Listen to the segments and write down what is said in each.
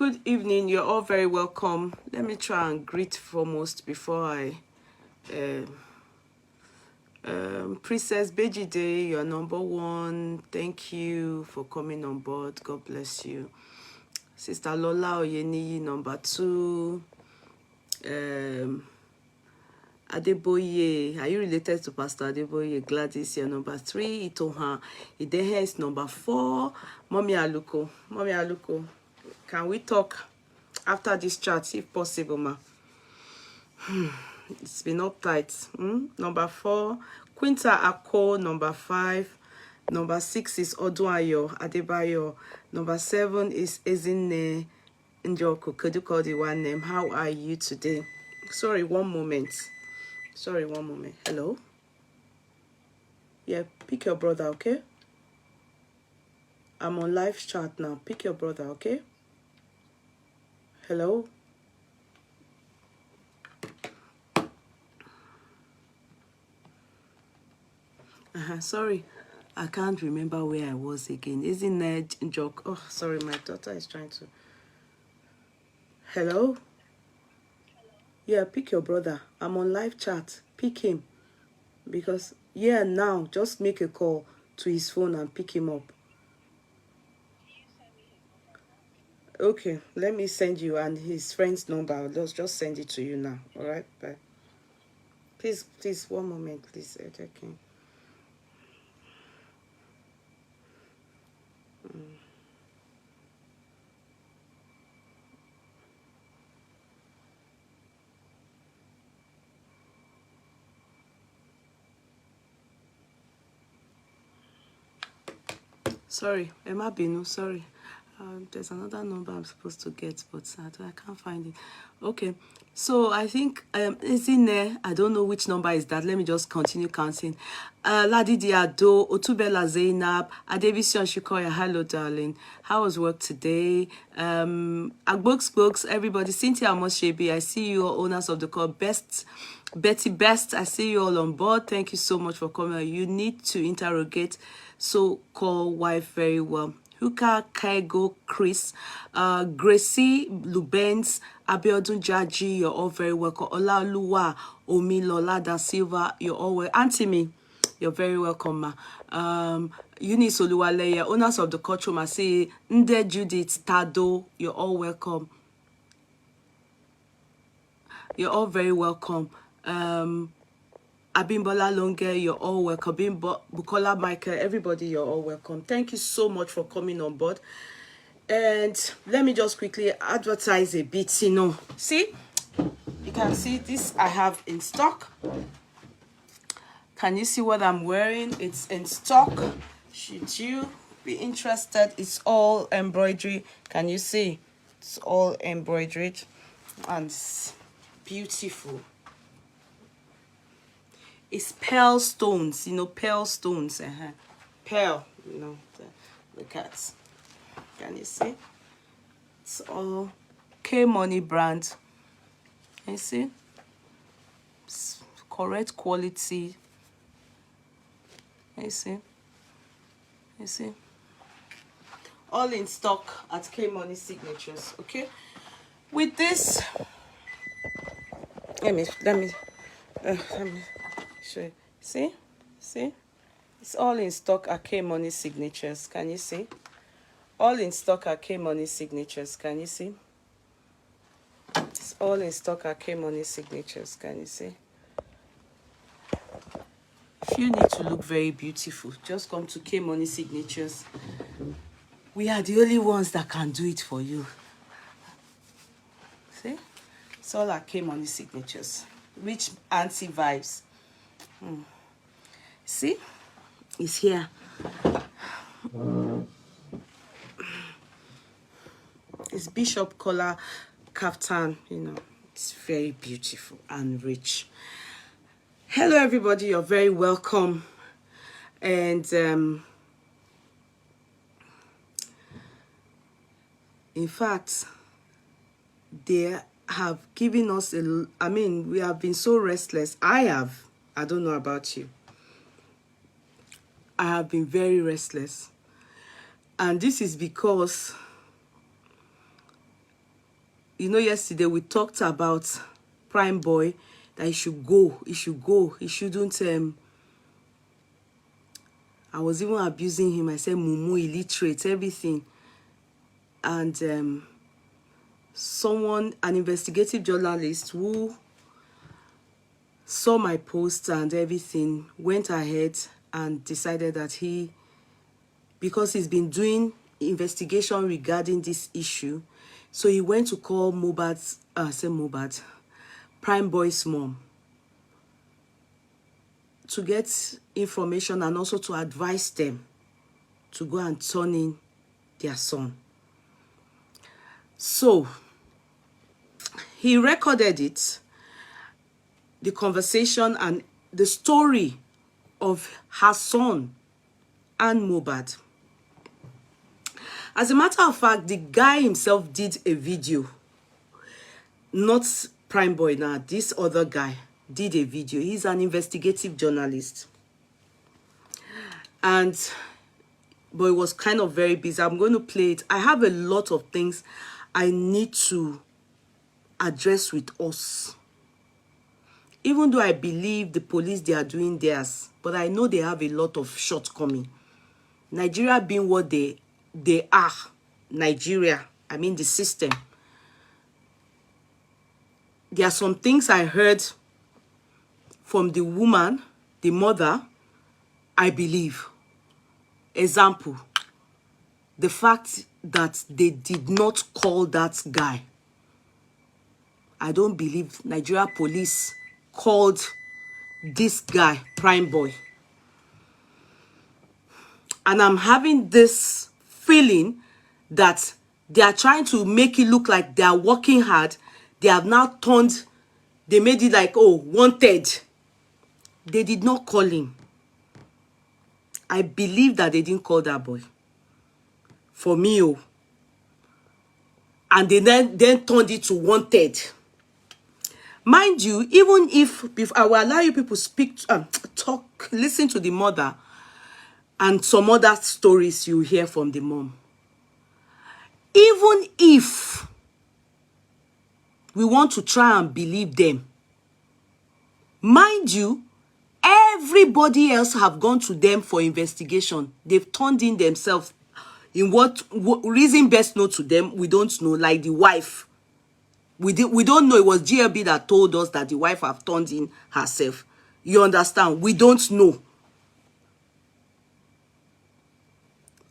Good evening. You're all very welcome. Let me try and greet foremost before I... Princess Bejide, you're number one. Thank you for coming on board. God bless you. Sister Lola Oyeniyi, number two. Adeboye, are you related to Pastor Adeboye? Gladys, you're number three. Itoha Idehe is number four. Mommy Aluko, can we talk after this chat if possible, ma? It's been uptight. Number four. Quinta Ako, number five. Number six is Oduayo Adebayo. Number seven is Ezine Njoku. Could you call the one name? How are you today? Sorry, one moment. Hello? Yeah, pick your brother, okay? I'm on live chat now. Pick your brother, okay? Hello? Sorry, I can't remember where I was again. Isn't it joke? Oh, sorry, my daughter is trying to... Hello? Yeah, pick your brother. I'm on live chat. Pick him. Because, yeah, now, just make a call to his phone and pick him up. Okay, let me send you and his friend's number. I'll just send it to you now. All right? Bye. Please, one moment, please. Okay. Sorry, Emma Binu, sorry. There's another number I'm supposed to get, but I can't find it. Okay, so I think it's in there. I don't know which number is that. Let me just continue counting. Ladidi Ado, Otubela Zainab, Adebisi Shikoya, hello darling. How was work today? Agbokes, everybody. Cynthia Moshebi, I see you all owners of the call. Betty Best, I see you all on board. Thank you so much for coming. You need to interrogate so-called wife very well. Huka Kaigo Chris, Gracie Lubens, Abiodun Jaji, you're all very welcome. Olaoluwa Omilola da Silva, you're all welcome. Auntie me, you're very welcome, ma. Eunice Oluwaleya, owners of the culture, ma say Nde Judith Tado, you're all welcome. You're all very welcome. Abimbola Longe, you're all welcome. Bukola Michael, everybody, you're all welcome. Thank you so much for coming on board. And let me just quickly advertise a bit. See, you can see this I have in stock. Can you see what I'm wearing? It's in stock. Should you be interested? It's all embroidery. Can you see? It's all embroidered and it's beautiful. It's pearl stones, pearl stones. Pearl, look at. Can you see? It's all K-Money brand. Can you see? It's correct quality. Can you see? You see? All in stock at K-Money Signatures, okay? With this, let me show you. See, it's all in stock at K-Money Signatures. Can you see? All in stock at K-Money Signatures. Can you see? It's all in stock at K-Money Signatures. Can you see? If you need to look very beautiful, just come to K-Money Signatures. We are the only ones that can do it for you. See? It's all at K-Money Signatures. Rich auntie vibes. See? It's here. It's bishop collar kaftan, It's very beautiful and rich. Hello, everybody. You're very welcome. And in fact, they have given us we have been so restless. I don't know about you. I have been very restless. And this is because you know, yesterday we talked about Prime Boy, that he should go, he shouldn't. I was even abusing him. I said mumu, illiterate, everything. And an investigative journalist who saw my post and everything, went ahead and decided that because he's been doing investigation regarding this issue, so he went to call Prime Boy's mom, to get information and also to advise them to go and turn in their son. So he recorded it, the conversation and the story of her son and Mohbad. As a matter of fact, the guy himself did a video. Not Prime Boy now, this other guy did a video. He's an investigative journalist. But it was kind of very busy. I'm going to play it. I have a lot of things I need to address with us. Even though I believe the police, they are doing theirs, but I know they have a lot of shortcomings. Nigeria being what they are, Nigeria, I mean the system. There are some things I heard from the woman, the mother, I believe. Example, the fact that they did not call that guy. I don't believe Nigeria police called this guy Prime Boy. And I'm having this feeling that they are trying to make it look like they are working hard. They have now they made it like, oh, wanted. They did not call him. I believe that they didn't call that boy. For me, oh. And they then turned it to wanted. Mind you, even if I will allow you people speak, talk, listen to the mother and some other stories you hear from the mom. Even if we want to try and believe them, mind you, everybody else have gone to them for investigation. They've turned in themselves. In what reason best known to them, we don't know. Like the wife. We don't know. It was GLB that told us that the wife have turned in herself. You understand? We don't know.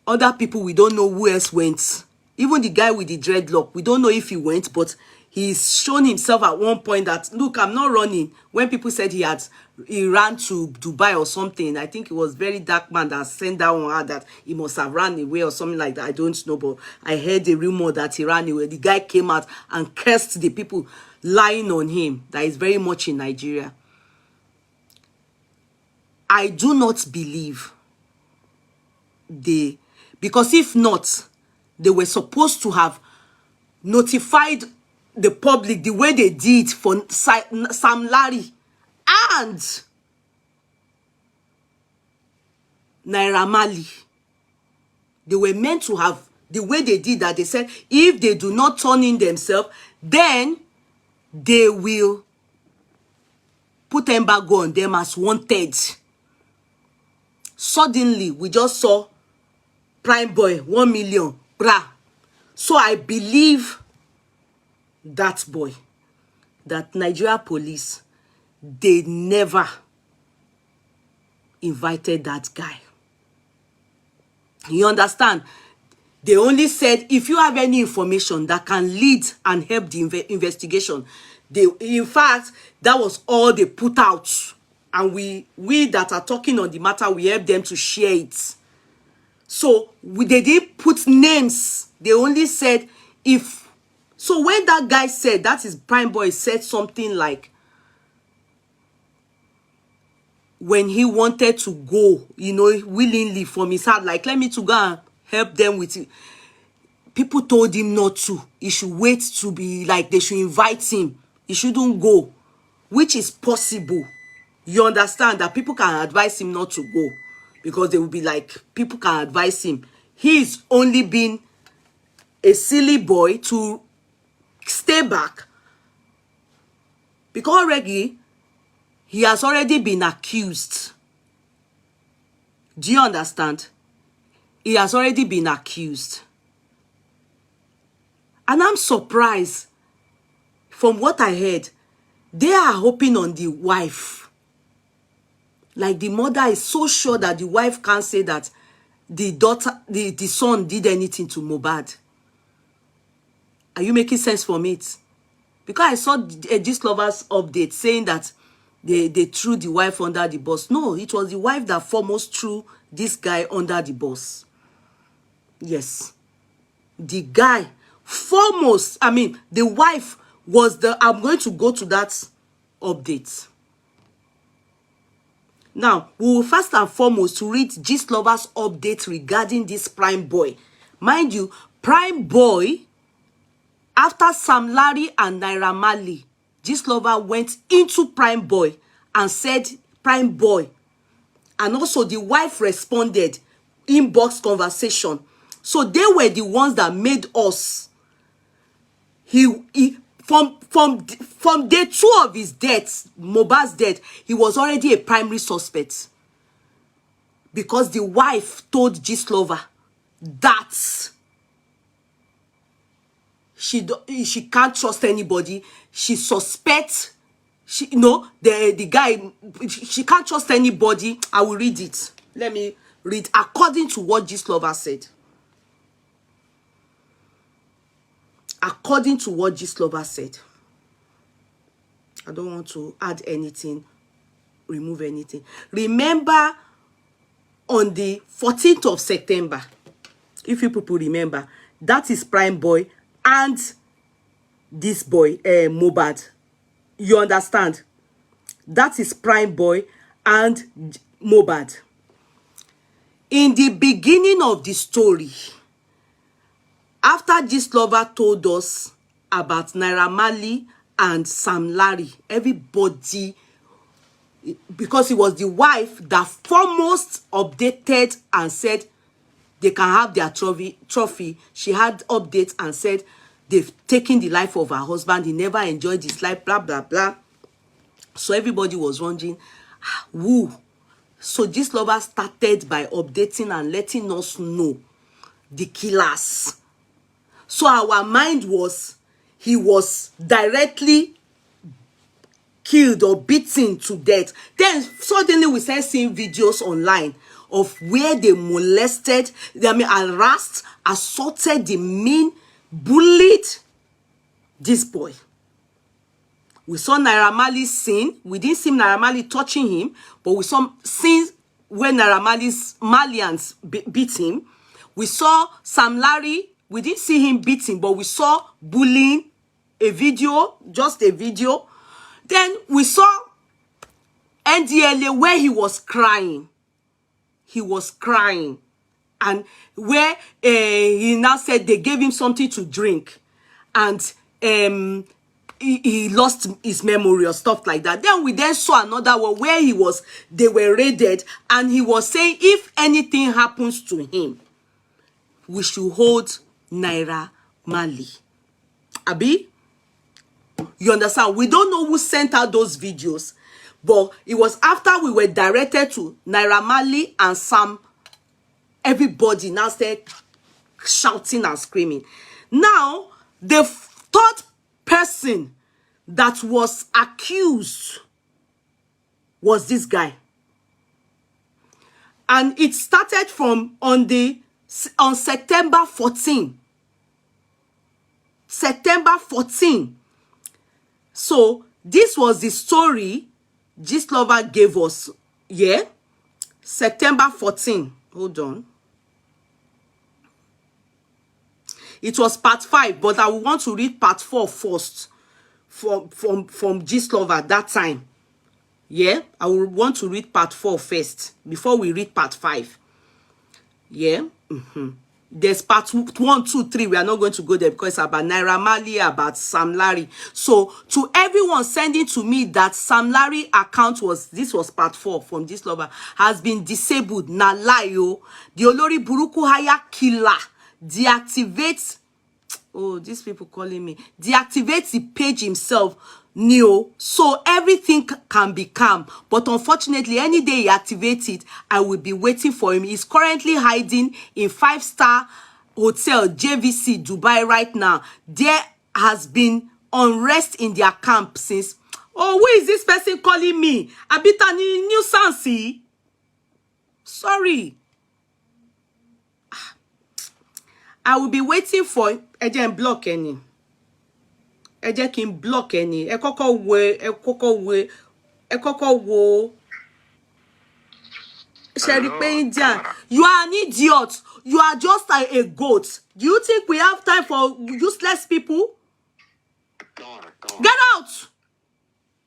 Other people, we don't know who else went. Even the guy with the dreadlock, we don't know if he went, but he's shown himself at one point that, look, I'm not running. When people said he ran to Dubai or something, I think it was very dark man that sent that one out that he must have ran away or something like that. I don't know, but I heard a rumor that he ran away. The guy came out and cursed the people lying on him. That is very much in Nigeria. I do not believe because if not, they were supposed to have notified the public the way they did for Sam Larry and Naira Marley. They were meant to have the way they did that. They said if they do not turn in themselves, then they will put embargo on them as wanted. Suddenly, we just saw Prime Boy, 1 million, brah. So I believe that boy, that Nigeria police, they never invited that guy. You understand? They only said, if you have any information that can lead and help the investigation, in fact, that was all they put out. And we that are talking on the matter, we help them to share it. So they didn't put names. They only said if. So when that guy said, that is Prime Boy, said something like, when he wanted to go, you know, willingly from his heart, like, let me to go and help them with it. People told him not to. He should wait to be like, they should invite him. He shouldn't go, which is possible. You understand that people can advise him not to go because they will be like, people can advise him. He's only been a silly boy to stay back, because already he has already been accused. Do you understand? He has already been accused. And I'm surprised. From what I heard, they are hoping on the wife. Like the mother is so sure that the wife can't say that the daughter, the son did anything to Mohbad. Are you making sense from it? Because I saw this lovers update saying that they threw the wife under the bus. No, it was the wife that foremost threw this guy under the bus. Yes. The guy foremost, I mean, the wife was the, I'm going to go to that update. Now, we will first and foremost to read Gist Lovers update regarding this Prime Boy. Mind you, Prime Boy, after Sam Larry and Naira Marley, Gist Lover went into Prime Boy and said, Prime Boy. And also the wife responded, inbox conversation. So they were the ones that made us. From day 2 of his death, Mohbad's death, he was already a primary suspect. Because the wife told Gist Lover that she can't trust anybody. She suspects, the guy, she can't trust anybody. I will read it. Let me read according to what Gist Lover said. According to what Gist Lover said. I don't want to add anything, remove anything. Remember, on the 14th of September, if you people remember, that is Prime Boy and this boy, Mohbad. You understand? That is Prime Boy and Mohbad. In the beginning of the story, after Gist Lover told us about Naira Marley and Sam Larry, everybody, because it was the wife that foremost updated and said they can have their trophy. She had updates and said they've taken the life of her husband. He never enjoyed his life, blah, blah, blah. So everybody was wondering, who? So Gist Lover started by updating and letting us know the killers. So our mind was, he was directly killed or beaten to death. Then suddenly we started seeing videos online of where they molested, harassed, assaulted, bullied this boy. We saw Naira Marley's scene. We didn't see Naira Marley touching him, but we saw scenes where Naira Marley's Malians beat him. We saw Sam Larry. We didn't see him beating, but we saw bullying, a video, just a video. Then we saw NDLA where he was crying. He was crying. And where he now said they gave him something to drink. And he lost his memory or stuff like that. Then we then saw another one where they were raided. And he was saying if anything happens to him, we should hold Naira Marley. Abi? You understand? We don't know who sent out those videos, but it was after we were directed to Naira Marley and Sam. Everybody now started shouting and screaming. Now, the third person that was accused was this guy. And it started from on September 14. September 14. So this was the story Gist Lover gave us. Yeah. September 14. Hold on. It was part 5, but I want to read part 4 first from Gist Lover that time. Yeah, I will want to read part 4 first before we read part 5. Yeah. There's part 1, 2, 3. We are not going to go there because it's about Naira Marley, about Sam Larry. So to everyone sending to me that Sam Larry account this was part 4 from Gist Lover, has been disabled. Na lie yo. The Olori Buruku Haya killer deactivates Oh, these people calling me. Deactivate the page himself, Neo, so everything can be calm. But unfortunately, any day he activates it, I will be waiting for him. He's currently hiding in 5-star hotel JVC Dubai right now. There has been unrest in their camp since. Oh, who is this person calling me? Abitani nuisance. Sorry. I will be waiting for Ejen block any. Ejen can block any. Ekoko wo. Sherry Indian. You are an idiot. You are just a goat. Do you think we have time for useless people? Get out!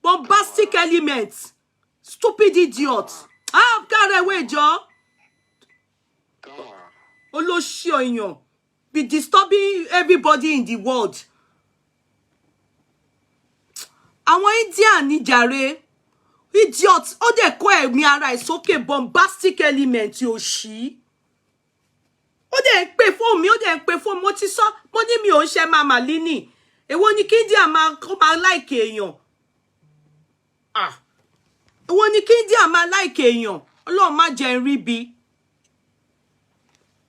Bombastic elements. Stupid idiot. Ah, carry away, Joe. Oloshoyan. Be disturbing everybody in the world. Àwọn Indian ní jàre. Idiot. Ó dẹ̀ kó ẹ̀mí ara ẹ̀ sókè bombastic element yóò ṣí. Ó dẹ̀ pè fún mi, ó dẹ̀ pè fún mo ti sọ, mo ní mi ò ń ṣe mama lini. Èwo ni kí India máa like èèyàn. Ah. Èwo ni kí India máa like èèyàn. Ọlọ́run má jẹ́ n rí bí.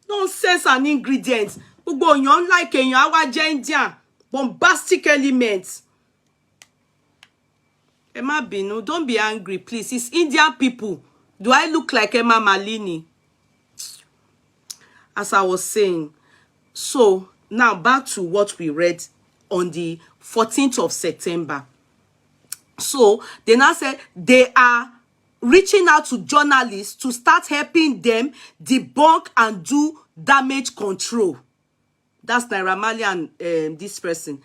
Nonsense and ingredients. Gbogbo èèyàn like èèyàn á wá jẹ́ Indian. Bombastic elements. Emma Binu, don't be angry, please. It's Indian people. Do I look like Emma Malini? As I was saying. So, now back to what we read on the 14th of September. So, they now said they are reaching out to journalists to start helping them debunk and do damage control. That's Naira Marley and this person.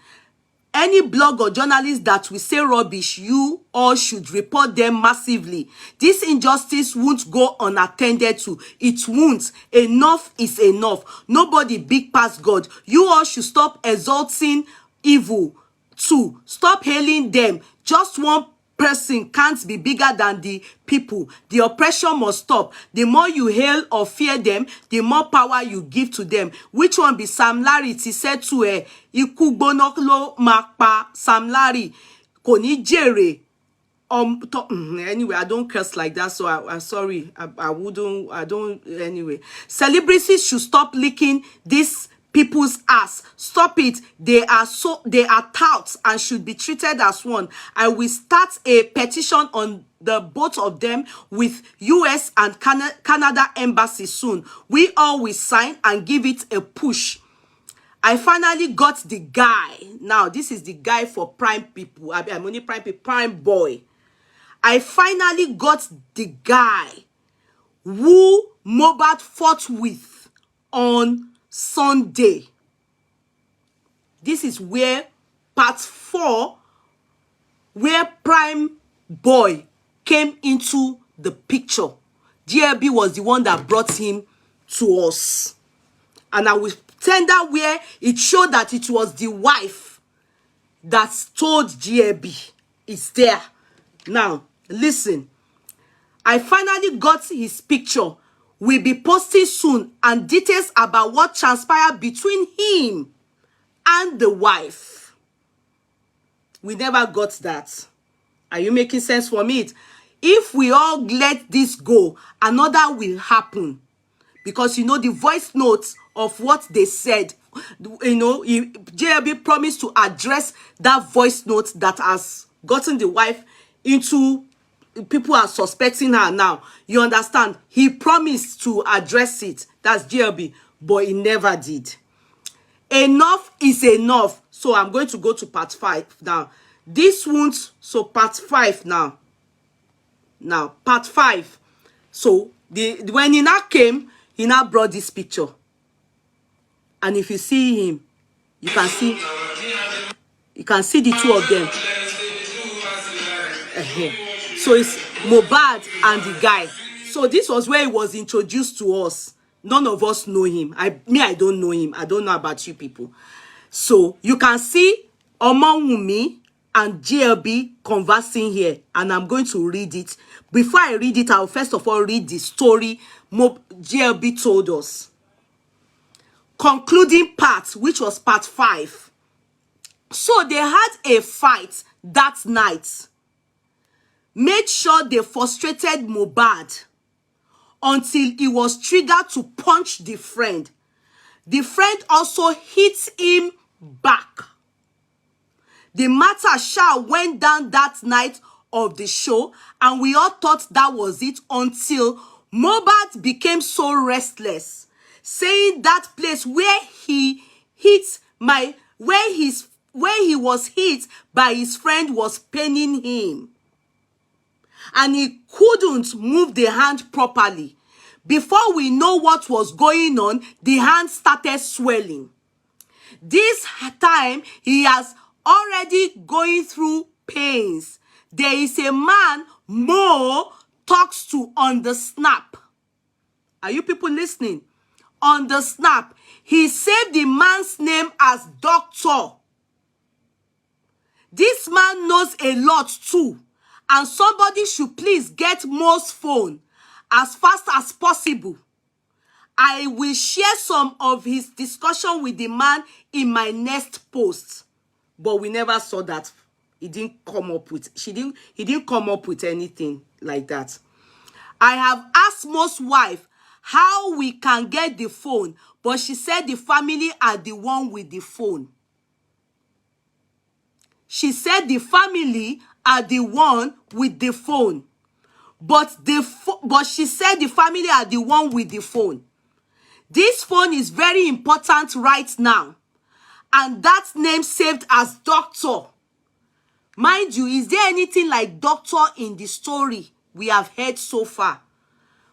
Any blog or journalist that will say rubbish, you all should report them massively. This injustice won't go unattended to. It won't. Enough is enough. Nobody big past God. You all should stop exalting evil. 2. Stop hailing them. Just one person can't be bigger than the people. The oppression must stop. The more you hail or fear them, the more power you give to them. Which one be Sam Larry? Ti said to her, Iku gbonoklo mapa Sam Larry. Koni jere. Anyway, I don't curse like that, so I'm sorry. I don't, anyway. Celebrities should stop licking this people's ass. Stop it. They are touts and should be treated as one. I will start a petition on the both of them with US and Canada embassy soon. We all will sign and give it a push. I finally got the guy. Now, this is the guy for prime people. I'm only prime people, prime boy. I finally got the guy who Mohbad fought with on Sunday. This is where part 4, where prime boy came into the picture. GLB was the one that brought him to us. And I will tender where it showed that it was the wife that told GLB. It's there. Now, listen. I finally got his picture. We'll be posting soon and details about what transpired between him and the wife. We never got that. Are you making sense for me? If we all let this go, another will happen. Because, you know, the voice notes of what they said, you know, JLB promised to address that voice note that has gotten the wife into, people are suspecting her now. You understand? He promised to address it. That's JLB, but he never did. Enough is enough. So I'm going to go to part 5 now. This won't, so part 5 now. Now, part 5. So, when he now came, he now brought this picture. And if you see him, you can see the two of them. So it's Mohbad and the guy. So this was where he was introduced to us. None of us know him. I don't know him. I don't know about you people. So you can see Wunmi and GLB conversing here. And I'm going to read it. Before I read it, I'll first of all read the story GLB told us. concluding part, which was part 5. So they had a fight that night. Made sure they frustrated Mohbad until he was triggered to punch the friend. The friend also hit him back. The matter went down that night of the show, and we all thought that was it until Mohbad became so restless, saying that place where he was hit by his friend was paining him, and he couldn't move the hand properly. Before we know what was going on, the hand started swelling. This time, he has already going through pains. There is a man Mo talks to on the snap. Are you people listening? On the snap, he saved the man's name as Doctor. This man knows a lot too, and somebody should please get Mo's phone as fast as possible. I will share some of his discussion with the man in my next post. But we never saw that. He didn't come up with, he didn't come up with anything like that. I have asked Mo's wife how we can get the phone, but she said the family are the one with the phone. She said the family are the one with the phone. But she said the family are the one with the phone. This phone is very important right now. And that name saved as Doctor. Mind you, is there anything like Doctor in the story we have heard so far?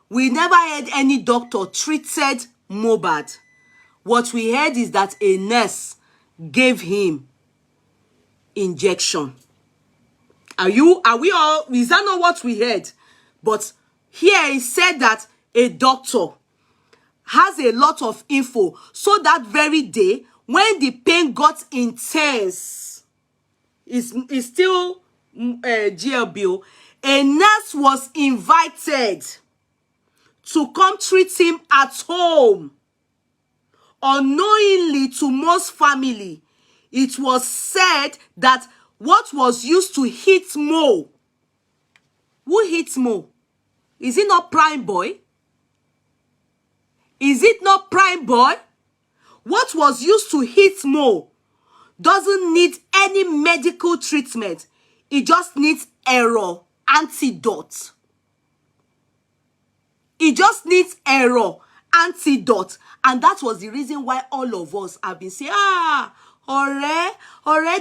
We never heard any doctor treated Mohbad. What we heard is that a nurse gave him injection. Are we all, is that not what we heard? But here he said that a doctor has a lot of info. So that very day, when the pain got intense, it's still GLBO, a nurse was invited to come treat him at home. Unknowingly to Mo's family, it was said that what was used to hit Mo. Who hits Mo? Is it not Prime Boy? Is it not Prime Boy? What was used to hit Mo doesn't need any medical treatment. It just needs error antidote. It just needs error antidote. And that was the reason why all of us have been saying, Ore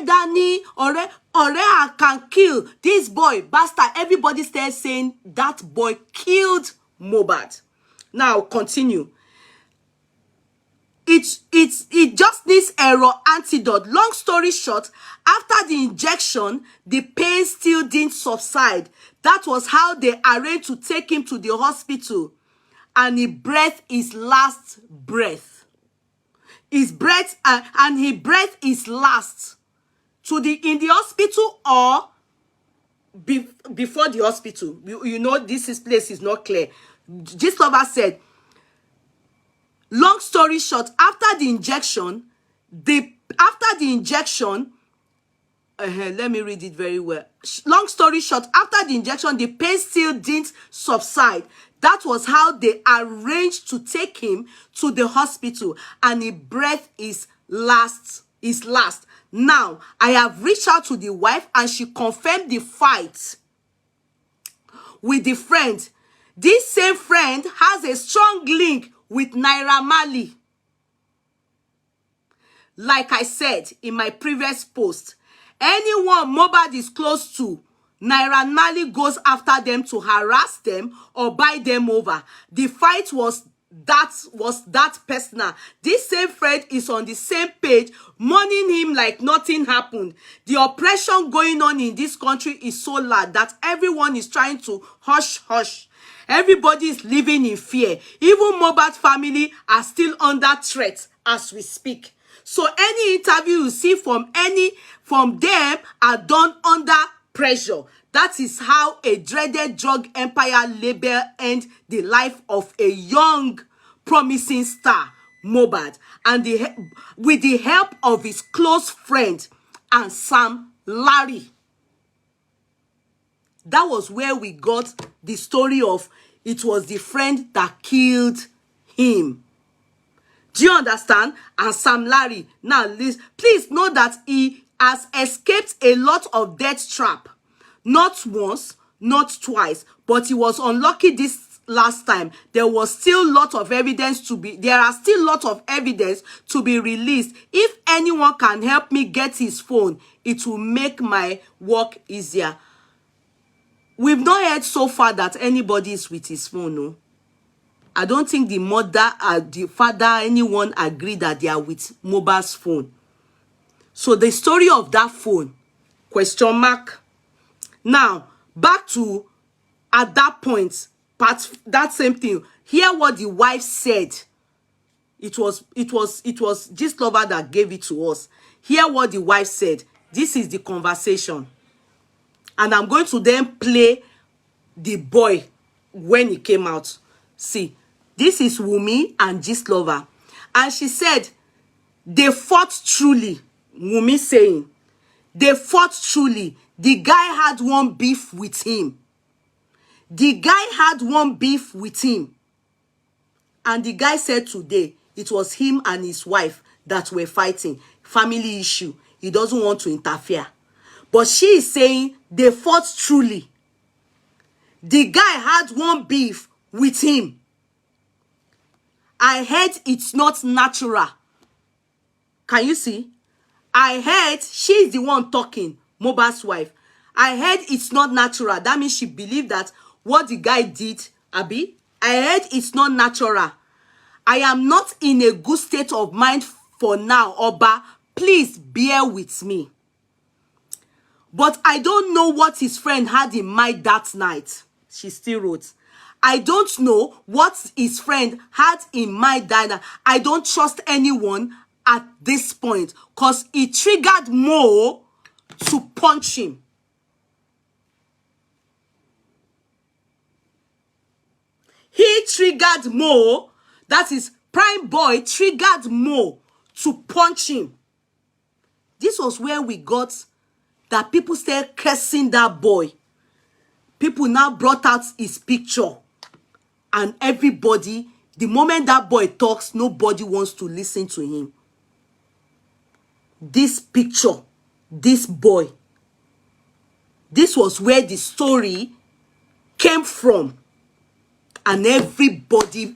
Danny, Ore, I can kill this boy, bastard. Everybody started saying that boy killed Mohbad. Now, continue. It just needs error antidote. Long story short, after the injection, the pain still didn't subside. That was how they arranged to take him to the hospital. And he breathed his last breath. His breath, and he breathed his last in the hospital or before the hospital. You know, this place is not clear. This lover said, long story short, after the injection, let me read it very well. Long story short, after the injection, the pain still didn't subside. That was how they arranged to take him to the hospital, and he breathed his last. Now, I have reached out to the wife, and she confirmed the fight with the friend. This same friend has a strong link with Naira Marley. Like I said in my previous post, anyone Mohbad is close to, Naira Marley goes after them to harass them or buy them over. The fight was that personal. This same friend is on the same page, mourning him like nothing happened. The oppression going on in this country is so loud that everyone is trying to hush. Everybody is living in fear. Even Mohbad family are still under threat as we speak. So any interview you see from them are done under pressure. That is how a dreaded drug empire label ends the life of a young, promising star, Mohbad and with the help of his close friend and Sam Larry. That was where we got the story of it was the friend that killed him. Do you understand? And Sam Larry. Now, please know that he has escaped a lot of death trap. Not once, not twice, but he was unlucky this last time. There was still a lot of evidence to be, there are still a lot of evidence to be released. If anyone can help me get his phone, it will make my work easier. We've not heard so far that anybody is with his phone, no. I don't think the mother, the father, anyone agree that they are with Mohbad's phone. So the story of that phone, question mark. Now, back to, at that point, that same thing. Hear what the wife said. It was Gistlover that gave it to us. Hear what the wife said. This is the conversation. And I'm going to then play the boy when he came out. See, this is Wunmi and Gistlover. And she said, they fought truly. Wunmi saying, they fought truly. The guy had one beef with him. The guy had one beef with him. And the guy said today, it was him and his wife that were fighting. Family issue. He doesn't want to interfere. But she is saying, they fought truly. The guy had one beef with him. I heard it's not natural. Can you see? I heard she's the one talking, Mohbad's wife. I heard it's not natural. That means she believed that what the guy did, Abi. I heard it's not natural. I am not in a good state of mind for now, Oba. Please bear with me. But I don't know what his friend had in mind that night. She still wrote. I don't know what his friend had in mind that night. I don't trust anyone at this point because it triggered Mo to punch him. He triggered Mo, that is Prime Boy triggered Mo to punch him. This was where we got that people started cursing that boy. People now brought out his picture. And everybody, the moment that boy talks, nobody wants to listen to him. This picture, this boy, this was where the story came from. And everybody,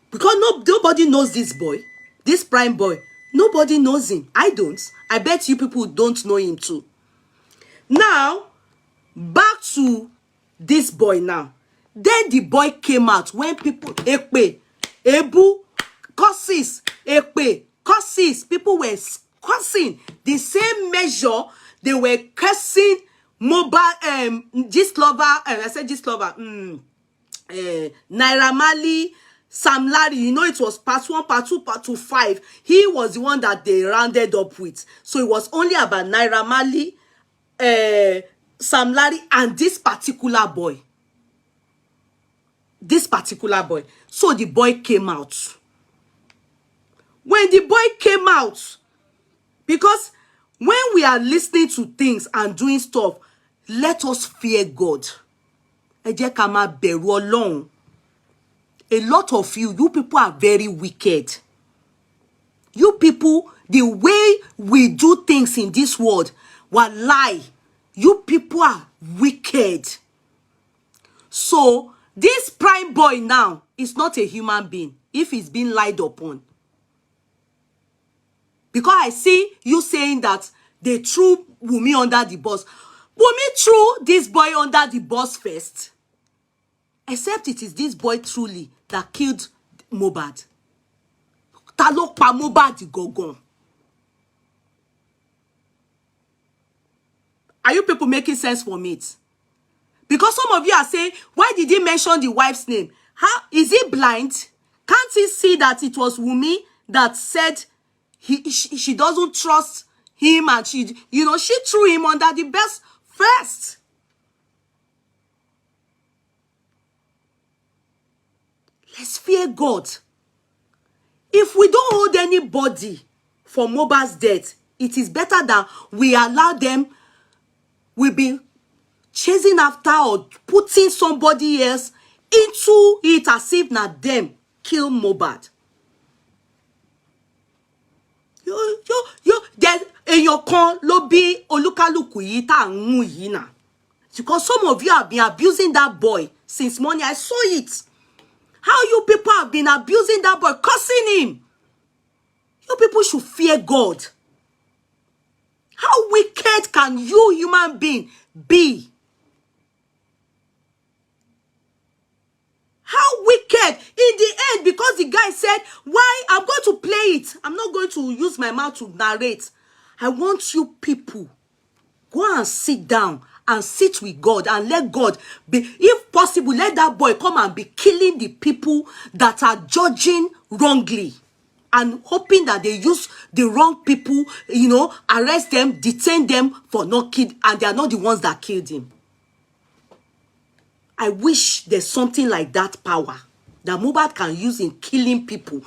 because nobody knows this boy, this Prime Boy. Nobody knows him. I don't. I bet you people don't know him too. Now, back to this boy now. Then the boy came out when people, Ekpe, Ebu, curses, Ekpe, curses. People were cursing. The same measure they were cursing Mohbad, Gistlover, I said Gistlover, Naira Marley, Sam Larry, you know it was part 1, part 2, part 2, 5. He was the one that they rounded up with. So it was only about Naira Marley, Sam Larry, and this particular boy. This particular boy. So the boy came out. When the boy came out, because when we are listening to things and doing stuff, let us fear God. Ẹ jẹ́ ká máa bẹ̀rù Ọlọ́run. A lot of you people are very wicked. You people, the way we do things in this world, wallahi, you people are wicked. So, this Prime Boy now is not a human being if he's been lied upon. Because I see you saying that they threw Wunmi under the bus. Wunmi threw this boy under the bus first. Except it is this boy truly that killed Mohbad. Ta ló pa Mohbad gangan. Are you people making sense from it? Because some of you are saying, why did he mention the wife's name? How is he blind? Can't he see that it was Wunmi that said she doesn't trust him and she threw him under the bus first? Let's fear God. If we don't hold anybody for Mohbad's death, it is better that we allow them, we be chasing after or putting somebody else into it as if not them kill Mohbad. There's èèyàn kan ló bí olúkálùkù yìí tá ń mú yìí náà. Because some of you have been abusing that boy since morning. I saw it. How you people have been abusing that boy, cursing him. You people should fear God. How wicked can you human being be? How wicked. In the end, because the guy said, why? I'm going to play it. I'm not going to use my mouth to narrate. I want you people, go and sit down and sit with God and let God be, if possible, let that boy come and be killing the people that are judging wrongly and hoping that they use the wrong people, you know, arrest them, detain them for not killing, and they are not the ones that killed him. I wish there's something like that power that Mohbad can use in killing people.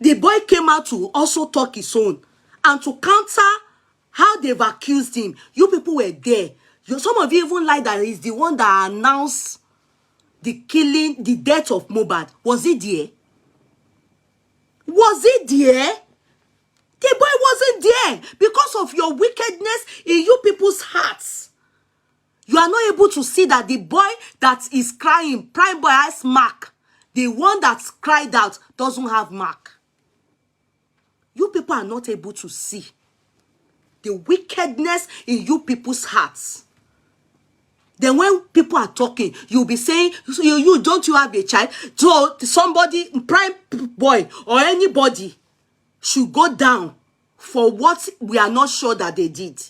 The boy came out to also talk his own and to counter how they've accused him. You people were there. Some of you even like that he's the one that announced the killing, the death of Mohbad. Was he there? Was he there? The boy wasn't there because of your wickedness in you people's hearts. You are not able to see that the boy that is crying, prime boy has mark. The one that's cried out doesn't have mark. You people are not able to see the wickedness in you people's hearts. Then when people are talking, you'll be saying, you don't you have a child? So somebody, prime boy or anybody should go down for what we are not sure that they did.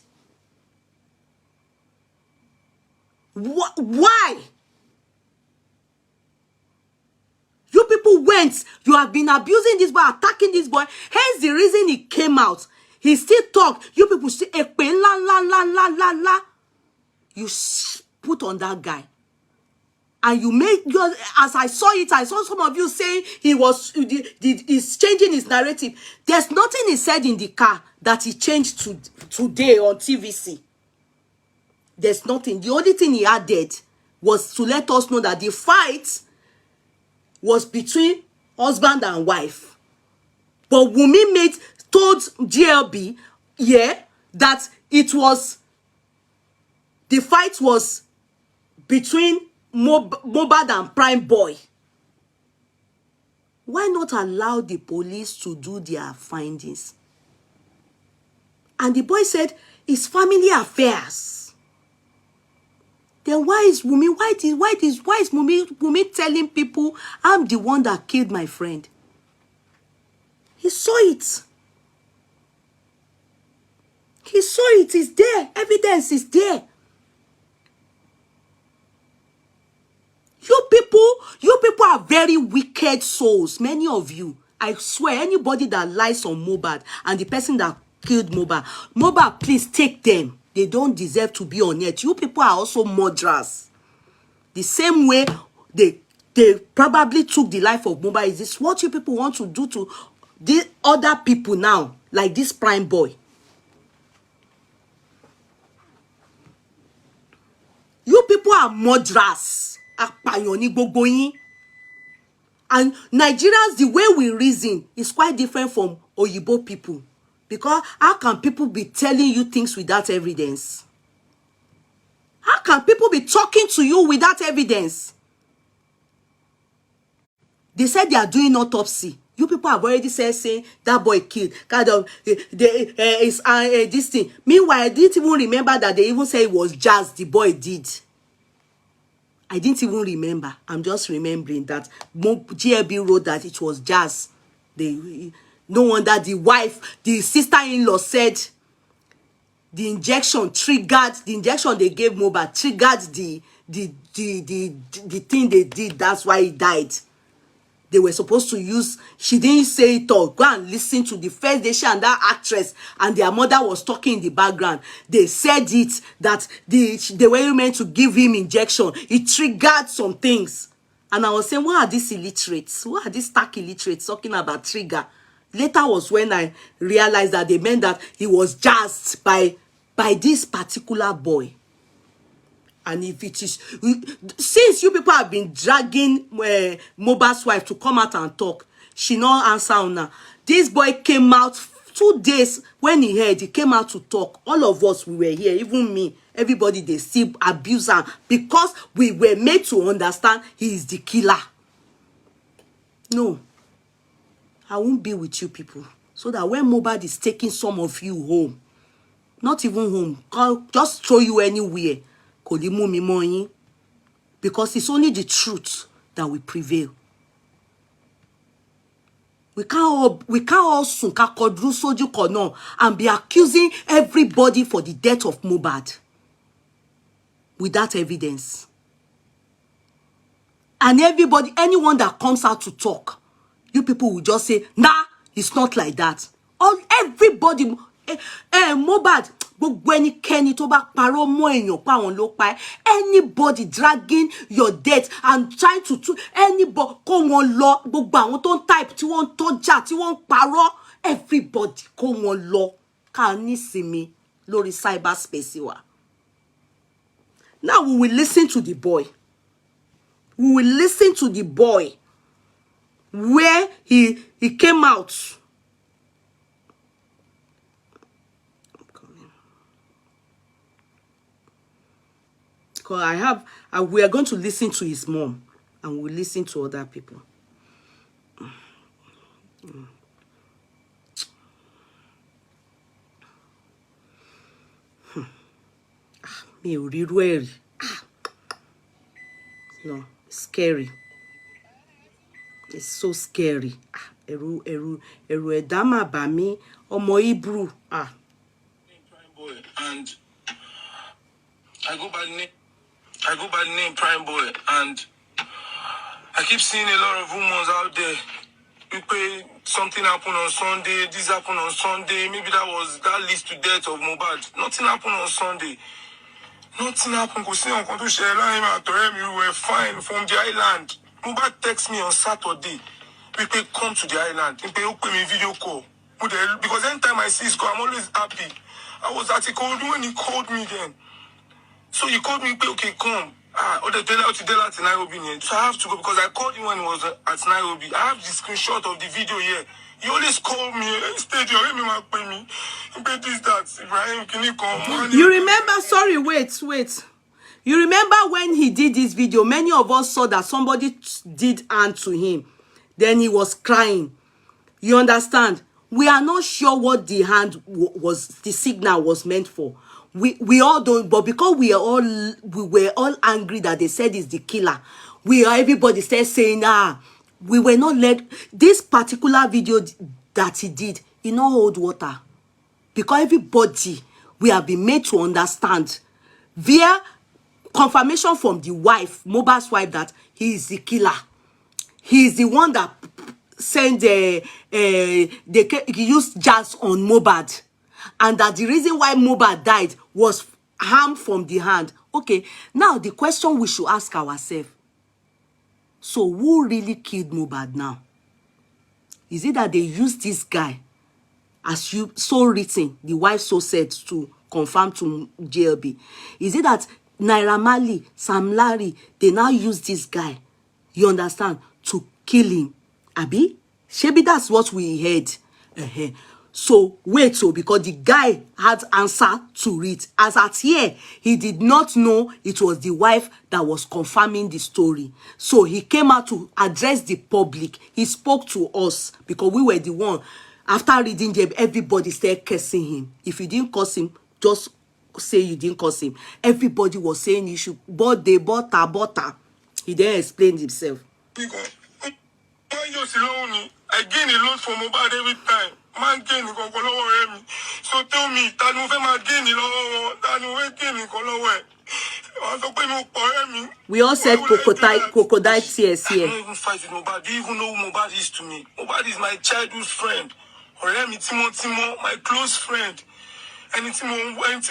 Why? You people went, you have been abusing this boy, attacking this boy. Hence the reason he came out. He still talked. You people say, la la la la la la. You put on that guy. And you make your, as I saw it, I saw some of you saying he's changing his narrative. There's nothing he said in the car that he changed today on TVC. There's nothing. The only thing he added was to let us know that the fight was between husband and wife. But Wunmi told GLB, yeah, that it was, the fight was between Mohbad and prime boy. Why not allow the police to do their findings? And the boy said, it's family affairs. Then why is Wunmi, why is Wunmi telling people I'm the one that killed my friend? He saw it. He saw it. It's there. Evidence is there. You people are very wicked souls. Many of you. I swear, anybody that lies on Mohbad and the person that killed Mohbad, please take them. They don't deserve to be on earth. You people are also murderers. The same way they probably took the life of Mohbad. Is this what you people want to do to the other people now? Like this prime boy. You people are murderers. And Nigerians, the way we reason is quite different from Oyibo people. Because how can people be telling you things without evidence? How can people be talking to you without evidence? They said they are doing autopsy. You people have already said saying that boy killed. Kind of this thing. Meanwhile, I didn't even remember that they even said it was Jazz the boy did. I didn't even remember. I'm just remembering that GLB wrote that it was Jazz. No wonder the wife, the sister-in-law said the injection triggered, the injection they gave Mohbad triggered the thing they did. That's why he died. they were supposed to use, she didn't say it all. Go and listen to the first day she and that actress and their mother was talking in the background. They said it, that they were meant to give him injection. It triggered some things. And I was saying, what are these illiterates? What are these stark illiterates talking about trigger? Later was when I realized that they meant that he was jazzed by this particular boy. And if it is, since you people have been dragging Mohbad's wife to come out and talk, she not answer now. This boy came out 2 days when he heard, he came out to talk. All of us, we were here, even me, everybody, they still abuse him because we were made to understand he is the killer. No, I won't be with you people. So that when Mohbad is taking some of you home, not even home, I'll just throw you anywhere. Because it's only the truth that will prevail. We can't all and be accusing everybody for the death of Mohbad without evidence. And everybody, anyone that comes out to talk, you people will just say, nah, it's not like that. Everybody, Mohbad, anybody dragging your death and trying to anybody come on law, don't type tí wọ́n tọ́jà tí wọ́n parọ́, everybody come on law. Can you see me lórí cyberspace wa? Now we will listen to the boy. We will listen to the boy where he came out. Because we are going to listen to his mom and we'll listen to other people. No, it's scary. It's so scary. Eru edama ba mi omo Hebrew. And I go by the name Prime Boy, and I keep seeing a lot of rumors out there. You pay something happened on Sunday, this happened on Sunday, maybe that leads to death of Mohbad. Nothing happened on Sunday. Nothing happened. We were fine from the island. Mohbad text me on Saturday. We pay come to the island. We pay open me video call. Because anytime I see his call, I'm always happy. I was at a cold when he called me then. So he called me, okay, come. The day out to Nairobi. So I have to go because I called him when he was at Nairobi. I have the screenshot of the video here. He always called me, stadium, Ibrahim, can you come? You remember, sorry, wait. You remember when he did this video, many of us saw that somebody did hand to him. Then he was crying. You understand? We are not sure what the hand was, the signal was meant for. We all don't, but because we were all angry that they said it's the killer. Everybody started saying, we were not led. This particular video that he did, he not hold water. Because everybody, we have been made to understand via confirmation from the wife, Mohbad's wife, that he is the killer. He is the one that sent he used jazz on Mohbad. And that the reason why Mohbad died was harm from the hand. Okay, now the question we should ask ourselves. So who really killed Mohbad now? Is it that they used this guy, as you so written, the wife so said to confirm to JLB? Is it that Naira Marley, Sam Larry, they now use this guy, you understand, to kill him? Abi? Maybe that's what we heard. So wait, because the guy had answer to it. As at here, he did not know it was the wife that was confirming the story. So he came out to address the public. He spoke to us because we were the one. After reading Jeb, everybody started cursing him. If you didn't curse him, just say you didn't curse him. Everybody was saying you should butter. He then explained himself. I gain a lot from Mohbad every time. Man gain me. So tell me, that no gain We all said crocodile tears I here. don't even fight with Mohbad. Do you even know who Mohbad is to me? Mohbad is my childhood friend. Ọ̀rẹ́ mi Timo, my close friend. Ẹni tí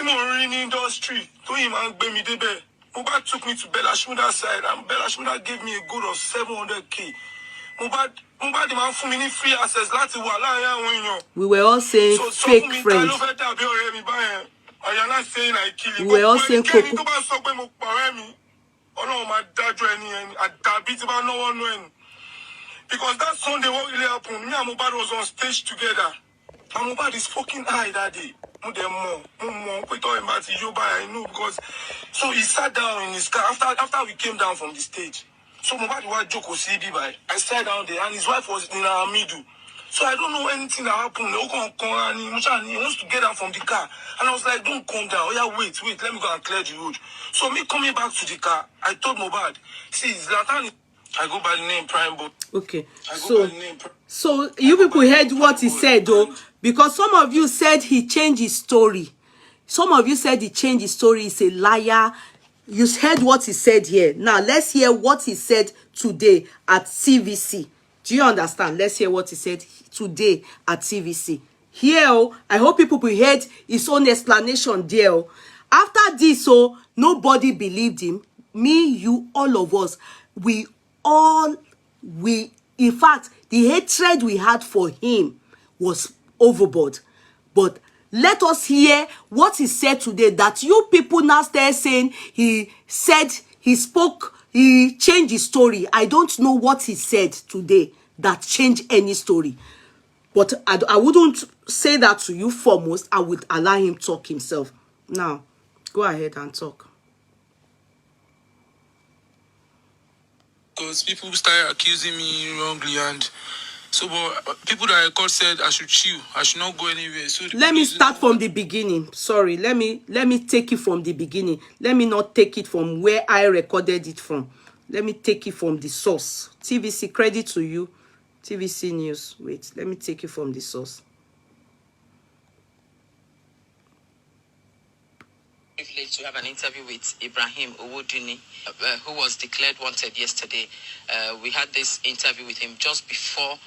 mo rí ní industry, Tóyìn máa ń gbé mi débẹ̀. Mohbad took me to Bella Shmurda side, and Bella Shmurda gave me a good of 700K. Mohbad máa ń fún mi ní free access láti wà láàrin àwọn èèyàn. We were all saying fake friends. We were all saying Coco. Because that Sunday, what really happened, me and Mohbad was on stage together. And Mohbad is fucking high that day. I know because so he sat down in his car after we came down from the stage. So Mohbad was joke CB by. I sat down there and his wife was in our middle. So I don't know anything that happened. He wants to get out from the car. And I was like, don't come down. Oh yeah, wait, let me go and clear the road. So me coming back to the car, I told Mohbad, see, Zlatan, I go by the name Prime Boy. Okay. So you people heard what he said though, because some of you said he changed his story. Some of you said he changed his story. He's a liar. You heard what he said here. Now let's hear what he said today at CVC. Do you understand? Let's hear what he said today at CVC. Here, I hope people will heard his own explanation there. After this, nobody believed him. Me, you, all of us, in fact, the hatred we had for him was overboard. But let us hear what he said today, that you people now start saying he changed his story. I don't know what he said today that changed any story. But I wouldn't say that to you foremost. I would allow him talk himself. Now, go ahead and talk. Because people started accusing me wrongly, and so but people that I called said I should chill, I should not go anywhere. So let me start from the beginning. Sorry, let me take it from the beginning. Let me not take it from where I recorded it from. Let me take it from the source. TVC, credit to you. TVC News. Wait, let me take it from the source. Privileged to have an interview with Ibrahim who was declared wanted yesterday. We had this interview with him just before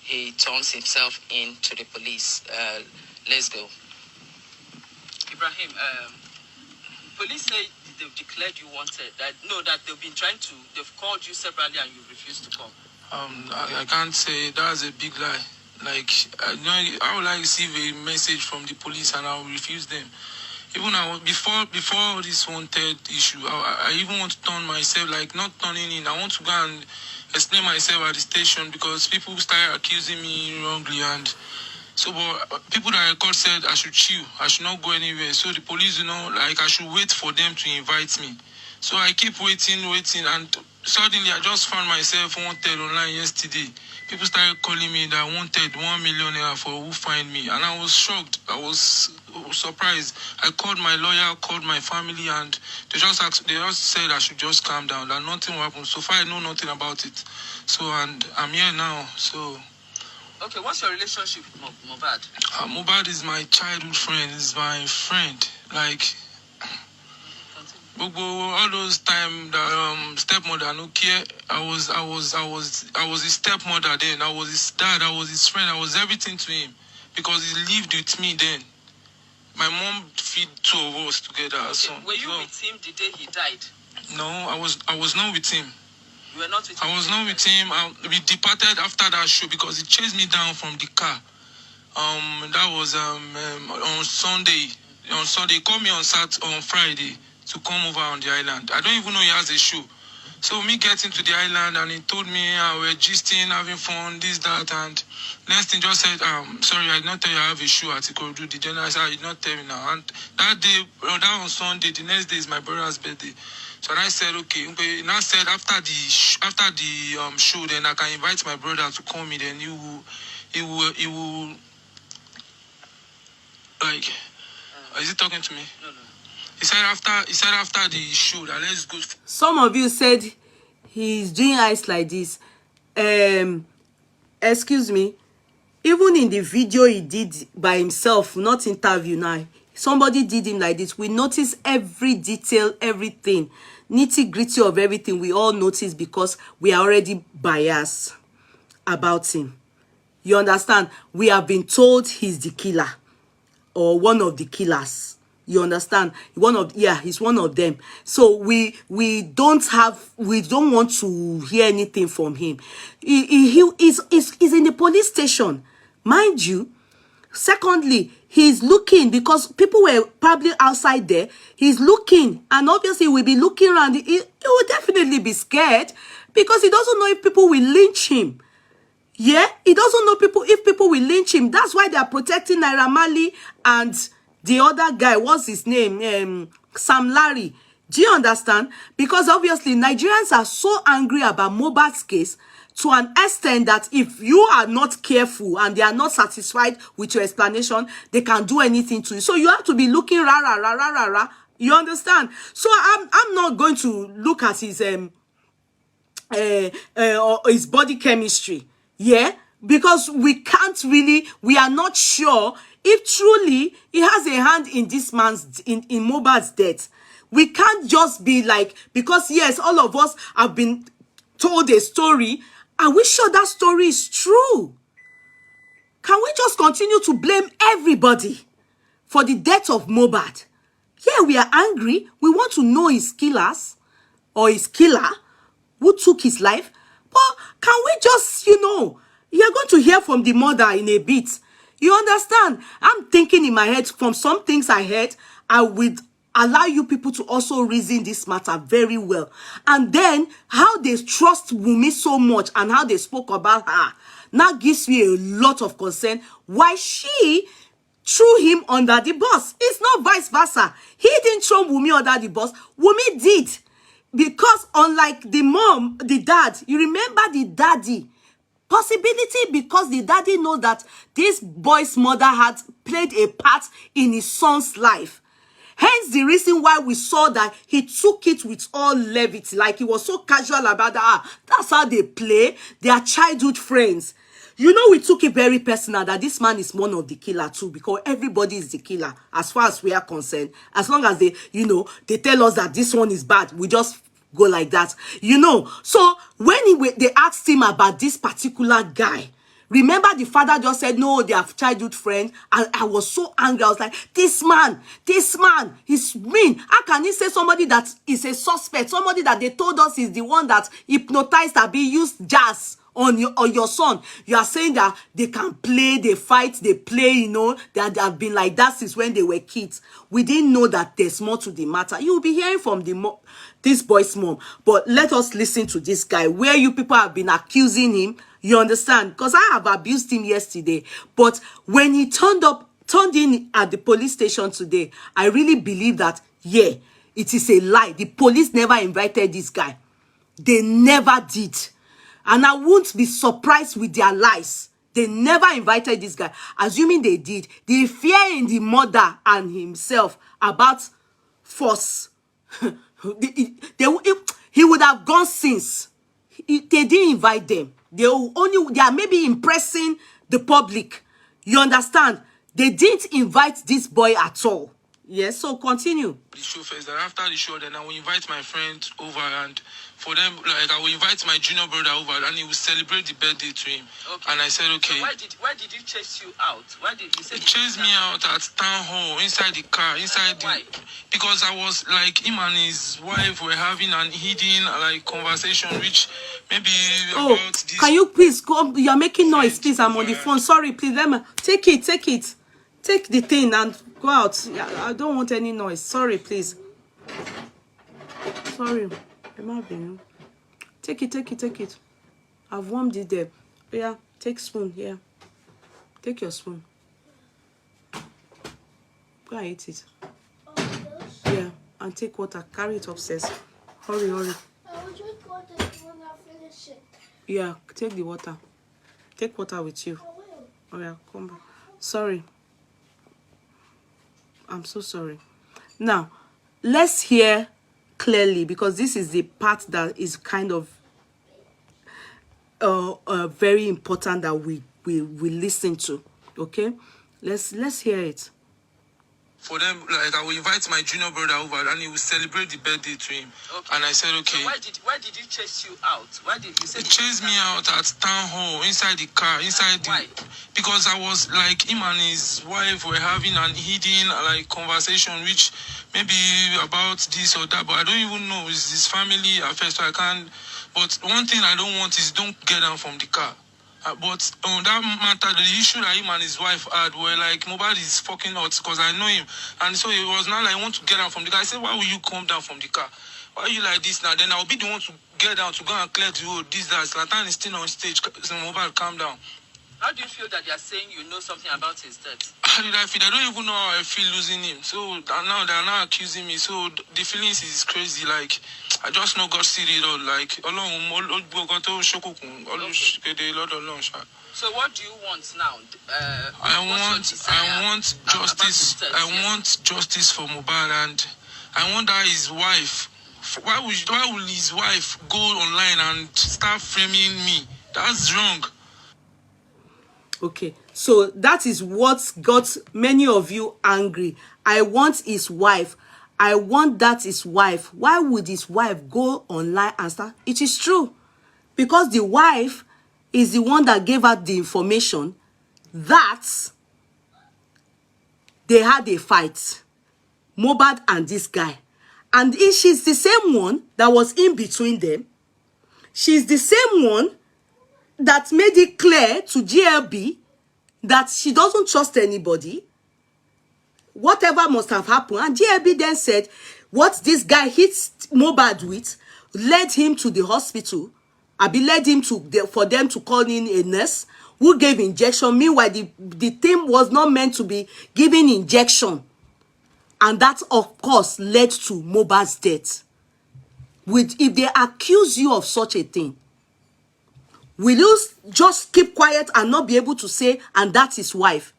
he turns himself in to the police. Let's go. Ibrahim, police say they've declared you wanted. That they've called you separately and you refused to come. I can't say that's a big lie. Like I would like to receive a message from the police and I will refuse them. Even before this wanted issue, I even want to turn myself, like not turning in. I want to go and explain myself at the station because people started accusing me wrongly, and so but people that I called said I should chill, I should not go anywhere. So the police, like I should wait for them to invite me. So I keep waiting, and suddenly I just found myself wanted online yesterday. People started calling me that wanted 1 million naira for who find me, and I was shocked. I was surprised. I called my lawyer, called my family, and they just said I should just calm down, that nothing will happen. So far, I know nothing about it. So, and I'm here now. So. Okay, what's your relationship with Mohbad? Mohbad is my childhood friend. He's my friend. Like. All those time that stepmother no care. I was his stepmother then. I was his dad. I was his friend. I was everything to him because he lived with me then. My mom feed two of us together. Okay. So, were you with him the day he died? No, I was not with him. You were not with him? I was not with him. We departed after that show because he chased me down from the car. That was on Sunday. On Sunday, he called me on Friday to come over on the island. I don't even know he has a show. So me getting to the island and he told me we're gisting, having fun, this, that, and next thing just said, sorry, I did not tell you I have a show at Ikorodu. The general said, I did not tell you now. And that day, that on Sunday, the next day is my brother's birthday. So I said, okay. And I said after the show, then I can invite my brother to call me. Then he will like, is he talking to me? No. He said after the show that let's go. Some of you said he's doing eyes like this. Excuse me. Even in the video he did by himself, not interview now, somebody did him like this, we notice every detail, everything, nitty-gritty of everything. We all notice because we are already biased about him. You understand? We have been told he's the killer or one of the killers. You understand? He's one of them. So we don't want to hear anything from him. He's in the police station, mind you. Secondly, he's looking because people were probably outside there. He's looking, and obviously we'll be looking around. He will definitely be scared because he doesn't know if people will lynch him. Yeah, he doesn't know if people will lynch him. That's why they are protecting Naira Marley and the other guy. What's his name? Sam Larry. Do you understand? Because obviously Nigerians are so angry about Mohbad's case to an extent that if you are not careful and they are not satisfied with your explanation, they can do anything to you. So you have to be looking rah. You understand? So I'm not going to look at his body chemistry. Yeah, because we are not sure if truly he has a hand in this man's in Mohbad's death. We can't just be like, because yes, all of us have been told a story. Are we sure that story is true? Can we just continue to blame everybody for the death of Mohbad? Yeah, we are angry. We want to know his killers or his killer who took his life. But can we just, you're going to hear from the mother in a bit. You understand? I'm thinking in my head from some things I heard. I would allow you people to also reason this matter very well. And then how they trust Wunmi so much and how they spoke about her now gives me a lot of concern. Why she threw him under the bus. It's not vice versa. He didn't throw Wunmi under the bus. Wunmi did. Because unlike the mom, the dad, you remember the daddy. Possibility because the daddy knows that this boy's mother had played a part in his son's life. Hence the reason why we saw that he took it with all levity. Like he was so casual about that. That's how they play. They are childhood friends. We took it very personal that this man is one of the killer too, because everybody is the killer as far as we are concerned. As long as they, they tell us that this one is bad, we just go like that, So when they asked him about this particular guy, remember the father just said, no, they are childhood friends. And I was so angry. I was like, this man, he's mean. How can he say somebody that is a suspect, somebody that they told us is the one that hypnotized Abi, used jazz on your son? You are saying that they can play, they fight, they play, that they have been like that since when they were kids. We didn't know that there's more to the matter. You will be hearing from this boy's mom. But let us listen to this guy, where you people have been accusing him. You understand? Because I have abused him yesterday. But when he turned in at the police station today, I really believe that, yeah, it is a lie. The police never invited this guy. They never did. And I won't be surprised with their lies. They never invited this guy. Assuming they did, the fear in the mother and himself about force, he would have gone since. They didn't invite them. They are maybe impressing the public. You understand? They didn't invite this boy at all. Yes, so continue. The show first, and after the show, then I will invite my friend over, and for them, like, I will invite my junior brother over, and he will celebrate the birthday to him. Okay. And I said, okay. So why did he chase you out? Why did he chase me out at town hall, inside the car, why? Because I was like, him and his wife were having an hidden conversation, which maybe about this. Can you please go? You're making noise, please. I'm on the phone. Sorry, please. Let me take it. Take the thing and go out. I don't want any noise. Sorry, please. Sorry. Take it. I've warmed it there. Yeah, take spoon. Yeah. Take your spoon. Go and eat it. Yeah, and take water. Carry it upstairs. Hurry. I will drink water when I finish it. Yeah, take the water. Take water with you. I will. Oh yeah, come back. Sorry. I'm so sorry. Now, let's hear clearly, because this is the part that is kind of very important that we listen to. Okay, let's hear it. for them, like I will invite my junior brother over and he will celebrate the birthday to him. Okay. And I said, okay. So why did he chase you out? Why did you say He chased me out at town hall, inside the car, inside why? because I was like, him and his wife were having an hidden like conversation, which maybe about this or that, but I don't even know. It's his family affair, so I can't. But one thing I don't want is don't get down from the car. But on that matter, the issue that him and his wife had were like, Mohbad is fucking hot because I know him. And so it was not like, I want to get down from the car. I said, why will you come down from the car? Why are you like this now? Then I'll be the one to get down to go and clear the road. This, that. Zlatan is still on stage. So Mohbad, calm down. How do you feel that they are saying you know something about his death? How did I feel? I don't even know how I feel losing him. So now they are now accusing me. So the feelings is crazy. Like, I just know God see it all. Like, So what do you want now? I want justice. I want justice for Mohbad, and I want that his wife. Why will his wife go online and start framing me? That's wrong. Okay, so that is what got many of you angry. I want his wife. I want that his wife. Why would his wife go online and start? It is true. Because the wife is the one that gave out the information that they had a fight. Mohbad and this guy. And if she's the same one that was in between them, she's the same one that made it clear to GLB that she doesn't trust anybody. Whatever must have happened. And GLB then said, what this guy hit Mohbad with led him to the hospital. Abi led him for them to call in a nurse who gave injection. Meanwhile, the thing was not meant to be giving injection. And that, of course, led to Mohbad's death. If they accuse you of such a thing, will you just keep quiet and not be able to say, and that's his wife?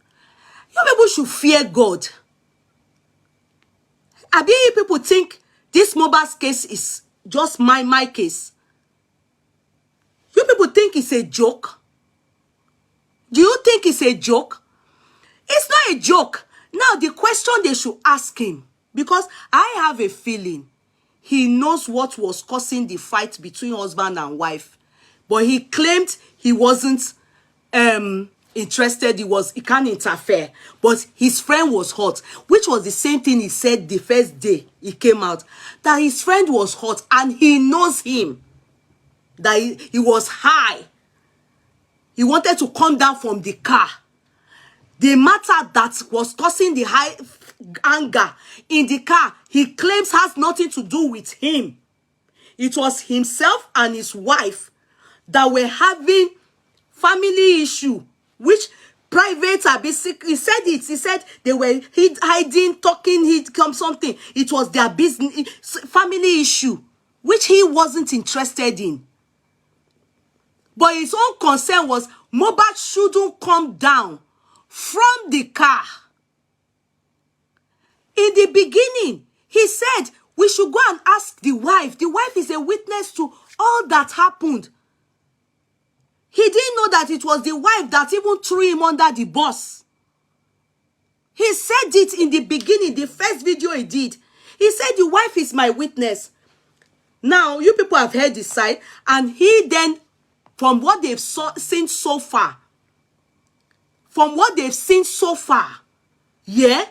You people should fear God. Abi, people think this Mohbad's case is just my case. You people think it's a joke? Do you think it's a joke? It's not a joke. Now, the question they should ask him, because I have a feeling he knows what was causing the fight between husband and wife. But he claimed he wasn't interested. He can't interfere. But his friend was hot, which was the same thing he said the first day he came out. That his friend was hot and he knows him. That he was high. He wanted to come down from the car. The matter that was causing the high anger in the car, he claims has nothing to do with him. It was himself and his wife that were having family issue, which private, he said it. He said they were hiding, talking, something. It was their business, family issue, which he wasn't interested in. But his own concern was Mohbad shouldn't come down from the car. In the beginning, he said we should go and ask the wife. The wife is a witness to all that happened. He didn't know that it was the wife that even threw him under the bus. He said it in the beginning, the first video he did. He said the wife is my witness. Now, you people have heard his side, and he then, from what they've seen so far, yeah,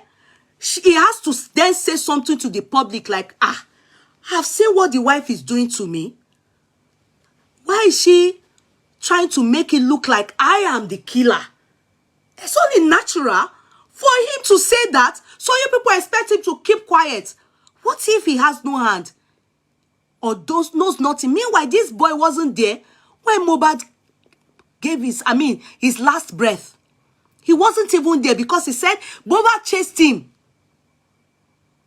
he has to then say something to the public like, I've seen what the wife is doing to me. Why is she trying to make it look like I am the killer? It's only natural for him to say that, so you people expect him to keep quiet. What if he has no hand? Or knows nothing? Meanwhile, this boy wasn't there when Mohbad gave his last breath. He wasn't even there because he said Mohbad chased him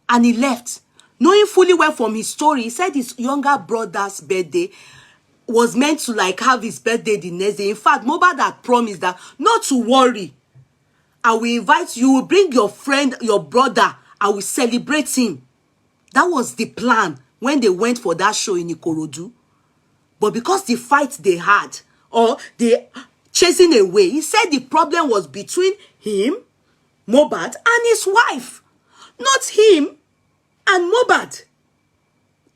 and he left. Knowing fully well from his story, he said his younger brother's birthday was meant to have his birthday the next day. In fact, Mohbad had promised that not to worry. I will invite you, will bring your friend, your brother, I will celebrate him. That was the plan when they went for that show in Ikorodu. But because the fight they had, or they chasing away, he said the problem was between him, Mohbad, and his wife. not him and Mohbad?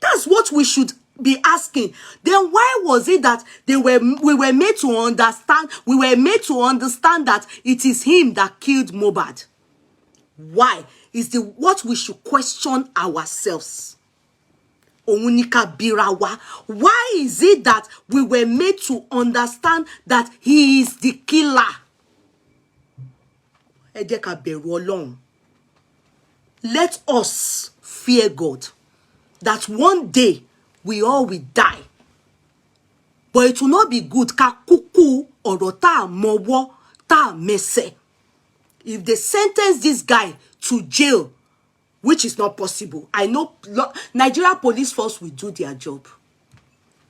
That's what we should be asking. Then why was it that we were made to understand that it is him that killed Mohbad? Why is what we should question ourselves? Omunika Birawa. Why is it that we were made to understand that he is the killer? Ẹ jẹ́ ká bẹ̀rù Ọlọ́run. Let us fear God. That one day we all will die. But it will not be good ká kúkú ọ̀rọ̀ tá mọwọ́ tá mẹsẹ̀. If they sentence this guy to jail, which is not possible, I know Nigeria police force will do their job.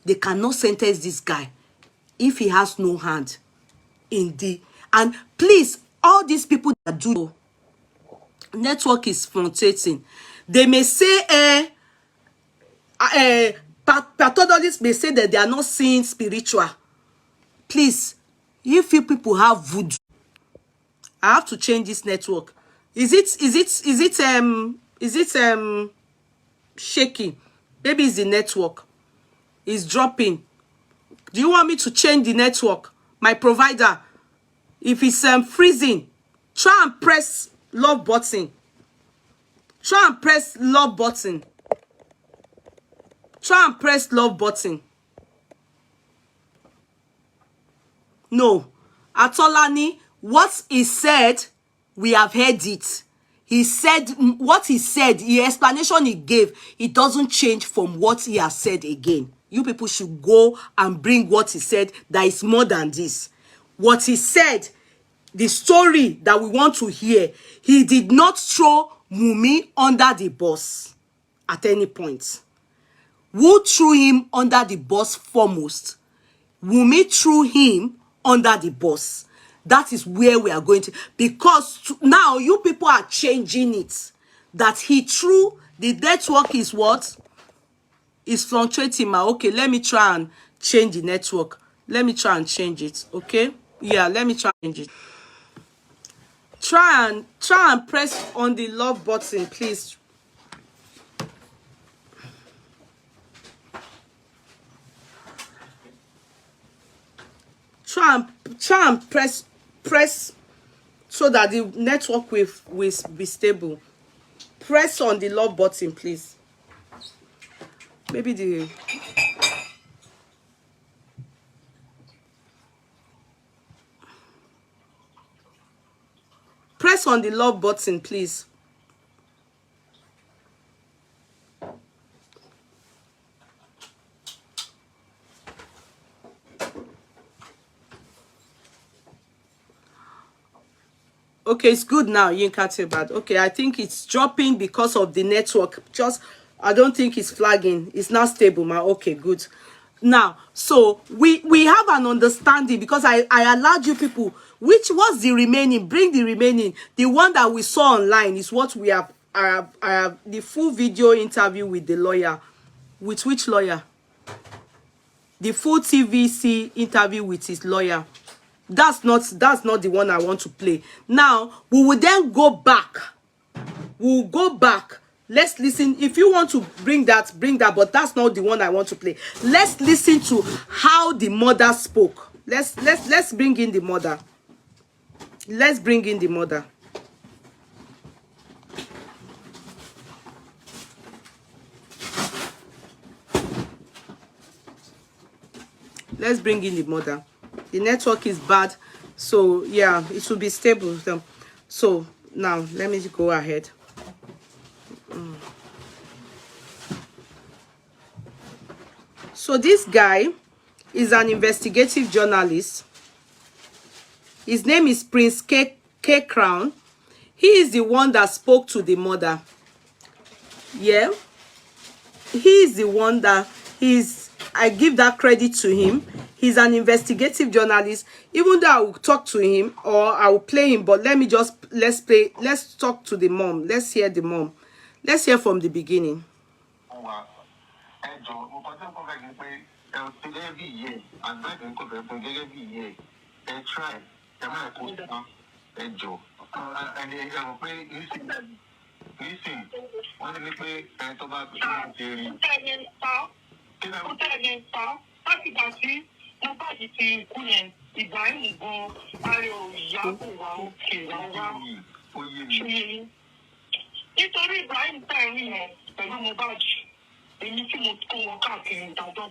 They cannot sentence this guy if he has no hand in the... And please, all these people that do network is fluctuating. They may say, pathologists may say that they are not seeing spiritual. Please, if you people have voodoo, I have to change this network. Is it shaky? Maybe it's the network. It's dropping. Do you want me to change the network? My provider. If it's freezing, try and press love button. Try and press love button. Try and press love button. No. Atolani, what he said, we have heard it. He said, what he said, the explanation he gave, it doesn't change from what he has said again. You people should go and bring what he said that is more than this. What he said, the story that we want to hear, he did not throw Wunmi under the bus at any point. Who threw him under the bus foremost? Wunmi threw him under the bus. That is where we are going to, because now you people are changing it. That he threw, the network is what? Is fluctuating. Okay, let me try and change the network. Let me try and change it. Okay? Yeah, let me try and change it. Try and press on the love button, please. Try and press so that the network will be stable. Press on the love button, please. Maybe the... Press on the love button, please. Okay, it's good now, Yinka Tibad. Okay, I think it's dropping because of the network. Just, I don't think it's flagging. It's not stable, ma. Okay, good. Now, so we have an understanding because I allowed you people, which was the remaining, bring the remaining. The one that we saw online is what we have, the full video interview with the lawyer. With which lawyer? The full TVC interview with his lawyer. That's not the one I want to play. Now, we will then go back. We'll go back. Let's listen. If you want to bring that, but that's not the one I want to play. Let's listen to how the mother spoke. Let's bring in the mother. Let's bring in the mother. Let's bring in the mother. The network is bad, so yeah, it should be stable. So now let me go ahead. So this guy is an investigative journalist. His name is Prince K Crown. He is the one that spoke to the mother. Yeah, he is the one that I give that credit to him. He's an investigative journalist. Even though I will talk to him or I will play him, but let's talk to the mom. Let's hear the mom. Let's hear from the beginning. Listen, wọ́n ní pé ẹni tó bá gbé ṣe rí. Ó tẹ̀lé sá láti gbà tí Mohbad ti kú yẹn Ibrahim gan ayò ìyá kò wá òkè rárá. Ó yé mi. Nítorí Ibrahim tẹ̀rí yẹn pẹ̀lú Mohbad. Èmi tí mo kó wọn káàkiri ìdájọ́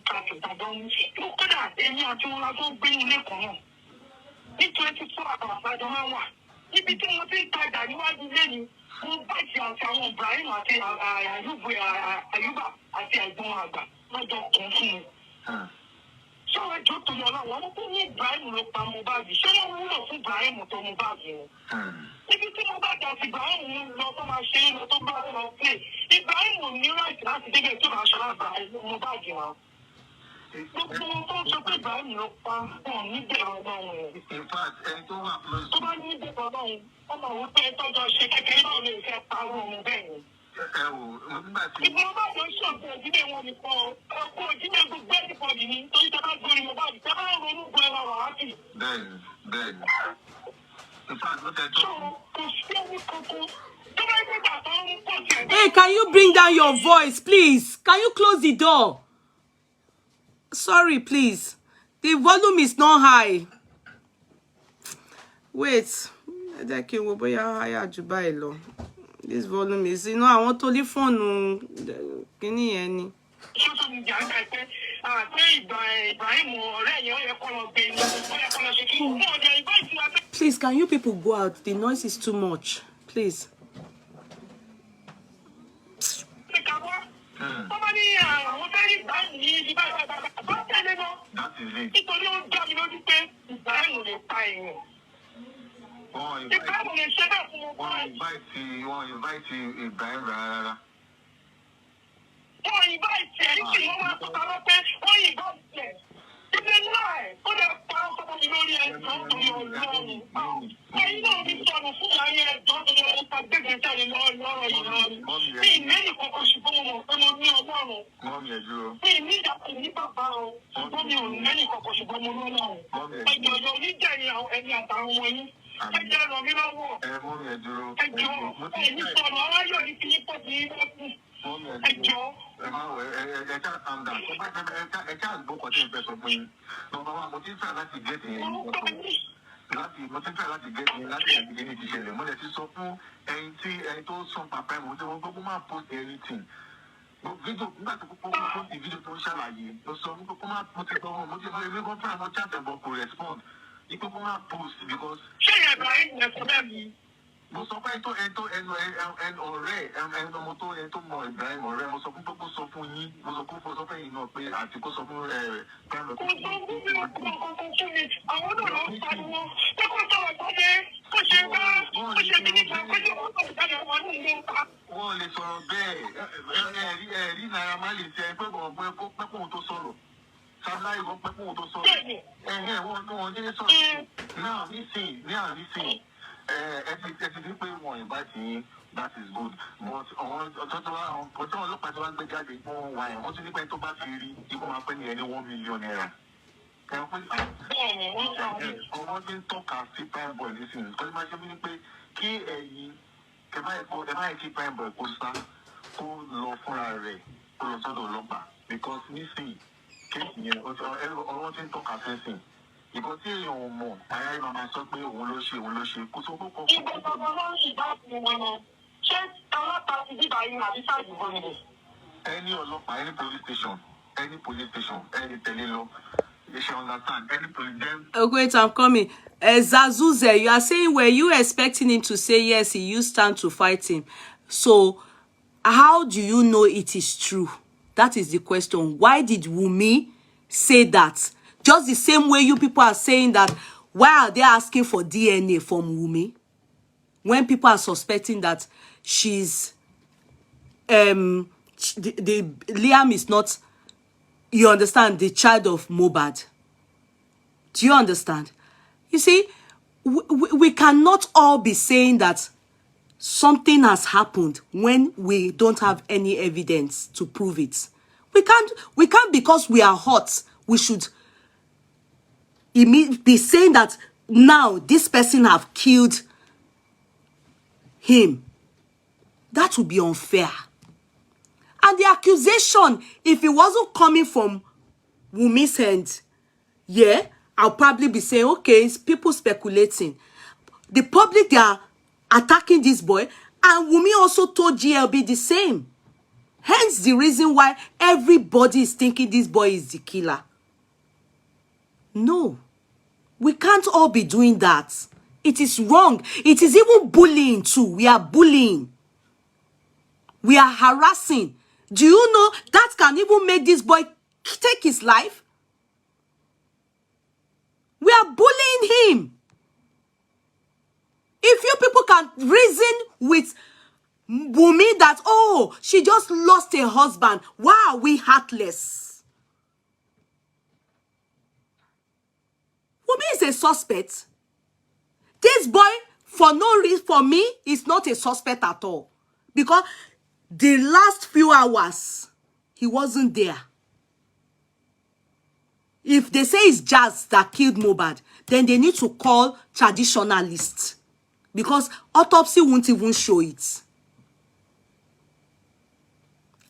ń kódà èmi àti wọn la tó ń gbé ilé kan náà. Ní 24 hours àjọ máa wà. Níbi tí mo ti ń tajà níwájú ilé ni. Mo bá ti àti àwọn Ibrahim àti Ayuba àti ẹ̀gbọ́n àgbà lọ́jọ́ kan fún mi. Ṣé wọ́n jọ tó yọ láwọn ọmọ tó ní Ibrahim ló pa Mohbad? Ṣé wọ́n wúlò fún Ibrahim tó Mohbad yẹn? Ibi tí Mohbad àti Ibrahim lọ tó máa ṣe é lọ tó bá lọ pé Ibrahim ò ní láti débẹ̀ tó máa ṣọlá Mohbad wọn. Gbogbo wọn tó ń sọ pé Ibrahim ló pa wọn níbẹ̀ ọlọ́run rẹ̀. In fact, ẹni tó wà close. Tó bá níbẹ̀ ọlọ́run, wọ́n máa wí pé tọ́jọ́ ṣe kékeré náà lè fẹ́ parọ́ ọmọ bẹ́ẹ̀ ni. Nígbà tí. Ìgbìmọ̀ bá lọ ṣọ̀tẹ̀ ìdílé wọn nìkan ọkọ̀ ìdílé gbogbo ẹ̀dínbọ̀dì ni torí tẹ́ bá gbórí Mohbad tẹ́ bá ronú gbọ́ ẹ lọ́wọ́ wá sí. Bẹ́ẹ̀ni. In fact, ló tẹ̀ tó. Kò sí ẹni kankan. Hey, can you bring down your voice, please? Can you close the door? Sorry, please. The volume is not high. Wait. This volume is, you know, I want to leave phone. Can you hear me? Please, can you people go out? The noise is too much. Please. That is good. But $1 million. Ọmọ tí ń tọ́ka sí prime boy nísìnyí kọ́ ló máa ṣe mí ní pé kí ẹ̀yin ẹ má kí prime boy kó sá kó lọ fúnra rẹ̀ kó lọ sọ́dọ̀ ọlọ́pàá because nísìnyí kéèkì yẹn ọmọ tí ń tọ́ka sẹ́sìn ìbọn tí èèyàn ò mọ̀ ara ẹ̀ máa sọ pé òun ló ṣe kó tó kókó. Ìgbésẹ̀ ọmọ náà ń ṣìbá sí wọn lọ ṣé ọlọ́pàá ti dìbà yín àbí sáàjì bọ́ọ̀lù. Any ọlọ́pàá any police station any tẹ̀lé lọ. You should understand. Oh, wait, I'm coming. Zazuze, you are saying, were you expecting him to say yes, he used time to fight him? So, how do you know it is true? That is the question. Why did Wunmi say that? Just the same way you people are saying that, why are they asking for DNA from Wunmi? When people are suspecting that she's, Liam is not, you understand, the child of Mohbad. Do you understand? You see, we cannot all be saying that something has happened when we don't have any evidence to prove it. We can't because we are hot, we should be saying that now this person have killed him. That would be unfair. And the accusation, if it wasn't coming from Wunmi's end, yeah, I'll probably be saying, okay, it's people speculating. The public, they are attacking this boy, and Wunmi also told GLB the same. Hence the reason why everybody is thinking this boy is the killer. No, we can't all be doing that. It is wrong. It is even bullying too. We are bullying. We are harassing. Do you know that can even make this boy take his life? We are bullying him. If you people can reason with Wunmi that, oh, she just lost her husband, why are we heartless? Wunmi is a suspect. This boy, for no reason, for me, is not a suspect at all. Because the last few hours, he wasn't there. If they say it's Jazz that killed Mohbad, then they need to call traditionalists. Because autopsy won't even show it.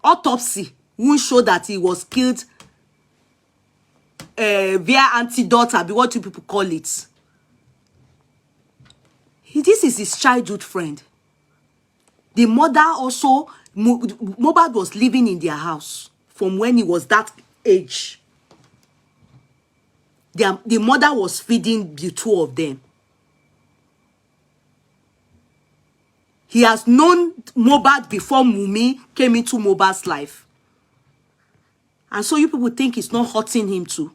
Autopsy won't show that he was killed via antidote, or what you people call it. This is his childhood friend. The mother also, Mohbad was living in their house from when he was that age. The mother was feeding the two of them. He has known Mohbad before Wunmi came into Mohbad's life. And so you people think it's not hurting him too.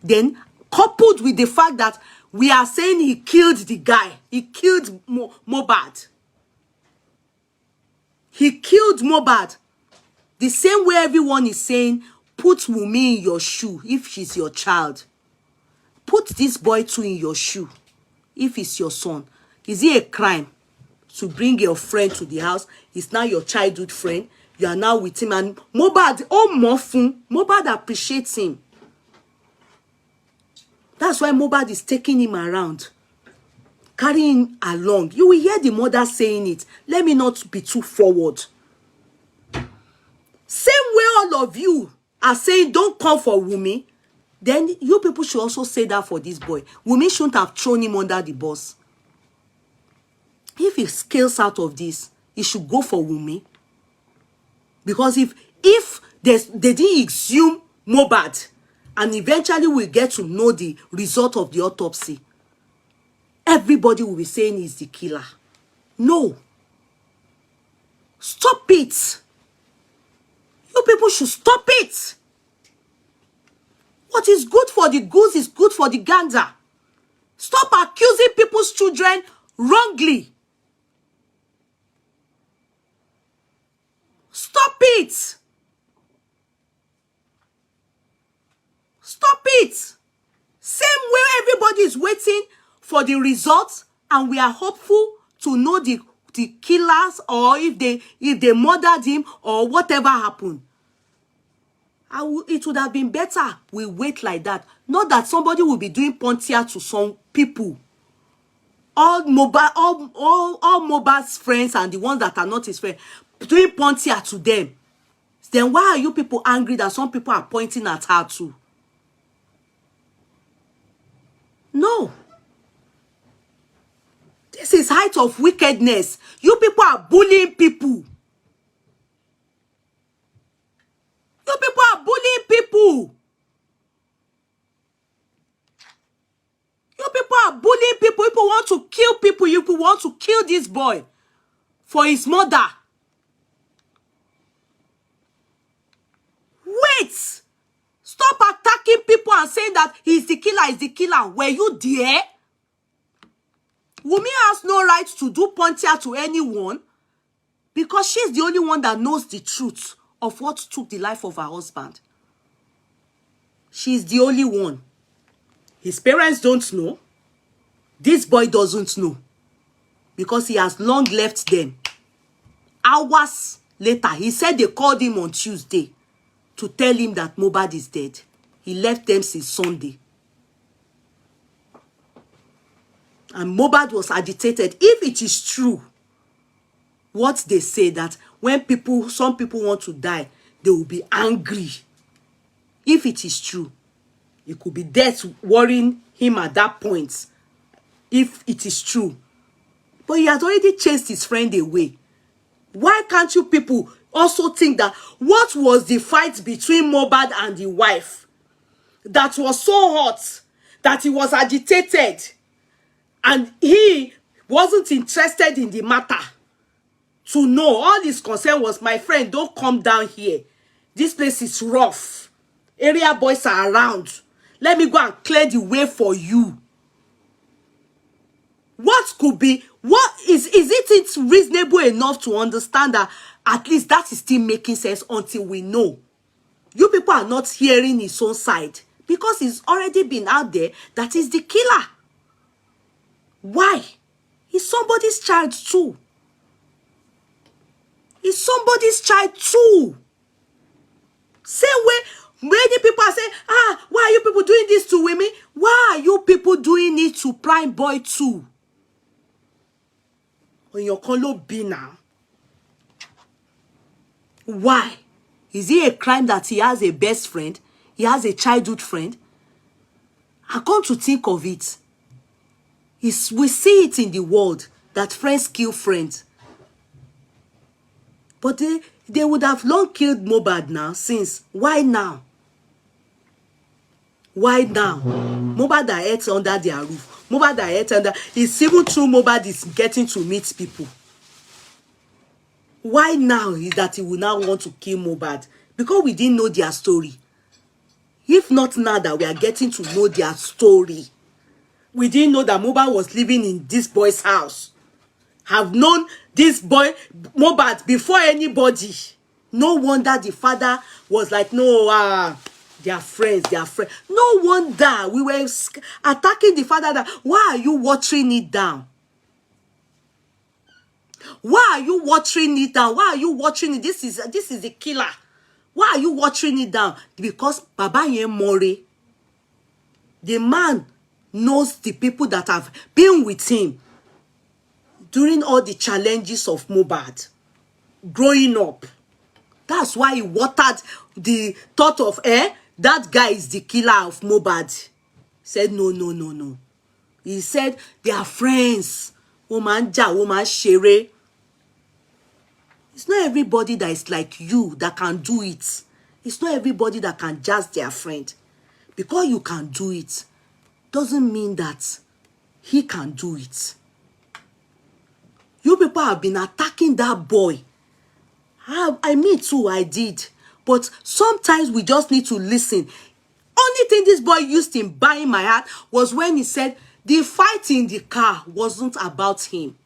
Then, coupled with the fact that we are saying he killed the guy. He killed Mohbad. He killed Mohbad. The same way everyone is saying, put Wunmi in your shoe if she's your child. Put this boy too in your shoe if he's your son. Is it a crime to bring your friend to the house? He's now your childhood friend. You are now with him. And Mohbad, oh Mofun, Mohbad appreciates him. That's why Mohbad is taking him around, carrying him along. You will hear the mother saying it. Let me not be too forward. Same way all of you are saying, don't come for Wunmi. Then you people should also say that for this boy. Wunmi shouldn't have thrown him under the bus. If he scales out of this, he should go for Wunmi. Because if they didn't exhume Mohbad, and eventually we get to know the result of the autopsy, everybody will be saying he's the killer. No. Stop it. You people should stop it. What is good for the goose is good for the gander. Stop accusing people's children wrongly. Stop it. Stop it. Same way everybody is waiting for the results, and we are hopeful to know the killers, or if they murdered him or whatever happened. It would have been better we wait like that. Not that somebody will be doing pontia to some people. All Mohbad's friends and the ones that are not his friends, doing pontia to them. Then why are you people angry that some people are pointing at her too? No. This is height of wickedness. You people are bullying people. You people are bullying people. You people are bullying people. People want to kill people. You people want to kill this boy for his mother. Wait. Stop attacking people and saying that he's the killer, he's the killer. Were you there? Wunmi has no right to do pontia to anyone because she's the only one that knows the truth of what took the life of her husband. She's the only one. His parents don't know. This boy doesn't know because he has long left them. Hours later, he said they called him on Tuesday to tell him that Mohbad is dead. He left them since Sunday. And Mohbad was agitated. If it is true what they say, that when some people want to die, they will be angry. If it is true, it could be death worrying him at that point, if it is true. But he had already chased his friend away. Why can't you people also think that what was the fight between Mohbad and the wife that was so hot that he was agitated and he wasn't interested in the matter to know? All his concern was, my friend, don't come down here. This place is rough. Area boys are around. Let me go and clear the way for you. What could be, what is it reasonable enough to understand that at least that is still making sense until we know? You people are not hearing his own side because he's already been out there that he's the killer. Why? He's somebody's child too. He's somebody's child too. Same way, many people are saying, why are you people doing this to women? Why are you people doing it to Prime Boy too? On your color be now. Why? Is it a crime that he has a best friend? He has a childhood friend? I come to think of it. We see it in the world that friends kill friends. But they would have long killed Mohbad now since. Why now? Why now? Mohbad are ate under their roof. Mohbad are ate under. It's even true Mohbad is getting to meet people. Why now is that he will now want to kill Mohbad? Because we didn't know their story. If not now that we are getting to know their story. We didn't know that Mohbad was living in this boy's house. Have known this boy, Mohbad, before anybody. No wonder the father was like, no, they are friends, they are friends. No wonder we were attacking the father. That, why are you watering it down? Why are you watering it down? Why are you watering it? This is a killer. Why are you watering it down? Because Baba Yen More, the man knows the people that have been with him during all the challenges of Mohbad growing up. That's why he watered the thought of, that guy is the killer of Mohbad. He said, no. He said, they are friends. Woman ja, woman shere. It's not everybody that is like you that can do it. It's not everybody that can just their friend. Because you can do it, doesn't mean that he can do it. You people have been attacking that boy. Me too, I did. But sometimes we just need to listen. Only thing this boy used in buying my heart was when he said the fight in the car wasn't about him.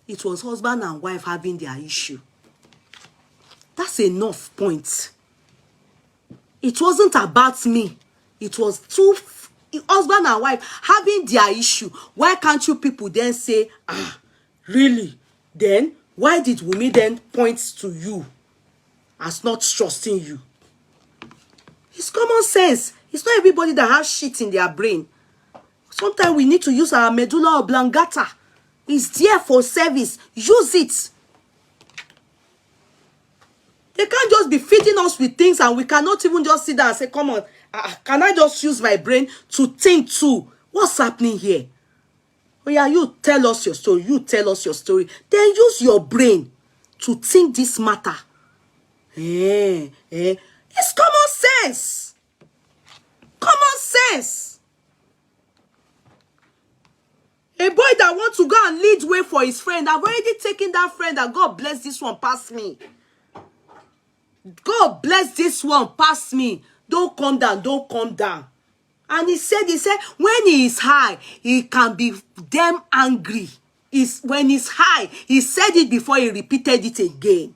It was husband and wife having their issue. That's enough point. It wasn't about me. It was two husband and wife having their issue. Why can't you people then say, really? Then why did Wunmi then point to you as not trusting you? It's common sense. It's not everybody that has shit in their brain. Sometimes we need to use our medulla oblongata. It's there for service. Use it. They can't just be feeding us with things and we cannot even just sit there and say, come on, can I just use my brain to think too? What's happening here? Oh yeah, you tell us your story. You tell us your story. Then use your brain to think this matter. It's common sense. Common sense. A boy that wants to go and lead way for his friend. I've already taken that friend and God bless this one past me. God bless this one past me. Don't come down. Don't come down. And he said, when he is high, he can be damn angry. When he's high, he said it before he repeated it again.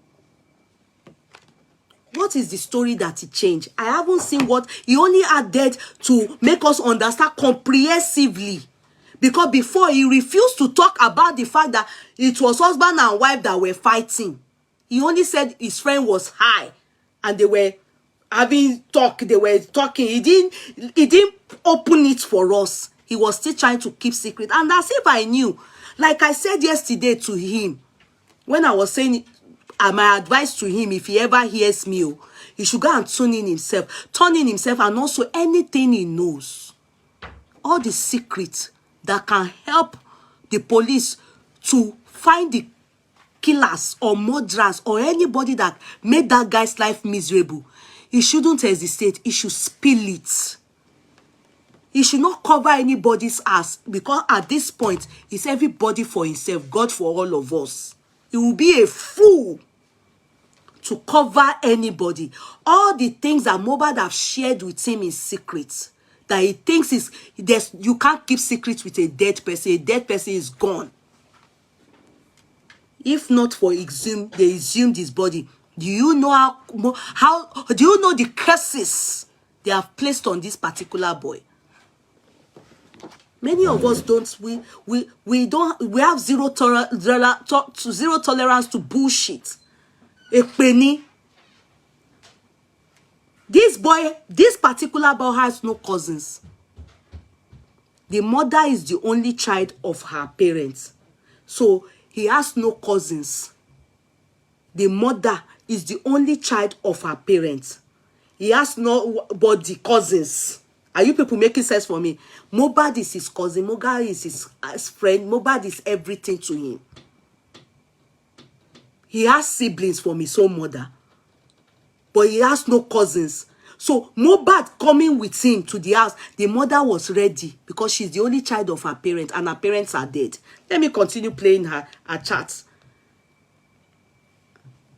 What is the story that he changed? I haven't seen what he only added to make us understand comprehensively. Because before he refused to talk about the fact that it was husband and wife that were fighting. He only said his friend was high and they were having talk. They were talking. He didn't open it for us. He was still trying to keep secret. And as if I knew, like I said yesterday to him, when I was saying my advice to him, if he ever hears me, he should go and turn in himself, and also anything he knows, all the secrets that can help the police to find the killers or murderers or anybody that made that guy's life miserable. He shouldn't hesitate. He should spill it. He should not cover anybody's ass, because at this point, it's everybody for himself, God for all of us. He will be a fool to cover anybody. All the things that Mohbad have shared with him in secret, that he thinks is, you can't keep secrets with a dead person. A dead person is gone. If not for they exhumed his body, do you know do you know the curses they have placed on this particular boy? Many of us don't. We have zero tolerance to bullshit. A penny. This particular boy has no cousins. The mother is the only child of her parents, so he has no cousins. The mother is the only child of her parents. He has nobody cousins. Are you people making sense for me? Mohbad is his cousin. Mohbad is his friend. Mohbad is everything to him. He has siblings from his own mother, but he has no cousins. So Mohbad coming with him to the house, the mother was ready because she's the only child of her parents, and her parents are dead. Let me continue playing her chat.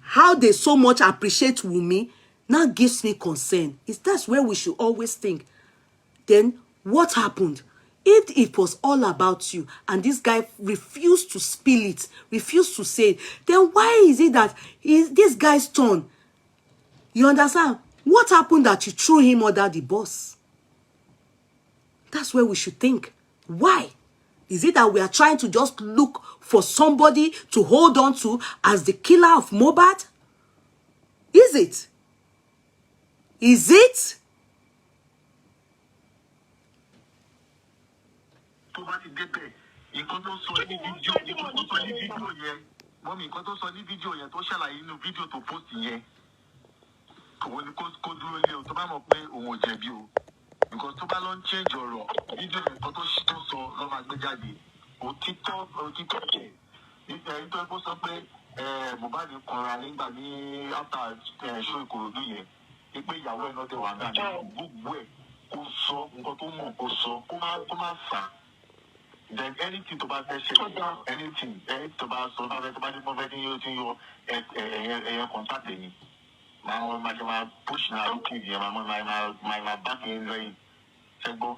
How they so much appreciate Wunmi now gives me concern. That's where we should always think. Then what happened? If it was all about you and this guy refused to spill it, refused to say it, then why is it that this guy's turn? You understand? What happened that you threw him under the bus? That's where we should think. Why? Is it that we are trying to just look for somebody to hold on to as the killer of Mohbad? Is it? Is it? Because tó bá lọ ń change ọ̀rọ̀ fídíò nǹkan tó sọ ló máa gbé jáde òtítọ́ jẹ́ nítorí tó sọ pé Mohbad kanra nígbà ní after show Ìkòròdú yẹn pé ìyàwó ẹ̀ náà tẹ̀ wá náà gbogbo ẹ̀ kó sọ nǹkan tó mọ̀ kó sọ kó má fà then anything tó bá fẹ́ ṣe anything tó bá sọ tó bá ní mọ́fẹ́ ní yóò ti yọ ẹ̀yẹ contact ẹ̀yìn. My push now, okay, my back in rain. Sego.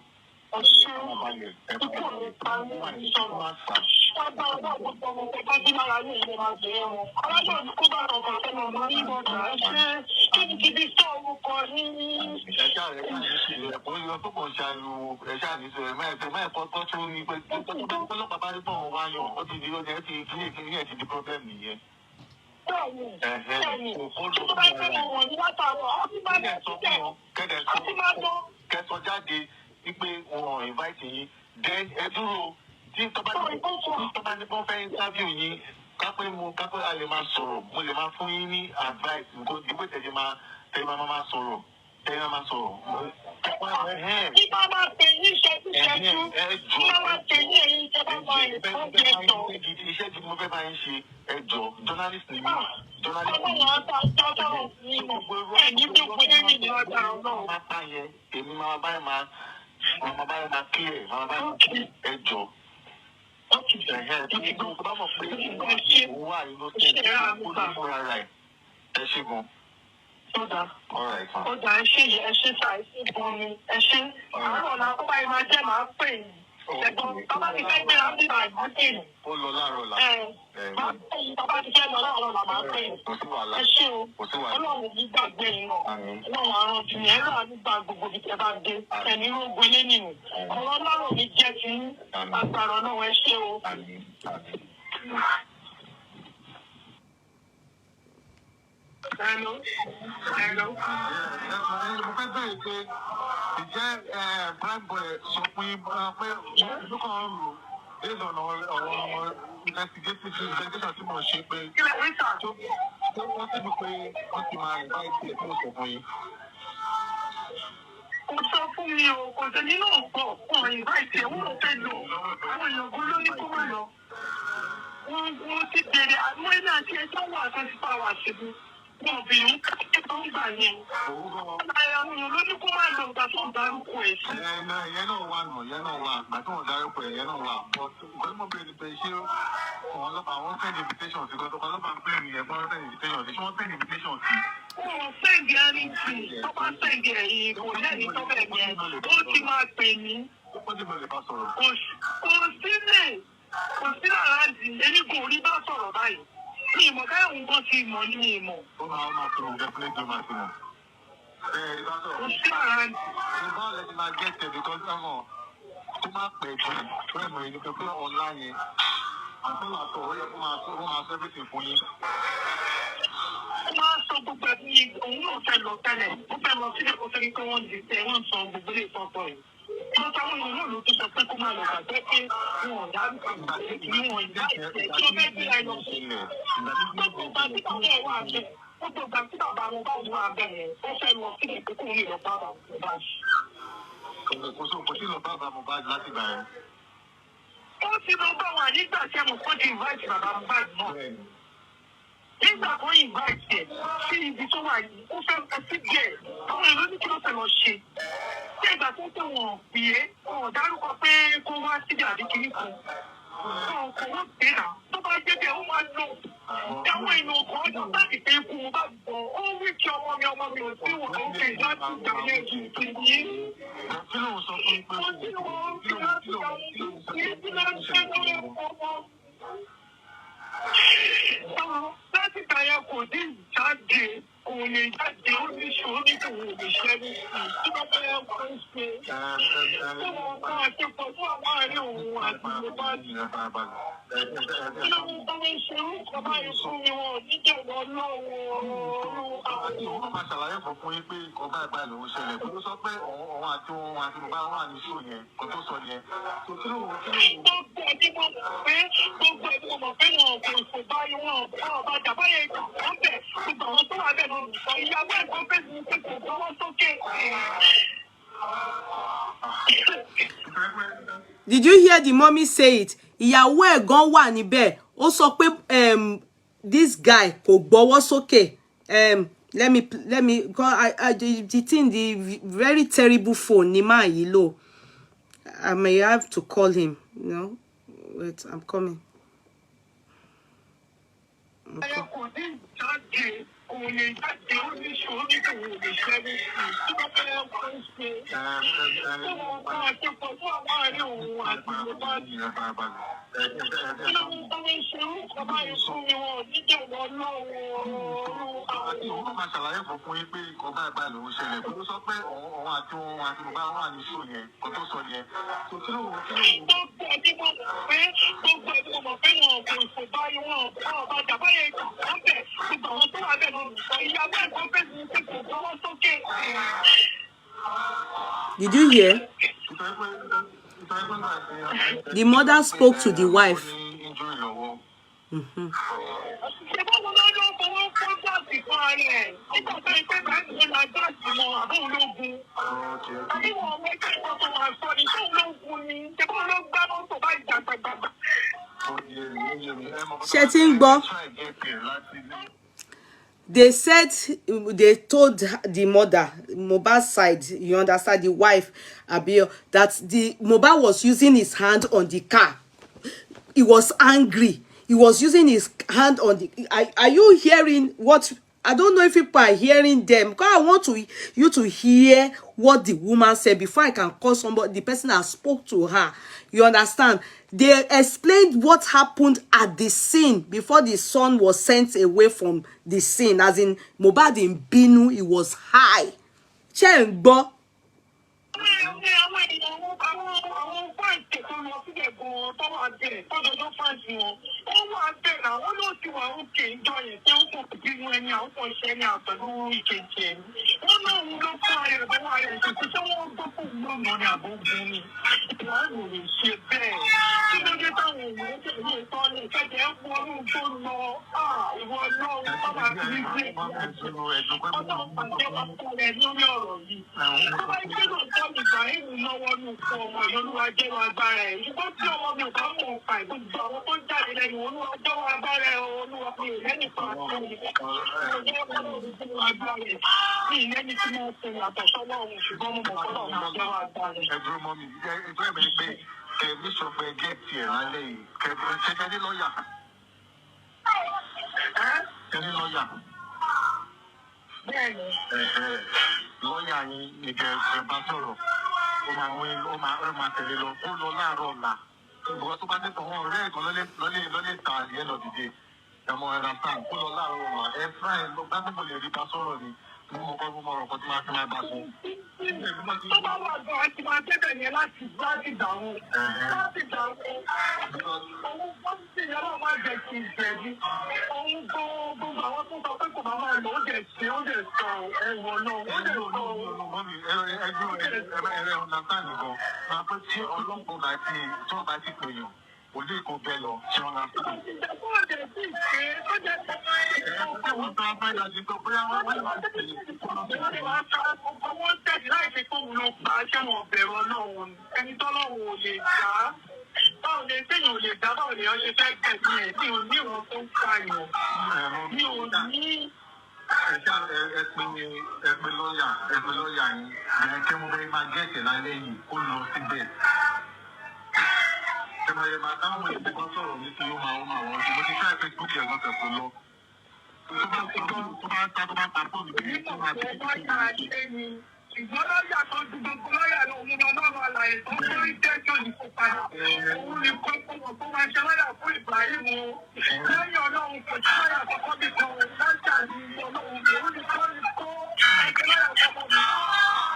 Kẹsọ jáde wípé wọn invite yín then ẹ dúró tí tọ́ba ní kó fẹ́ interview yín kápẹ́ a lè máa sọ̀rọ̀ mo lè máa fún yín ní advice nǹkan dípò tẹ̀lé máa sọ̀rọ̀ tẹ̀lé máa sọ̀rọ̀. Bí bá máa pè ní ìṣẹ́jú bí bá máa pè ní èyí tẹ́ bá máa lè fún gẹ̀ẹ́tọ̀. Iṣẹ́ tí mo fẹ́ bá yín ṣe ẹjọ́ journalist ni mí. Hello. Prime boy sọ pé ìlú kan rò based on investigation tí mo ṣe pé tó wọ́n sì pé wọ́n ti máa invite ẹ̀ tó sọ fún yín. Kò sọ fún mi o, kò tẹ̀lé náà gbọ́, wọ́n invite ẹ̀ wọ́n fẹ́ lọ, àwọn èèyàn gbọ́ ló ní kó má lọ. Wọ́n ti bèrè àwọn ilé àti ẹjọ́ wà 24 hours síbi. Wọ́n bìnrin káàkiri tó ń gbà yẹn. Àwọn èèyàn ló ní kó má lọ ìgbà tó ń darúkọ ẹ̀ sí. Ìyẹn náà wà nù, ìyẹn náà wà, ìgbà tó ń darúkọ ẹ̀ yẹn náà wà. Ìgbà mo bèrè pé ṣé àwọn send invitation sí gbọ́dọ̀ ọlọ́pàá ń pè mí ẹ̀gbọ́n send invitation sí, ṣé wọ́n send invitation sí? Wọ́n sẹ́ǹdì ẹ̀ríntì, tó bá sẹ́ǹdì ẹ̀yìn kò lẹ́ni tó bẹ̀ yẹn, ó ti máa pè mí. Kò sílẹ̀, kò sí àràǹdì, èmi kò rí bá sọ̀rọ̀ báyìí. Mi ìmọ̀ káyọ̀ ń gbọ́ sí ìmọ̀ ní ìmọ̀. Ó máa tó definitely máa ti mọ̀. Kò sí àràǹdì. Ìbá ọ̀lẹ́ ti máa gẹ̀ẹ́tẹ̀ because ọmọ tó máa pẹ̀ jù fẹ́ẹ̀mù ẹni pé pé ọ̀la yẹn àtúnlàtọ̀ ó yẹ kó máa sọ everything fún yín. Ó máa sọ gbogbo ẹbí òun náà fẹ́ lọ tẹ́lẹ̀. Ó fẹ́ lọ sílẹ̀ kó sẹ́ni pé wọ́n di tẹ̀ wọ́n sọ gbogbo ilé ìtọ́tọ̀ yìí. Wọ́n táwọn èèyàn náà ló tún sọ pé kó máa lọ gbàgbé pé wọn ò dárúkọ ìwọ̀n ìdá ìṣẹ̀ tí ó fẹ́ bí ẹ lọ sí. Gbogbo ìgbà tí bàbá ẹ̀ wà bẹ́ẹ̀, gbogbo ìgbà tí bàbá wọn bá wà bẹ́ẹ̀, ó fẹ́ lọ sílẹ̀ pé kó lè lọ bá bàbá. Kò sí lọ bá bàbá láti gbà yẹn. Ó ti lọ bá wà nígbà tí a mọ̀ kó ti invite bàbá Mohbad náà. Nígbà tó invite ẹ̀ sí ibi tó wà yìí, ó fẹ́ lọ sí díẹ̀, àwọn èrò ní kí ló fẹ́ lọ ṣe. Ṣé ìgbà tó tó wọ̀n pè é, wọn ò dárúkọ pé kó wá síbi àbí kìíní kan. Kò wọ́n pè é náà, tó bá jẹ́ bẹ́ẹ̀ ó máa lọ. Àwọn èèyàn kan ọjọ́ láti pé ikú wọn bá gbọ́, ó wí kí ọmọ mi ò sí wọn ó fẹ́ láti gbà yẹn jù kìíní. Kí ló ń sọ fún pé kí ló ń ṣe lórí ọmọ? Láti gbà yẹn kò dín jáde, kò lè jáde, ó ní ṣòro ní kò lè ṣẹ́ ní sí. Kí ló fẹ́ kó ṣe? Kí ló ń bá àṣepọ̀ fún àwọn àárín òun àti Mohbad? Kí ló ń bá wọn ṣe orúkọ báyìí fún mi wọn níjẹ̀wọ̀ lọ́wọ́? Àwọn máa ṣàlàyé fún yín pé nǹkan báyìí báyìí lòún ṣẹlẹ̀. Kí ló sọ pé òun àti Mohbad wà ní ṣó yẹn, kò tó sọ yẹn. Gbogbo ẹbí mo mọ̀ pé wọn kò fò báyìí wọn ọba jàmbá yẹn kà wọ́n bẹ̀ gbogbo àwọn tó wà bẹ̀ lọ sọ ìyàwó ẹ̀kọ́ fẹ́ mi pé kò gbọ́wọ́ sókè. Did you hear the mommy say it? Ìyàwó ẹ̀ gan wà níbẹ̀. Ó sọ pé this guy kò gbọ́wọ́ sókè. Let me the very terrible phone ni máa yìí lò. I may have to call him. No, wait, I'm coming. Okay. Did you hear? The mother spoke to the wife. They said, they told the mother, Mohbad's side, you understand, the wife, Abiyo, that the Mohbad was using his hand on the car. He was angry. He was using his hand on the... Are you hearing what... I don't know if people are hearing them, because I want you to hear what the woman said before I can call somebody, the person that spoke to her. You understand? They explained what happened at the scene before the son was sent away from the scene. As in, Mohbad in Binu, he was high. Chengbo. ó wà bẹ́ẹ̀ náà wọ́n ló ti wà òkè ìjọ yẹn tí ó kàn bínú ẹni àwọn kan ṣe ní àpẹ̀lú ìkejì ẹ̀ wọ́n náà ń lọ fún ayé rẹ̀ bọ́wọ́ ayé rẹ̀ tuntun tí wọ́n gbọ́ fún gbọ́ngàn ní àbógun ni wọ́n ò lè ṣe bẹ́ẹ̀ kí ló dé táwọn èèyàn tẹ̀lé ìtọ́ ní ìkẹ́jẹ́ ń fún ọdún tó lọ ìwọ náà bàbá fi ní gbé ọjọ́ pàdé wà fún ẹ lórí ọ̀rọ̀ yìí tó bá gbé lóòótọ́ Ibrahim lọ́wọ́ ní fún ọmọ ìlọ́lúwa jẹ́ wọn agbára ẹ̀ ṣùgbọ́n tí ọmọ mi ò bá mọ̀ ọ̀pá ìgbógbó àwọn tó jáde lẹ́nu olúwa jẹ́ wọn agbára ẹ̀ olúwa fi ìlẹ́nì kan àti ìlẹ́nì tí wọ́n fi àtọ̀sọ́wọ́ òun ṣùgbọ́n mo mọ̀ fọ́lọ́ ọ̀hún jẹ́ wọn agbára ẹ̀. ẹ̀dùn mọ́ mi ẹgbẹ́ mi pé kẹ̀mí sọ pé gẹ́ẹ̀tì ẹ̀ lálẹ́ yìí kẹ̀mí lọ́ọ̀yà. kẹ̀mí lọ́ọ̀yà. bẹ́ẹ̀ni. lọ́ọ̀yà yín ni kẹ̀ bá sọ̀rọ̀ ó máa tẹ̀lé lọ kó lọ láàárọ̀ ọ̀la ìbùkọ́ tó bá dé tọ̀ wọ́n ọ̀rẹ́ ẹ̀kan lọ́lẹ̀ ta àdìyẹ lọ dìde ẹ̀mọ ẹ̀rọ sáà kó lọ láàárọ̀ ọ̀la ẹ̀ fúráì lọ bá níbo lè rí bá sọ̀rọ̀ ni mo mọ̀ ọ̀rọ̀ kan tí máa fi máa bá sọ. tó bá wà gan ẹ ti máa tẹ́tẹ̀ yẹn láti dàrú òun wọ́n ti yẹ náà máa jẹ kí n jẹ̀bi òun gbogbo àwọn tó sọ pé kò máa máa lò ó jẹ ṣe ó jẹ sọ ẹ̀wọ̀n náà ó jẹ sọ. ẹ̀rẹ̀ ọ̀nà sáà nìkan máa pẹ́ tí ọlọ́gbọ̀n àti tí wọ́n bá ti pèèyàn òde kò bẹ lọ tí wọ́n máa fún un. Wọ́n bá bá ìdájí tó bóyá wọ́n wá láti pè é. Wọ́n tẹ̀sí láì fi fóònù lọ pa sẹ́wọ̀n bẹ̀rù ọlọ́run ẹni tọ́lọ́run ò lè dá. Báwo lè téèyàn ò lè dá báwo lè ọṣẹ fẹ́ gbẹ̀sí ẹ̀ tí ò ní ìwọ̀n tó ń pa yàn. Mi ò ní. Ẹgbẹ́ lọ́ọ̀yà yín ìyẹn kí wọ́n bẹ́ẹ̀ máa gẹ̀ẹ́sì lálẹ́ yìí kó lọ síbẹ̀. Ẹ̀mọ̀yẹ̀ máa dáhùn èdè kan sọ̀rọ̀ nítorí ó máa wọ́n ṣùgbọ́n ti fẹ́ẹ̀ Facebook yẹn lọ́sẹ̀ tó lọ. Tó bá pa fóònù bí tó máa bí ìgbọ́n lọ́yà tó ju gbogbo lọ́yà lọ òun ni ọlọ́run àlàyé tó ń lórí tẹ́jọ́ ní kó padà òun ni kó tó máa ṣe lọ́yà fún Ibrahim o lẹ́yìn ọlọ́run kò sí lọ́yà kọ́kọ́ bí kan láṣà ní ọlọ́run òun ni kó ẹgbẹ́ lọ́yà kọ́kọ́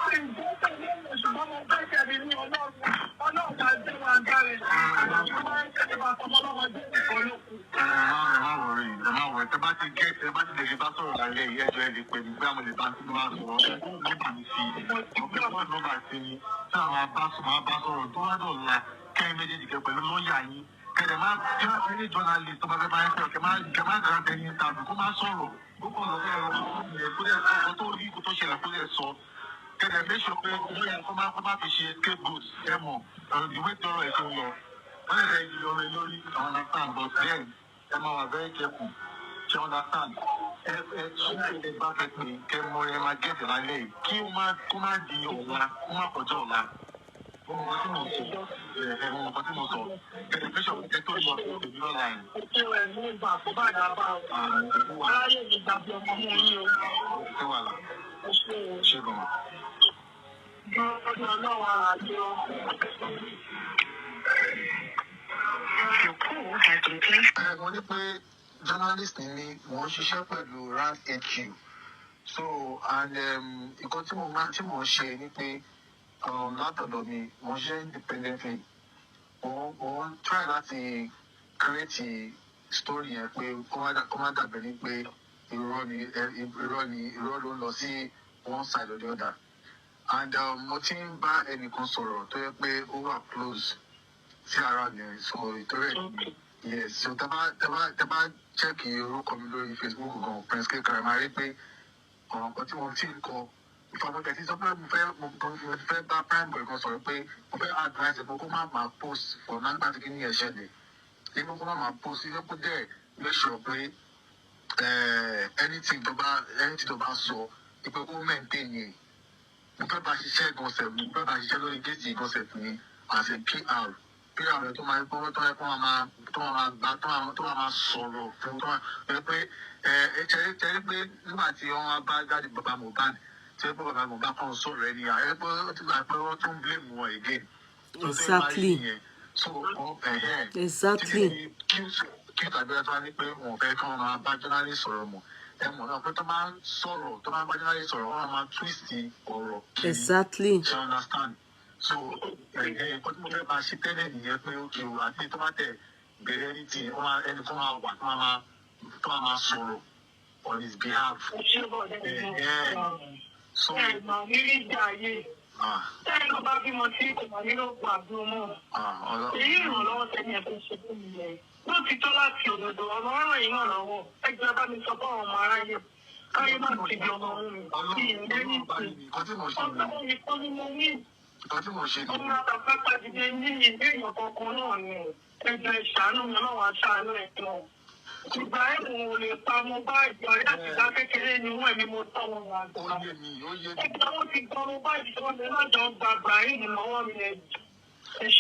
mi ìgbọ́n tẹ̀lé ṣùgbọ́n mo fẹ́ kẹ́mi ní ọlọ́run máa jẹ́ wọn agbára àti máa ń tẹ̀lé bá tọmọ lọ́mọ jẹ́ ìkọ́ lókun. ẹ má wọrí tẹ bá ti lè rí bá sọ̀rọ̀ lálẹ́ yìí ẹjọ́ ẹ lè pè mí pé àwọn lè bá tún wá sọ̀rọ̀ nígbà mi sí ọ̀pẹ̀ wọn ló bá sí ni tí àwọn bá sọ̀rọ̀ tó wá dọ̀la kẹ́rin méjèèjì kẹ pẹ̀lú lọ́ọ̀yà yín kẹ̀dẹ̀ má ẹni journalist tó bá fẹ́ bá yín sọ̀rọ̀ kẹ má dára tẹ̀yìn tàbí kó má sọ̀rọ̀ ó kàn lọ́ọ́ ẹ̀rọ tó rí ikú tó ṣẹlẹ̀ kó lè sọ kẹ̀dẹ̀ méṣọ pé lọ́ọ̀yà kó má fi ṣe scapegoat ẹ̀ mọ̀ ìwé tọrọ ẹ̀ tó lọ wọ́n lè rẹ̀ yọ ẹ lórí understand but then ẹ máa wà very careful ṣe understand ẹ tún ẹ bá fẹ́ pé kẹ mọ ẹ máa gẹ̀ẹ́sì lálẹ́ yìí kí ó má di ọ̀la kó má kọjá ọ̀la ọmọ nǹkan tí mo sọ kẹ̀dẹ̀ fẹ́ ṣọ̀rọ̀ kẹ́ tó lọ sí ìlú ọ̀la yìí. Ṣé ẹ ní ìgbà tó bá dà bá ọ? Aráyé mi gbàgbé ọmọ mú yín o. Ṣé wà lá? Ṣé gan-an? Ọjọ́ náà wà lájọ. Mo ní pé journalist ni mí mo ń ṣiṣẹ́ pẹ̀lú RAN HQ so and nǹkan tí mo ṣe ni pé látọ̀dọ̀ mi mo ṣe independently mo ń try láti create story yẹn pé kó má dàbẹ̀ ní pé irọ́ ló ń lọ sí one side or the other and mo ti ń bá ẹnìkan sọ̀rọ̀ tó yẹ pé ó wà close sí ara mi so ìtọ́rẹ̀ mi yes so tẹ́bá check orúkọ mi lórí Facebook gan Prince Kékeré máa rí pé ọ̀rọ̀ kan tí mo ti ń kọ ìfọwọ́tẹ̀ sí sọ pé mo fẹ́ bá prime boy kan sọ̀rọ̀ pé mo fẹ́ advice ẹ̀ kó má máa post for nígbà tí kí ní ẹ̀ṣẹ̀ lè ní kó má máa post ilé kó dẹ̀ make sure pé anything tó bá sọ pé kó maintain yẹn mo fẹ́ bá ṣiṣẹ́ ìgbọ̀nsẹ̀ mi mo fẹ́ bá ṣiṣẹ́ lórí géètì ìgbọ̀nsẹ̀ mi as a PR rẹ̀ tó máa gbọ́ tó máa sọ̀rọ̀ fún tó máa pé ṣe pé nígbà tí wọ́n bá jáde bàbá Mohbad tí wọ́n bàbá Mohbad kan sọ̀rọ̀ ẹni ààrẹ pé ó ti gbà pé wọ́n tún blame wọn again. Exactly. Exactly. Kí tàbí ẹ tó wá ní pé wọn fẹ́ kí wọ́n máa bá journalist sọ̀rọ̀ mọ́ ẹ mọ̀ náà pé tó máa ń sọ̀rọ̀ tó máa ń bá journalist sọ̀rọ̀ wọ́n máa twist ọ̀rọ̀ kiri. Exactly. You understand? So nǹkan tí mo fẹ́ bá ṣe tẹ́lẹ̀ nìyẹn pé ó kí o àti tó bá tẹ̀ bẹ̀rẹ̀ anything ẹni tó máa wà tó máa sọ̀rọ̀ on his behalf. So Tẹ́lẹ̀ ló bá bímọ tí kò mọ̀ nínú gbàgbọ́ mọ́. Èyí ìrànlọ́wọ́ tẹ́ni ẹ̀ tó ṣe fún mi yẹn. Ló ti tọ́ láti òdòdó ọmọ ọ̀rọ̀ yìí náà lọ́wọ́. Ẹgbẹ́ bá mi sọ fún àwọn ọmọ aráyé. Káyé má ti di ọmọ òun mi. Ìyẹn ní ìsìn. Ọ̀sán mi kọ́ ni mo ní. Ọmọ àtàkùn àdìdẹ ní ìdí èèyàn kankan náà ni. Ẹgbẹ́ ìṣàánú mi náà wá ṣàánú ẹ̀ náà. Ìgbà ẹ̀bùn ò lè pa mo bá ìjọ láti dá kékeré ni wọ́n ẹni mo tọ́ wọn wá. Ẹgbẹ́ wọn ti gbọ́ mo bá ìjọ mi lọ́jọ́ gbàgbà yìí lọ́wọ́ mi ẹ̀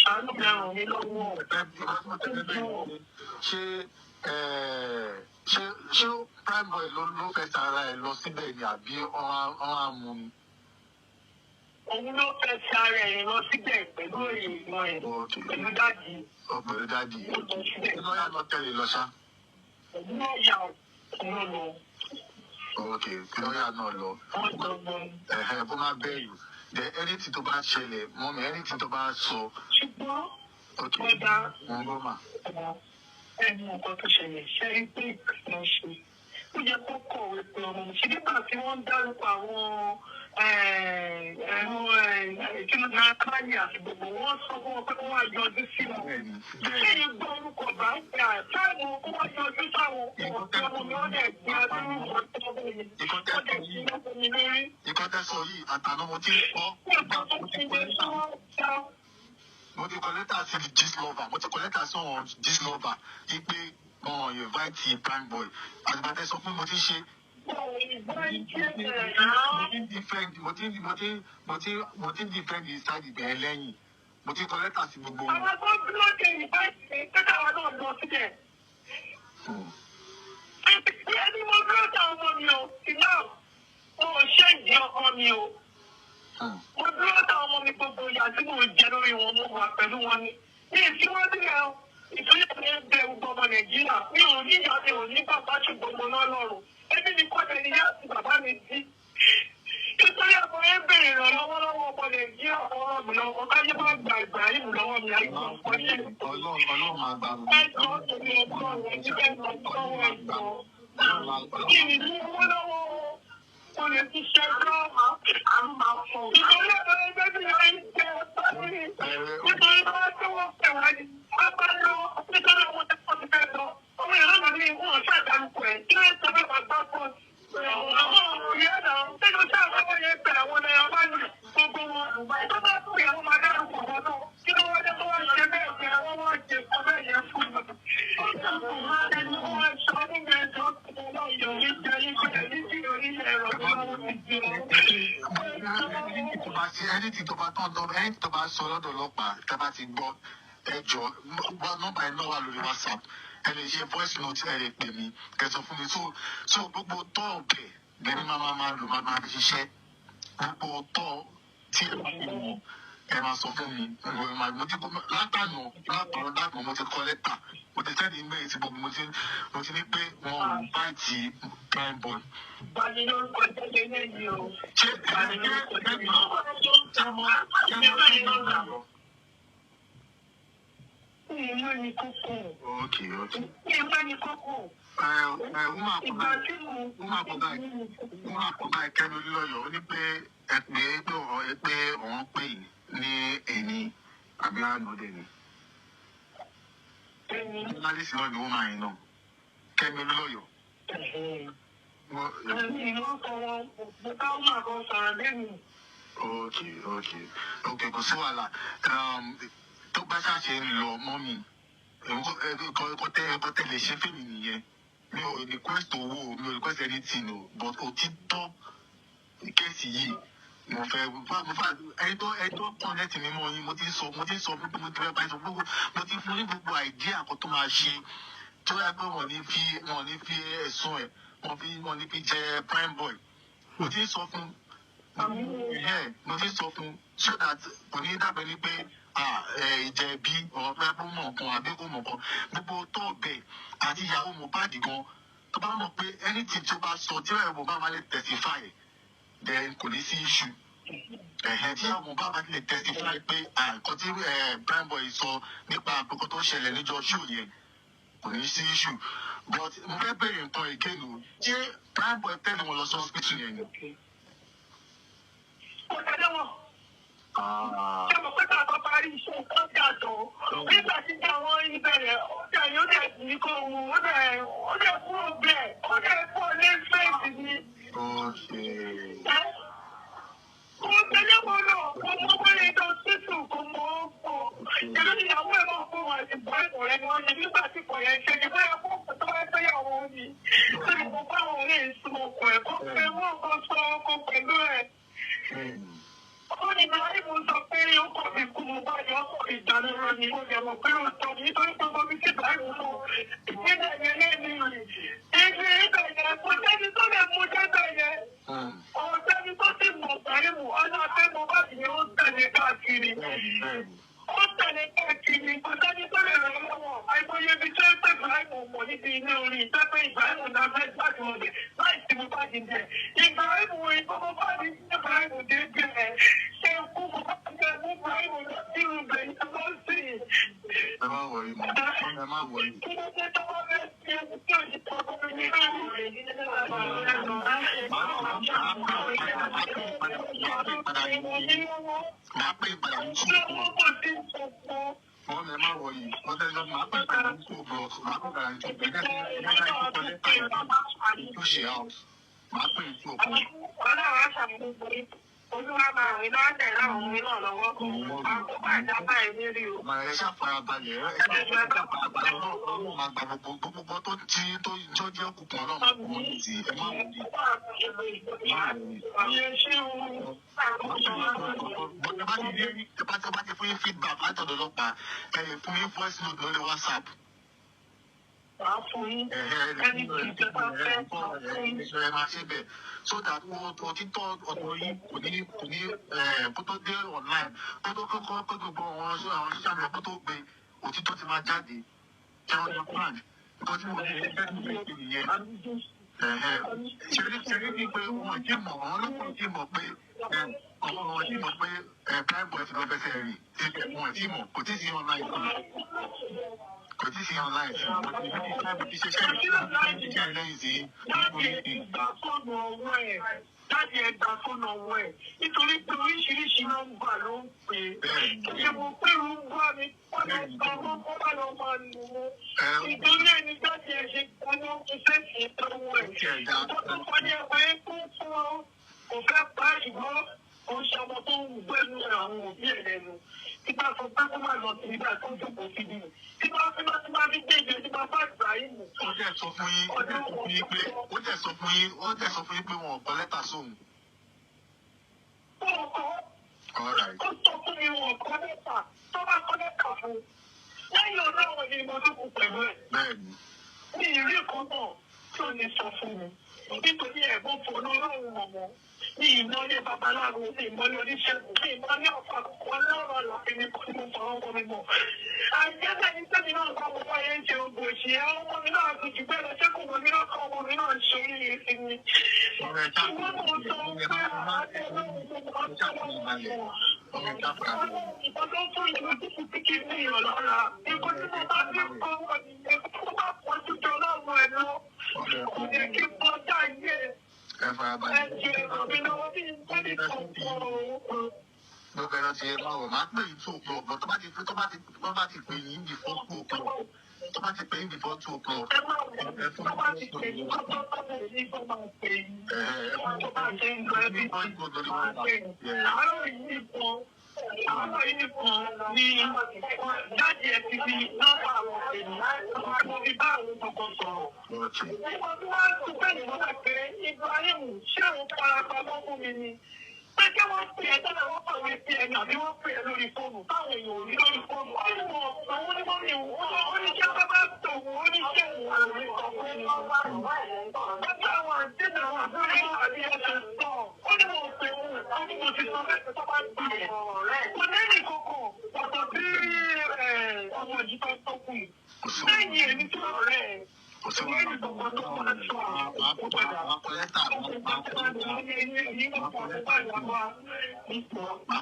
ṣàánú mi ràn mí lọ́wọ́. Ṣé prime boy ló fẹ́ tara ẹ̀ lọ síbẹ̀ ni àbí ọ̀hún àmú ni? Òun ló fẹ́ tara ẹ̀ lọ síbẹ̀ pẹ̀lú ìmọ̀ ẹ̀ pẹ̀lú dáàdì. Pẹ̀lú dáàdì. Lọ́yà lọ tẹ̀lé lọ ṣá. Lọ́yà ló lọ. Lọ́yà náà lọ. Bó máa bẹ̀rù. Anything tó bá ṣẹlẹ̀, mọ́mí, anything tó bá sọ. Ṣùgbọ́n ọ̀dà ẹni nǹkan tó ṣẹlẹ̀ ṣe é pé ìpínlẹ̀ ṣe. Ó yẹ kó kọ̀wé pé ọmọ mi ṣe nígbà tí wọ́n ń dárúkọ àwọn ìkíni náà káyé àti gbogbo wọn sọ fún wọn pé wọ́n wá yọjú sí wọn. Ṣé yìí gbọ́ orúkọ bá ń pè àtàwọn kó wá yọjú sáwọn ọmọ mi wọ́n dẹ̀ gbé adúrú ọ̀tọ́ bẹ́ẹ̀ ni. Ìkọ́tẹ́sọ yìí àtàná mo ti ń pọ́. Mo ti kọ lẹ́tà sí Gistlover, mo ti kọ lẹ́tà sí ọ̀hún Gistlover ipe ọ̀hún invite prime boy. Àgbàtẹ́ sọ fún mo ti ṣe. Mo ti defend inside ìbẹ̀rẹ̀ lẹ́yìn. Mo ti kọ lẹ́tà sí gbogbo wọn. Àwọn tó dúró de ìbáṣe pẹ́ká wa náà lọ síbẹ̀. Ẹni mo dúró de ọmọ mi o, ìná o ṣe ìdí ọkọ mi o. Mo dúró de ọmọ mi gbogbo ìyá tí mo jẹ lórí wọn mo wà pẹ̀lú wọn ni. Ní ìsíwọ́n sílẹ̀ o, ìtúnyẹ̀ mi ń bẹ gbogbo ọmọ Nàìjíríà. Mi ò ní ìyá mi ò ní bàbá ṣùgbọ́n mo náà lọ́rùn. Ẹbí mi kọ́ tẹ̀lé yá sí bàbá mi sí. Nítorí àwọn ẹ bèrè ìrànlọ́wọ́ lọ́wọ́ ọmọ Nàìjíríà ọwọ́ mi lọ́wọ́. Káyé má gba Ibrahim lọ́wọ́ mi àìsàn ọ̀pọ̀lẹ́. Ọlọ́run àgbà mi. Ẹjọ́ tèmi ọgbọ́n rẹ̀ níbẹ̀ lọ́wọ́ ẹ̀jọ̀. Kí ni ní owó lọ́wọ́ o lè fi ṣe ẹjọ́ àmà fún. Nítorí àwọn ẹgbẹ́ mi máa ń jẹ ọ̀pọ̀ nítorí wọ́n tó wọ́n pè wá ní. Wọ́n bá lọ nítorí àwọn tó pọ̀ sí fẹ́ lọ. Ọmọ ìlú mi ní ìwọ̀n ṣàdánù ẹ̀ kí ló ń sọ bẹ́ẹ̀ bá gbá pọ̀ sí. Àwọn òye náà nínú tí àwọn ọmọ yẹn pẹ̀lú àwọn ọmọ yẹn bá ní gbogbo wọn. Tó bá pè àwọn máa dárúkọ wọn náà. Kí ló wọ́n dé tó wá ṣe bẹ́ẹ̀ pé àwọn wọ́n ṣe fún bẹ́ẹ̀ yẹn fún mi. Ẹni wọ́n ṣe ọdún yẹn tó yọ̀ ní jẹ́ ìgbẹ́ ní sí orílẹ̀ ẹ̀rọ tí wọ́n ti di Anything tó bá sọ lọ́dọ̀ ọlọ́pàá tá a bá ti gbọ́ ẹjọ́ nọ́mbà ẹ̀ náà wà lórí WhatsApp ẹ lè ṣe voice note ẹ lè pè mí ẹ sọ fún mi so gbogbo tọ́ ọ̀bẹ lẹ́ni máa lò máa fi ṣiṣẹ́ gbogbo tọ́ tí ẹ bá fi wọ̀ ẹ máa sọ fún mi látànà mo ti kọ lẹ́tà mo ti sẹ́ni email sí gbogbo mo ti ní pé wọn ò bá ti prime boy. Bani lórúkọ jẹ́jẹ́ lẹ́yìn o. Ṣé ìmọ̀ ni kókó. Okay. Ìmọ̀ ni kókó. Ìgbà tí wọ́n máa kọ́ báyìí kẹ́nu lọ́yọ̀ ó ní pé ẹ pé òun pè ní ẹni àbí ànọ́dẹ ni. Journalist náà ni wọ́n máa yìn náà. Kẹ́nu lọ́yọ̀. Okay, kò sí wàhálà. Tó bá ṣàṣe ń lọ mọ́ mi, ẹ̀kọ́ tẹ̀lé ṣe fèmí nìyẹn. Mi ò request owó, mi ò request anything o, but òtítọ́ kéèsì yìí mo fẹ́ ẹjọ́ kọ́nẹ́tì mi mọ́ yín, mo ti sọ fún mo ti fẹ́ bá sọ gbogbo, mo ti fún ní gbogbo àìdíà kan tó máa ṣe tó yẹ pé wọ́n ní fi ẹ̀sùn ẹ̀ wọ́n ní fi jẹ prime boy. Mo ti sọ fún so that kò ní dàbẹ̀ ní pé ìjẹ̀bi ọ̀pẹ́ kó mọ̀ kan àbí kó mọ̀ kan gbogbo tó ọ̀bẹ àti ìyàwó Mohbad gan tó bá mọ̀ pé anything tó bá sọ tí ìyàwó Mohbad máa lè testify then kò ní sí issue. Tí ìyàwó Mohbad máa lè testify pé nǹkan tí prime boy sọ nípa àkókò tó ṣẹlẹ̀ níjọ́ show yẹn kò ní sí issue. But mo fẹ́ bẹ̀rẹ̀ nǹkan again o. Ṣé prime boy tẹ́lẹ̀ wọn lọ sí hospital yẹn ni? Kò tẹ́lẹ̀ wọn. Ṣé mo pẹ́ ká bá parí iṣẹ́ nǹkan tí a tọ̀? Nígbà tí àwọn ìbẹ̀rẹ̀ ọjà yóò dẹ̀ ní kó wù ó dẹ̀ kúrò bẹ́ẹ̀ ó dẹ̀ kúrò ní fẹ́ẹ̀sì ni. Kò tẹ́lẹ̀ wọn náà kò mọ bóyá tó títù kò mọ ọ̀pọ̀. Ìlú ìyàwó ẹ̀ máa fún wa ti bọ́ ẹ̀kọ́ rẹ̀ ni wọ́n ní nígbà tí kò yẹn ṣe ni bóyá fún ọ̀pọ̀ tó bá fẹ́ yàwó mi. Ṣé mo bá wọn lè sun ọkọ̀ ẹ̀ kó fẹ́ mú ọkọ̀ sọ ọkọ̀ pẹ̀lú ẹ̀? Ó ní báyìí mo sọ pé ó kọ̀ mí kú mo bá yọ ọkọ̀ ìdánilọ́ ni mo yẹ mọ̀ pé ó tọ́ mi nítorí pé mo fi ṣe báyìí mo ìpínlẹ̀ yẹn lẹ́nu rẹ̀. Ìgbé ìgbà yẹn mo jẹ́ni tó lè mú jẹ́bẹ̀ yẹn. Ọ̀rọ̀ jẹ́ni tó sì mọ̀ báyìí mo ọ̀nà pé mo bá yẹ ó tẹ̀lé káàkiri. Ó tẹ̀lé káàkiri kò sẹ́ni tó lè ràn lọ́wọ́. Àìmọye ibi tí ó ń tẹ̀lé Ibrahim mọ̀ níbi ilé orin ìtẹ́pẹ́ Ibrahim náà fẹ́ gbàgbọ́ rẹ̀ láì sí mo bá di jẹ. Ibrahim wo ìgbọ́mọ bá di Ibrahim dé bẹ̀rẹ̀. Ṣé kú mo bá jẹ mú Ibrahim lọ sí ibẹ̀ ìjọba sí? Ẹ má wọrí mọ́, ẹ má wọrí. Kí ló dé tó wá fẹ́ fi ẹni tí ò ní tọ́ ọmọ mi lórí? Máa pè padà ní ṣùgbọ́n. Wọ́n lè má wọrí. Wọ́n tẹ́lẹ̀ máa pè padà ní ṣùgbọ́n. Máa pè padà ní ṣùgbọ́n. Tó ṣe out. Máa pè ní ṣùgbọ́n. Olúwa máa rìn náà tẹ̀lé àwọn ọmọ náà lọ́wọ́ kan. Àkókò àjábá ẹ̀ lérí o. Màá ẹ ṣàfarabalẹ̀ ẹ ṣàfarabalẹ̀ ọlọ́run máa gba gbogbo tó tí tó jẹ́ òkùnkùn ọlọ́run kò ní ti ẹ má wọlé. Bá ti fún yín feedback látọ̀dọ̀ ọlọ́pàá ẹ fún yín voice note lórí WhatsApp. Wàá fún yín ẹni tí ìjọba fẹ́ ẹ máa ṣe bẹ́ẹ̀ so that òtítọ́ ọ̀dọ̀ yìí kò ní kó tó dé online kó tó kọ́kọ́ pé gbogbo àwọn social media kó tó gbé òtítọ́ ti máa jáde ẹ̀rọ ní plan nǹkan tí mo ní ṣe fẹ́ nílé ìpè nìyẹn. ṣeré ní pé wọn jí mọ̀ àwọn ọlọ́pàá jí mọ̀ pé wọn jí mọ̀ pé prime boy fi lọ fẹsẹ̀ rì wọn jí mọ̀ kò tí ì sí online kò tí ì sí online sí wọn ti fi prime boy ti ṣe ṣẹ́yìn lẹ́yìn sí láti ẹgbà fóònù ọwọ́ ẹ̀ nítorí pé oríṣiríṣi nọ́mbà ló ń pè é. Ṣé mo pé ó ń gbọ́ mi? Wọ́n lọ sọ wọ́n kó bá lọ máa lò ó. Ìdílé ẹni jáde ẹ̀ ṣe kó ní iṣẹ́ sí ìtọ́wọ́ ẹ̀. Ìtọ́jú kan ní ẹ̀wọ̀n ẹ̀ kó fún ọ. Kò fẹ́ pa ṣùgbọ́n ó ń ṣe ọmọ tó ń gbẹ́nu àwọn òbí ẹ̀ lẹ́nu. Nígbà tó bá kó máa lọ sí ìgbà tó jókòó sí ibi. Nígbà tó máa fi gbé ìgbé nígbà bá Ibrahim. Ó dẹ̀ sọ fún yín pé wọn ò kọ lẹ́tà sóhun. Ó sọ fún mi wọn kọ lẹ́tà tó bá kọ lẹ́tà fún. Lẹ́yìn ọlọ́run ni mo tó kù pẹ̀lú ẹ̀. Bẹ́ẹ̀ni. Mi ìrí kan náà tí ò ní sọ fún mi. Nítorí ẹ̀gbọ́n fòlú ọlọ́run ọmọ. Ní ìmọ̀lẹ́ babaláwo, ní ìmọ̀lẹ́ oníṣègùn, ní ìmọ̀lẹ́ ọ̀pọ̀ ọlọ́run ọ̀làfin ní kò ní mo fọwọ́ ọmọ mi mọ̀. Àjẹ́sẹ̀ ní sẹ́mi náà bá mo bá yẹn ṣe ogun òṣì ẹ̀ ọmọ mi náà ti jù bẹ́ẹ̀ lọ ṣé kò mọ̀ mí náà kọ́ ọmọ mi náà ṣe oríire sí mi. Ṣùgbọ́n mo sọ pé àti ọlọ́run tó mọ̀ ọ́ tó mọ̀ ìbọn tó fún ìlú títí tí kì í ní ìrọ̀lọ́ra. Ikú tí mo bá fi kọ́ wọ̀ ní ẹ̀kú tó bá pọ̀ jù jọ ọlọ́run ẹ̀ lọ. Kò yẹ kí n bọ́ dáyé. Gbogbo ẹ̀rọ ti ẹ máa wọ̀ máa pè yín 2 o'clock tó bá ti pè yín before 2 o'clock tó bá ti pè yín before 2 o'clock ẹ fún mi àwọn yìí kan ní jáde ẹ̀ ti fi nọ́mbà àwọn ènìyàn mo fi bá àwọn kankan sọ̀rọ̀. Nígbà tí wọ́n tún bẹ́ẹ̀ ni wọ́n bá pé Ibrahim ṣé òun fara pamọ́ fún mi ni? Pé kí wọ́n pè é tẹ́lẹ̀ wọ́n pàwé sí ẹni àbí wọ́n pè é lórí fóònù táwọn èèyàn ò rí lórí fóònù. Ó ní wọn àwọn onímọ̀ mi ó ní jẹ́ bábá tó wọ́n ó ní jẹ́ òun àwọn ìkọ̀ọ̀kan. Bàbá àwọn àti àwọn àbúrò àbí ẹ̀sẹ̀ sọ. Ó ní wọn pè òun ó ní mo ti sọ bẹ́ẹ̀ tó bá gbà ẹ̀. Kò lẹ́yìn kọ̀ọ̀kan ọ̀tọ̀ sí ọmọ ìjìká tó kù. Lẹ́yìn èmi tí wọ́n rẹ̀ lẹ́yìn kọ̀ọ̀kan tó máa sọ máa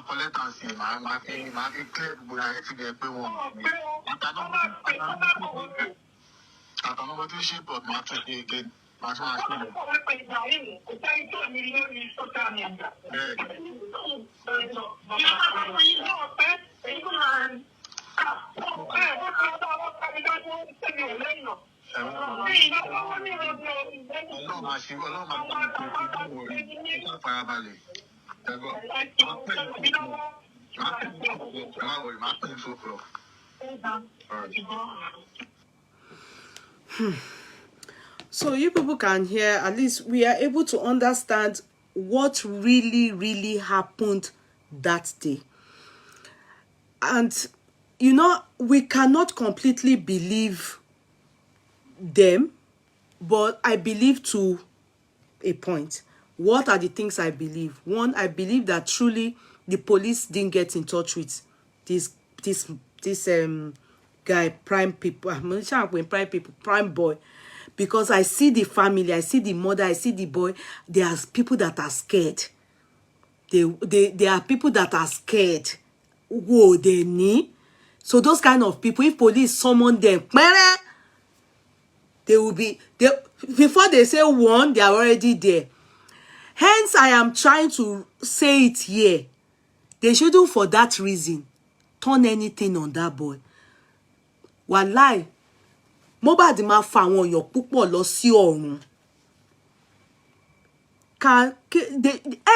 kọ lẹ́tà sí máa fi clear gbogbo ara ẹ̀ ti bẹ̀ pé wọ́n àtàwọn tí ń ṣe pọ̀ máa tún ṣe again máa tún máa ṣe lọ. Ọlọ́run máa ṣe ọlọ́run máa bá mi pè é fún wọ̀rí ó farabalẹ̀ ẹ̀gbọ́n máa pè é máa pè é fún So you people can hear, at least we are able to understand what really happened that day. And, you know, we cannot completely believe them, but I believe to a point. What are the things I believe? One, I believe that truly the police didn't get in touch with this guy, prime boy, because I see the family, I see the mother, I see the boy. There are people that are scared. There are people that are scared. Whoa, they need. So those kind of people, if police summon them, they will be there before they say one, they are already there. Hence, I am trying to say it here. They shouldn't, for that reason, turn anything on that boy. Wallahi, Mohbad ma fa àwọn èèyàn púpọ̀ lọ sí ọ̀run.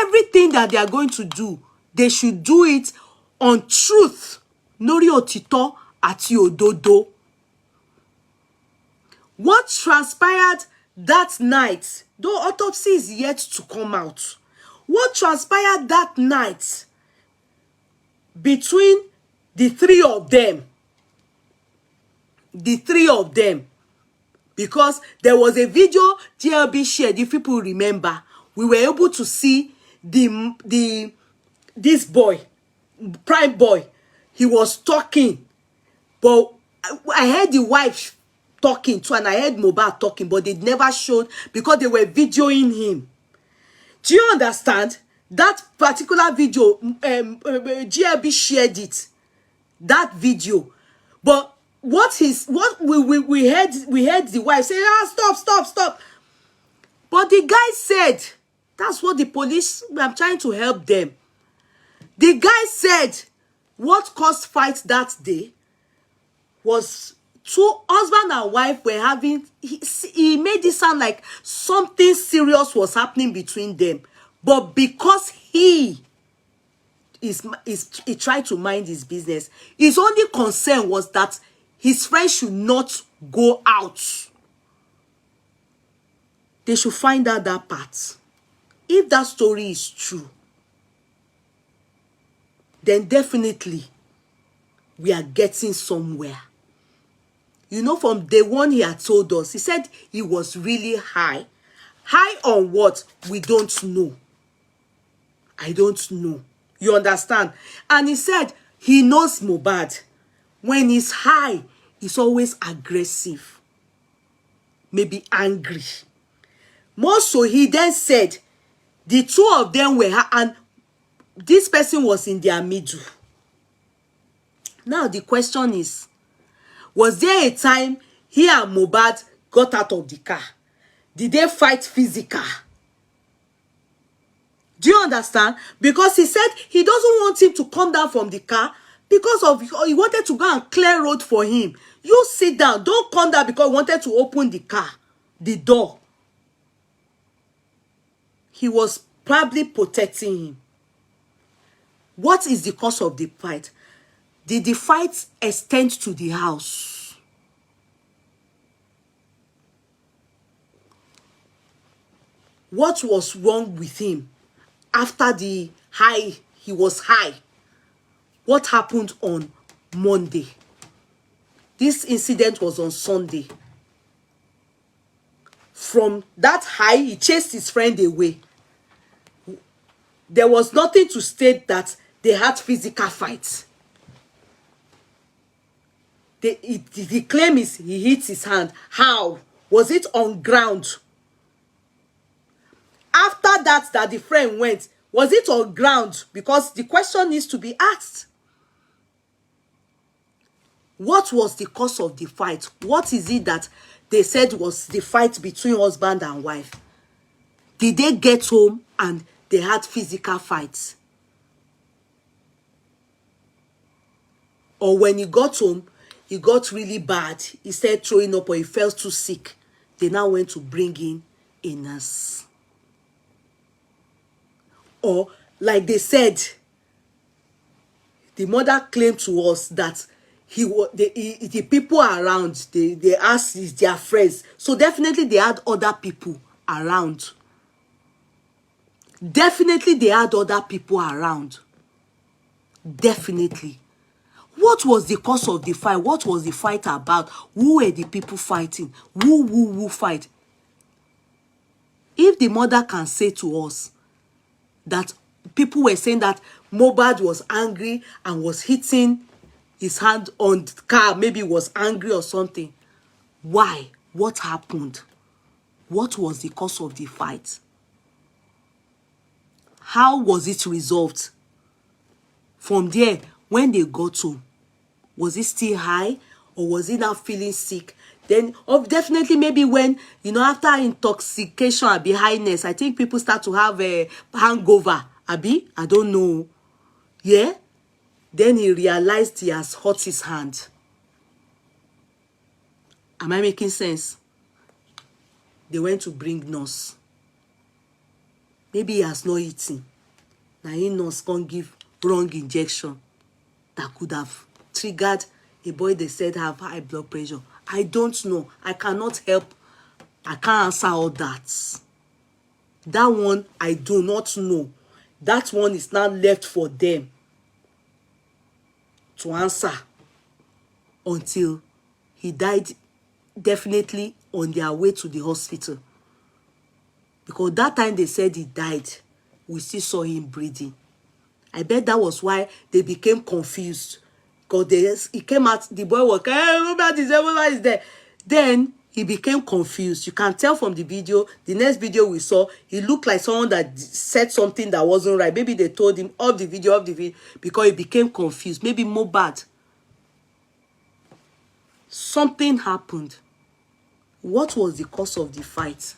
Everything that they are going to do, they should do it on truth. Lórí òtítọ́ àti òdodo. What transpired that night, though autopsy is yet to come out, what transpired that night between the three of them, because there was a video GLB shared, if people remember, we were able to see this boy, prime boy, he was talking, but I heard the wife talking too, and I heard Mohbad talking, but they never showed because they were videoing him. Do you understand? That particular video, GLB shared it, that video, but we heard the wife say, stop. But the guy said, that's what the police, I'm trying to help them. The guy said what caused fight that day was two husband and wife were having, he made it sound like something serious was happening between them. But because he tried to mind his business, his only concern was that his friend should not go out. They should find out that part. If that story is true, then definitely we are getting somewhere. You know, from day one he had told us, he said he was really high. High on what? We don't know. I don't know. You understand? And he said he knows Mohbad. When he's high, he's always aggressive. Maybe angry. More so, he then said the two of them were, and this person was in their middle. Now the question is, was there a time he and Mohbad got out of the car? Did they fight physical? Do you understand? Because he said he doesn't want him to come down from the car because of, he wanted to go and clear road for him. You sit down, don't come down, because he wanted to open the car, the door. He was probably protecting him. What is the cause of the fight? Did the fight extend to the house? What was wrong with him after the high? He was high. What happened on Monday? This incident was on Sunday. From that high, he chased his friend away. There was nothing to state that they had physical fights. The claim is he hit his hand. How? Was it on ground? After that the friend went, was it on ground? Because the question needs to be asked. What was the cause of the fight? What is it that they said was the fight between husband and wife? Did they get home and they had physical fights? Or when he got home, he got really bad. He started throwing up or he felt too sick. They now went to bring in a nurse. Or, like they said, the mother claimed to us that the people around, they asked is their friends. So definitely they had other people around. Definitely they had other people around. Definitely. What was the cause of the fight? What was the fight about? Who were the people fighting? Who fight? If the mother can say to us that people were saying that Mohbad was angry and was hitting his hand on the car, maybe was angry or something. Why? What happened? What was the cause of the fight? How was it resolved? From there, when they got home, was he still high or was he now feeling sick? Then definitely maybe when, after intoxication or highness, I think people start to have a hangover. I don't know. Yeah? Then he realized he has hurt his hand. Am I making sense? They went to bring nurse. Maybe he has not eaten. Now he nurse can't give wrong injection that could have triggered a boy they said have high blood pressure. I don't know. I cannot help. I can't answer all that. That one, I do not know. That one is now left for them to answer until he died, definitely on their way to the hospital. Because that time they said he died, we still saw him breathing. I bet that was why they became confused. Because he came out, the boy was, everybody is there. Then he became confused. You can tell from the video, the next video we saw, he looked like someone that said something that wasn't right. Maybe they told him off the video, because he became confused. Maybe Mohbad. Something happened. What was the cause of the fight?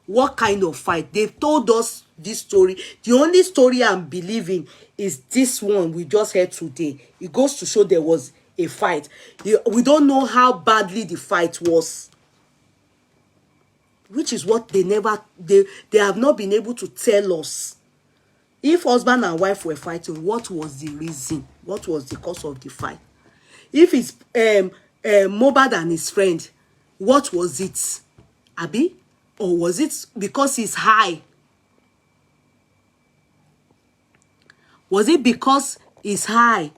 What kind of fight? They've told us this story. The only story I'm believing is this one we just heard today. It goes to show there was a fight. We don't know how badly the fight was. Which is what they have not been able to tell us. If husband and wife were fighting, what was the reason? What was the cause of the fight? If it's Mohbad and his friend, what was it? Abi? Or was it because he's high? Was it because he's high?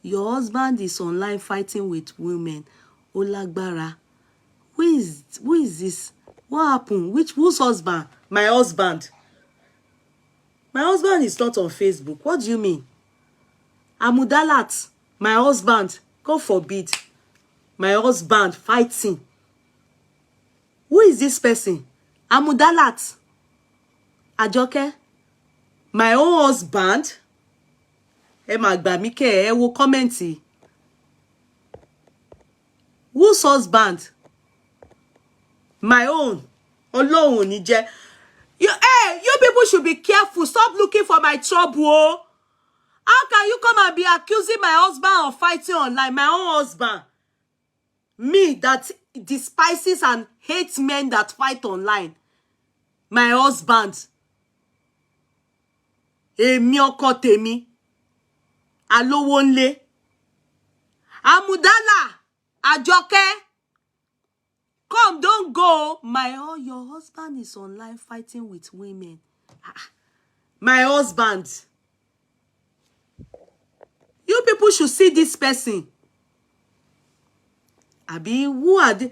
Your husband is online fighting with women. Olagbara. Who is this? What happened? Whose husband? My husband. My husband is not on Facebook. What do you mean? Amudalat. My husband. God forbid. My husband fighting. Who is this person? Amudalat. Ajoke. My own husband. Ẹ má gbà mí kẹ́, ẹ wo kọ́mẹ́ǹtì. Whose husband? My own. Ọlọ́run ò ní jẹ́. You people should be careful. Stop looking for my trouble. Oh. How can you come and be accusing my husband of fighting online? My own husband. Me that despises and hates men that fight online. My husband. Èmi ọkọ tèmi. Alówó ńlé. Amudala. Àjọkẹ́. Come, don't go. Your husband is online fighting with women. My husband. You people should see this person. Abi, who are they?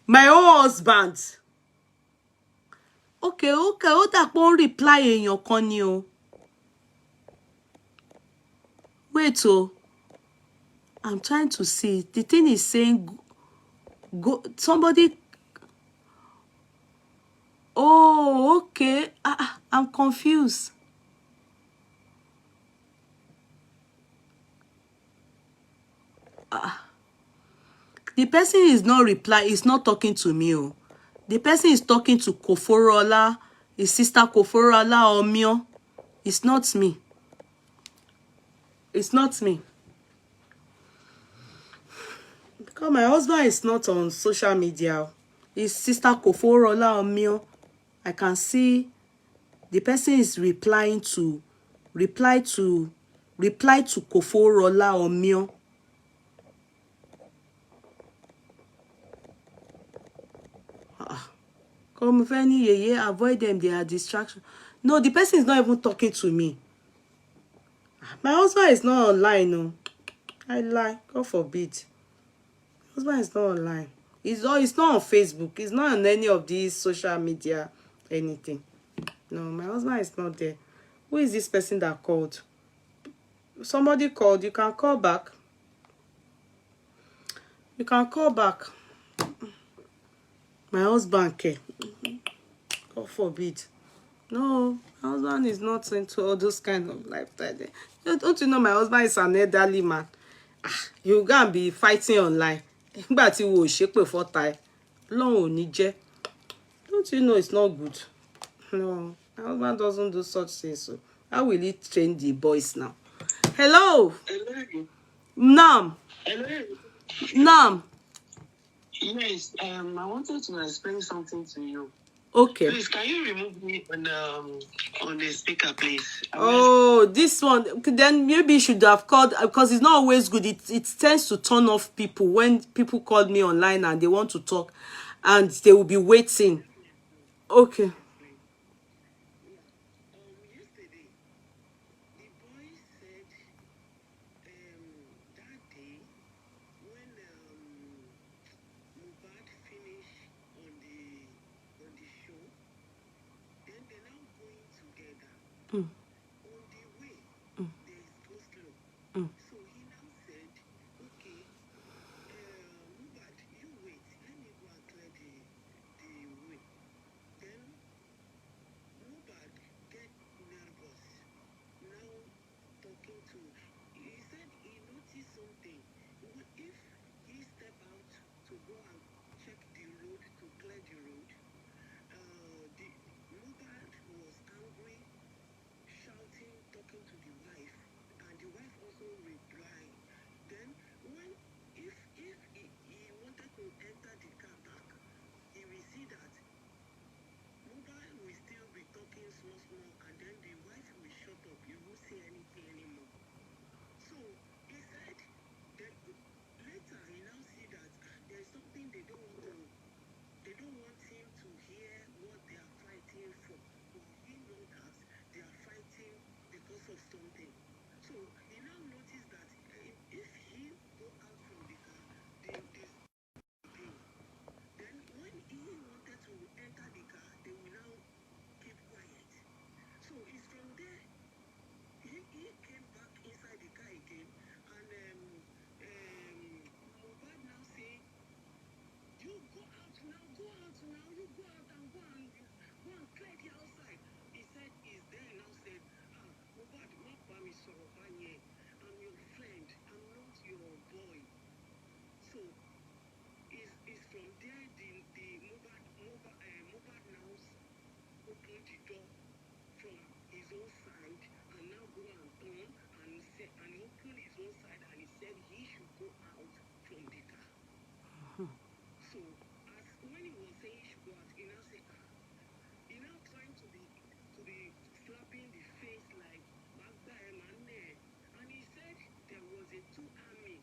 My own husband. Okay. Ó dà pé ó ń reply èèyàn kan ni o. Wait, I'm trying to see. The thing is saying, go. Somebody. Oh, okay. I'm confused. The person is not replying, is not talking to me. Oh. The person is talking to Koforola, his sister Koforola Omio. It's not me. It's not me. Because my husband is not on social media. His sister Koforola Omio. I can see the person is reply to Koforola Omio. Come any avoid them, they are distraction. No, the person is not even talking to me. My husband is not online, no. I lie. God forbid. My husband is not online. It's not on Facebook. It's not on any of these social media, anything. No, my husband is not there. Who is this person that called? Somebody called. You can call back. You can call back. My husband, okay. God forbid. No, my husband is not into all those kind of lifestyle. Don't you know my husband is an elderly man? You go and be fighting online. But you will shape for time. Long ò Don't you know it's not good? No, my husband doesn't do such things. So how will he train the boys now? Hello. Hello. Nam. Hello. Nam. Yes, I wanted to explain something to you. Okay. Please, can you remove me on the speaker, please? Oh, this one. Then maybe you should have called, because it's not always good. It tends to turn off people when people call me online and they want to talk, and they will be waiting. Okay. Yesterday, the boy said that day when Mohbad finished on the show, then they're now going together. Mm. On the way, there is go slow. So he now said, okay, Mohbad, you wait. Let me go and clear the way. Then Mohbad get nervous. Now talking to, he said he noticed something. If he step out to go and check the road, to clear the road, the Mohbad was angry, shouting, talking to the wife, and the wife also replied. Then when if he wanted to enter the car back, he will see that Mohbad will still be talking small small, and then the wife will shut up. You won't say anything anymore. So he said that later he now see that there's something they don't want him to hear what they are fighting for. But he knows that they are fighting because of something. So he now noticed that if he go out from the car, they again. Then when he wanted to enter the car, they will now keep quiet. So it's from there he came back inside the car again, and Mohbad now say, you go out now, you go out and go and clear the outside. He said he's there now, said, Mohbad, not by me, Sorobanye. I'm your friend, I'm not your boy. So it's from there the Mohbad now opened the door from his own side and now go and turn and say, and open his own side, and he said he should go out from the car. So as when he was saying he should go out, he now said, he now trying to be slapping the face like Magda Emane, and he said there was a two army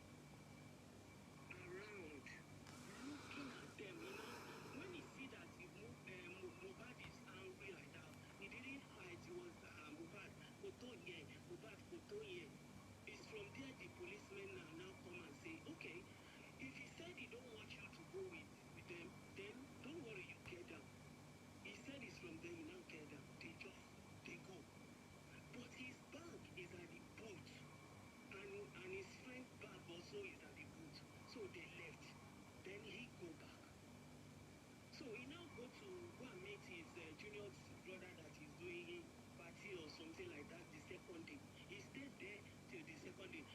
around looking at them. When he see that Mohbad is angry like that, he didn't fight. It was Mohbad Kotoye. It's from there the policemen now come and say, okay, if he said he don't want you to go with them, then don't worry, you get down. He said it's from there, you now get down. They go. But his bag is at the boot, and his friend's bag also is at the boot. So they left. Then he go back. So he now go and meet his junior brother that is doing party or something like that the second day. He stayed there till the second day. I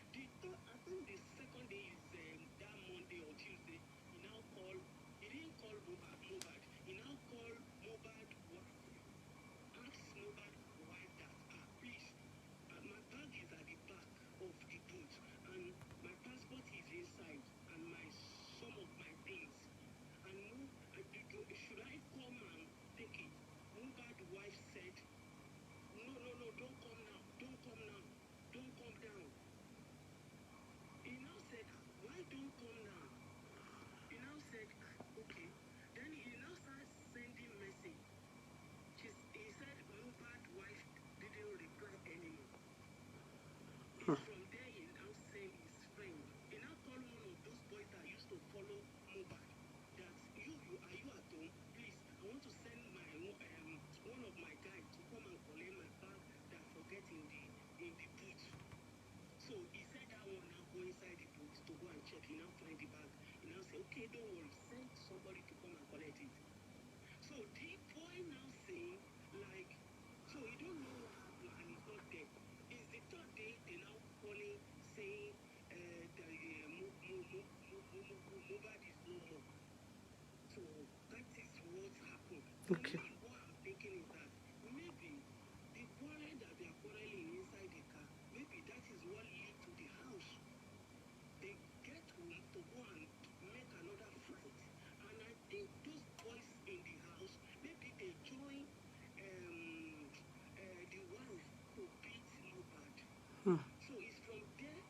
think the second day is that Monday or Tuesday. calm down. He now said, okay. Then he now started sending message. He said Mohbad wife didn't reply anymore. It's from there he now sent his friend. He now called one of those boys that used to follow Mohbad. That are you at home? Please, I want to send my one of my guys to come and collect my bag that I forget in the boot. So he said that one now go inside the boot to go and check. He now find the bag. He now say, okay, don't worry, send somebody to come and collect it. So the boy now saying, like, so he don't know what happened and he's not there. It's the third day they now calling saying that Mohbad is no more. So that is what happened. Okay. Me, what I'm thinking is that maybe the quarrel that they are quarreling inside the car, maybe that is what lead to the house. They get home to go and make another fight. And I think those boys in the house, maybe they join the wife to beat Mohbad. So it's from there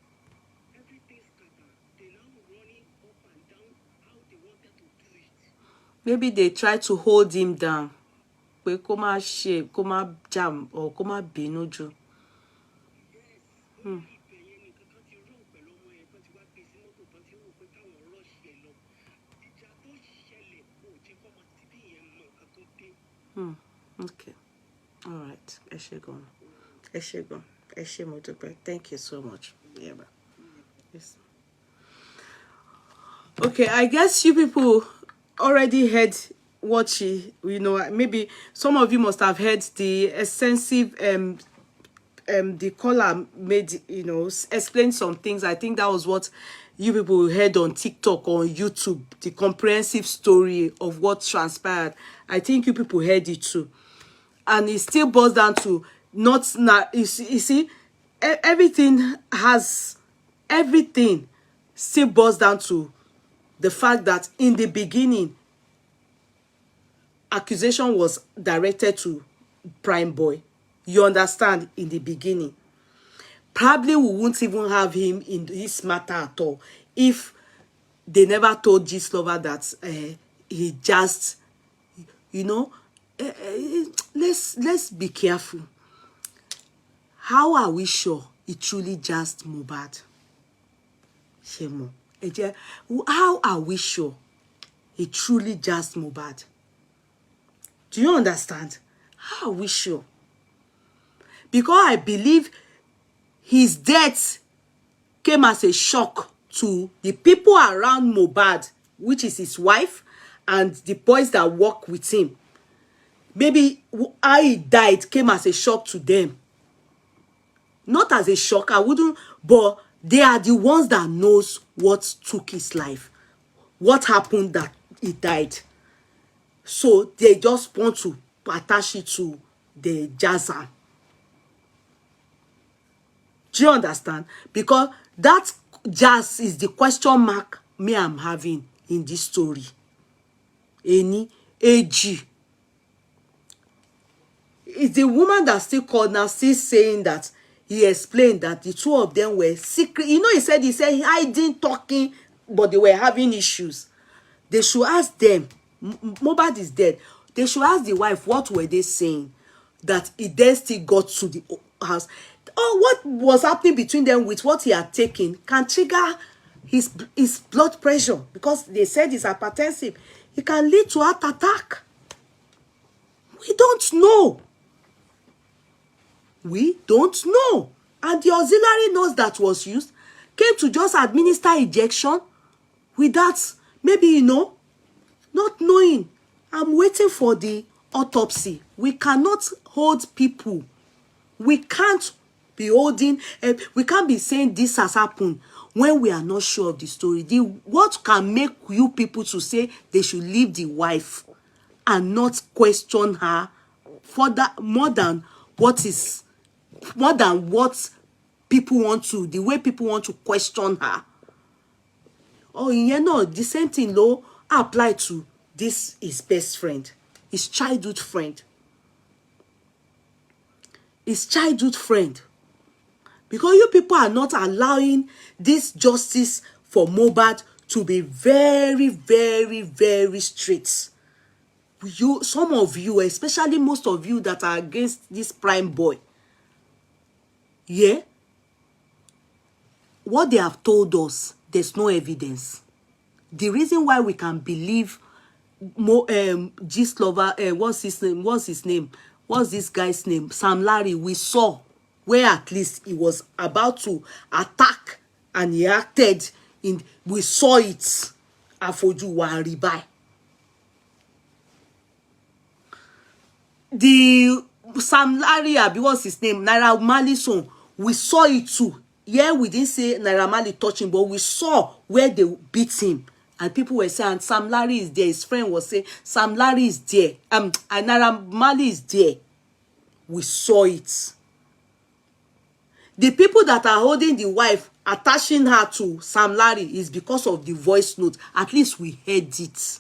everything scattered. They now running up and down how they wanted to do it. Maybe they try to hold him down. Pé kó má ṣe, kó má jam, or kó má bínú jù. Yes. Ibẹ̀ yẹn ni kankan ti rán pẹ̀lú ọmọ yẹn kan ti wá gbé sí mọ́tò kan ti wò pé káwọn rush ẹ̀ lọ. Ìjà tó ṣẹlẹ̀ kò jẹ́ kọ́mọ tìbí yẹn mọ nǹkan tó dé. Okay. All right. Ẹ ṣé gan. Ẹ ṣé gan. Ẹ ṣé mo dúpẹ́. Thank you so much. Yeah, ma. Yes. Okay, I guess you people already heard what she, maybe some of you must have heard the extensive the caller made, explain some things. I think that was what you people heard on TikTok or on YouTube, the comprehensive story of what transpired. I think you people heard it too. And it still boils down to you see, everything still boils down to the fact that in the beginning, accusation was directed to Prime Boy. You understand? In the beginning. Probably we won't even have him in this matter at all if they never told Gistlover that he just, let's be careful. How are we sure it truly just Mohbad? Shemo. How are we sure it truly just Mohbad? Do you understand? How are we sure? Because I believe his death came as a shock to the people around Mohbad, which is his wife and the boys that work with him. Maybe how he died came as a shock to them. Not as a shock, I wouldn't, but they are the ones that knows what took his life. What happened that he died. So they just want to attach it to the Jazam. Do you understand? Because that jazz is the question mark me I'm having in this story. Any AG. It's the woman that still called now, still saying that he explained that the two of them were secret. He said hiding, talking, but they were having issues. They should ask them. Mohbad is dead. They should ask the wife what were they saying that he then still got to the house. Oh, what was happening between them with what he had taken can trigger his blood pressure, because they said it's hypertensive. It can lead to heart attack. We don't know. We don't know. And the auxiliary nurse that was used came to just administer injection without maybe, not knowing. I'm waiting for the autopsy. We cannot hold people. We can't be holding, we can't be saying this has happened when we are not sure of the story. What can make you people to say they should leave the wife and not question her further, more than what people want to, the way people want to question her. Oh, the same thing though apply to this his best friend, his childhood friend. His childhood friend. Because you people are not allowing this justice for Mohbad to be very, very, very straight. Some of you, especially most of you that are against this prime boy, yeah, what they have told us, there's no evidence. The reason why we can believe Gist Lover, what's his name? What's this guy's name? Sam Larry, we saw where at least he was about to attack and he acted in, we saw it. Afoju wa ribai. The Sam Larry, what's his name? Naira Marley's son, we saw it too. Yeah, we didn't say Naira Marley touched him, but we saw where they beat him. And people were saying, Sam Larry is there. His friend was saying, Sam Larry is there. And Naira Marley is there. We saw it. The people that are holding the wife, attaching her to Sam Larry is because of the voice note. At least we heard it.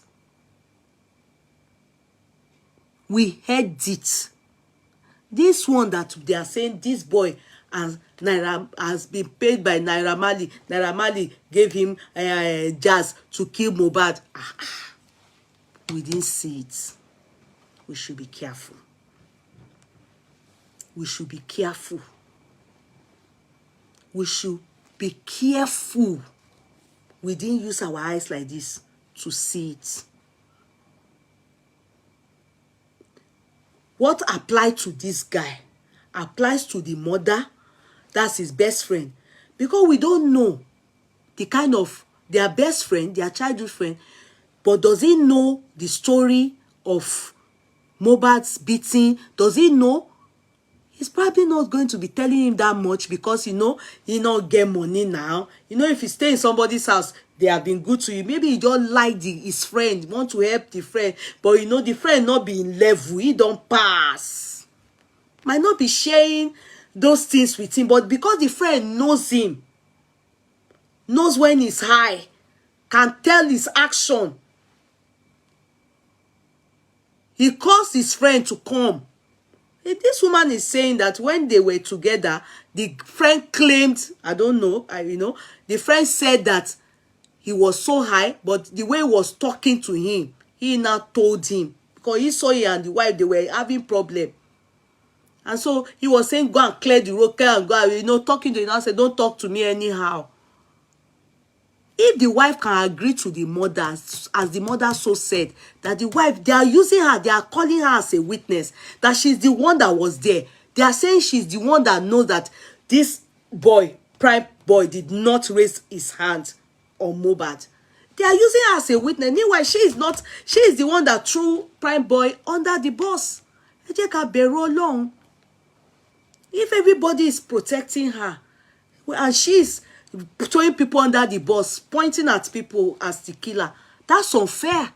We heard it. This one that they are saying, this boy has been paid by Naira Marley. Naira Marley gave him jazz to kill Mohbad. We didn't see it. We should be careful. We should be careful. We should be careful. We didn't use our eyes like this to see it. What applied to this guy applies to the mother. That's his best friend. Because we don't know the kind of their best friend, their childhood friend, but does he know the story of Mohbad's beating? Does he know? He's probably not going to be telling him that much because, he not get money now. If you stay in somebody's house, they have been good to you. Maybe he don't like his friend, want to help the friend. But, the friend not be in level. He don't pass. Might not be sharing those things with him. But because the friend knows him, knows when he's high, can tell his action, he calls his friend to come. This woman is saying that when they were together, the friend claimed, I don't know, the friend said that he was so high, but the way he was talking to him, he now told him, because he saw him and the wife, they were having problem. And so he was saying, go and clear the road, and go, talking to him, and said, don't talk to me anyhow. If the wife can agree to the mother, as the mother so said, that the wife, they are using her, they are calling her as a witness, that she's the one that was there. They are saying she's the one that knows that this boy, prime boy, did not raise his hand on Mohbad. They are using her as a witness. Meanwhile, she is the one that threw prime boy under the bus. If everybody is protecting her, and she's throwing people under the bus, pointing at people as the killer, that's unfair.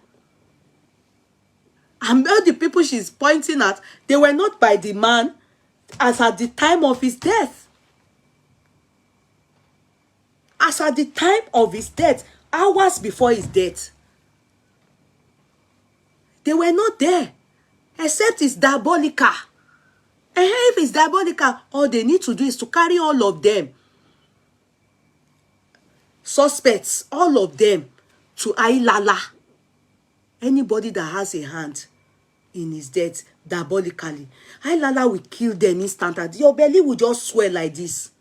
And all the people she's pointing at, they were not by the man as at the time of his death. As at the time of his death, hours before his death, they were not there, except it's diabolical. And if it's diabolical, all they need to do is to carry all of them, suspects, all of them, to Ailala. Anybody that has a hand in his death diabolically, Ailala will kill them instantly. Your belly will just swell like this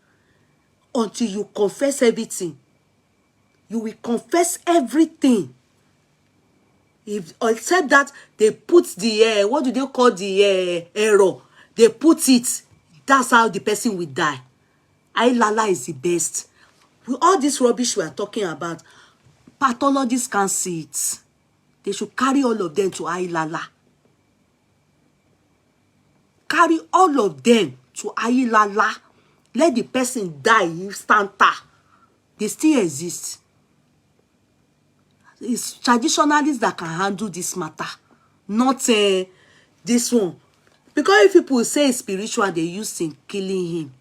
until you confess everything. You will confess everything. Except that they put the what do they call the error? They put it. That's how the person will die. Ailala is the best. With all this rubbish we are talking about, pathologists can see it. They should carry all of them to Ailala. Carry all of them to Ailala. Let the person die instanta. They still exist. It's traditionalists that can handle this matter, not this one. Because if people say spiritual, they use in killing him.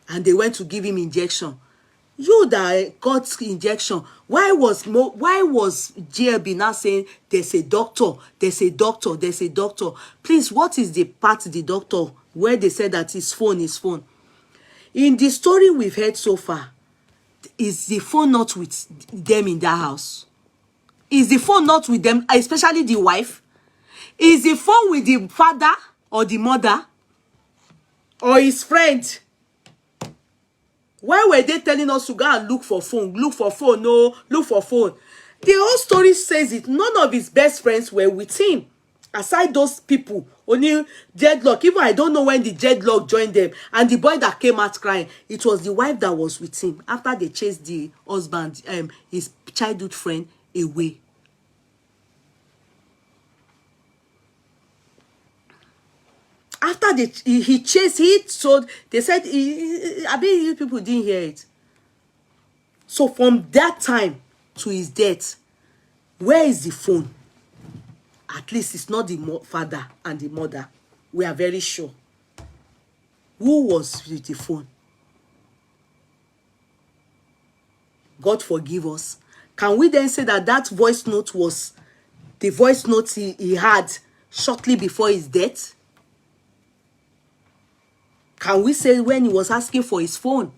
And they went to give him injection. You that got injection, why was GLB now saying there's a doctor, there's a doctor, there's a doctor? Please, what is the part the doctor where they said that his phone? In the story we've heard so far, is the phone not with them in that house? Is the phone not with them, especially the wife? Is the phone with the father or the mother or his friend? Why were they telling us to go and look for phone? Look for phone, no, look for phone. The whole story says it. None of his best friends were with him. Aside those people, only Dreadlock. Even I don't know when the Dreadlock joined them. And the boy that came out crying, it was the wife that was with him after they chased the husband, his childhood friend, away. After he chased it, so they said, I mean, you people didn't hear it. So from that time to his death, where is the phone? At least it's not the father and the mother. We are very sure. Who was with the phone? God forgive us. Can we then say that that voice note was the voice note he had shortly before his death? Can we say when he was asking for his phone?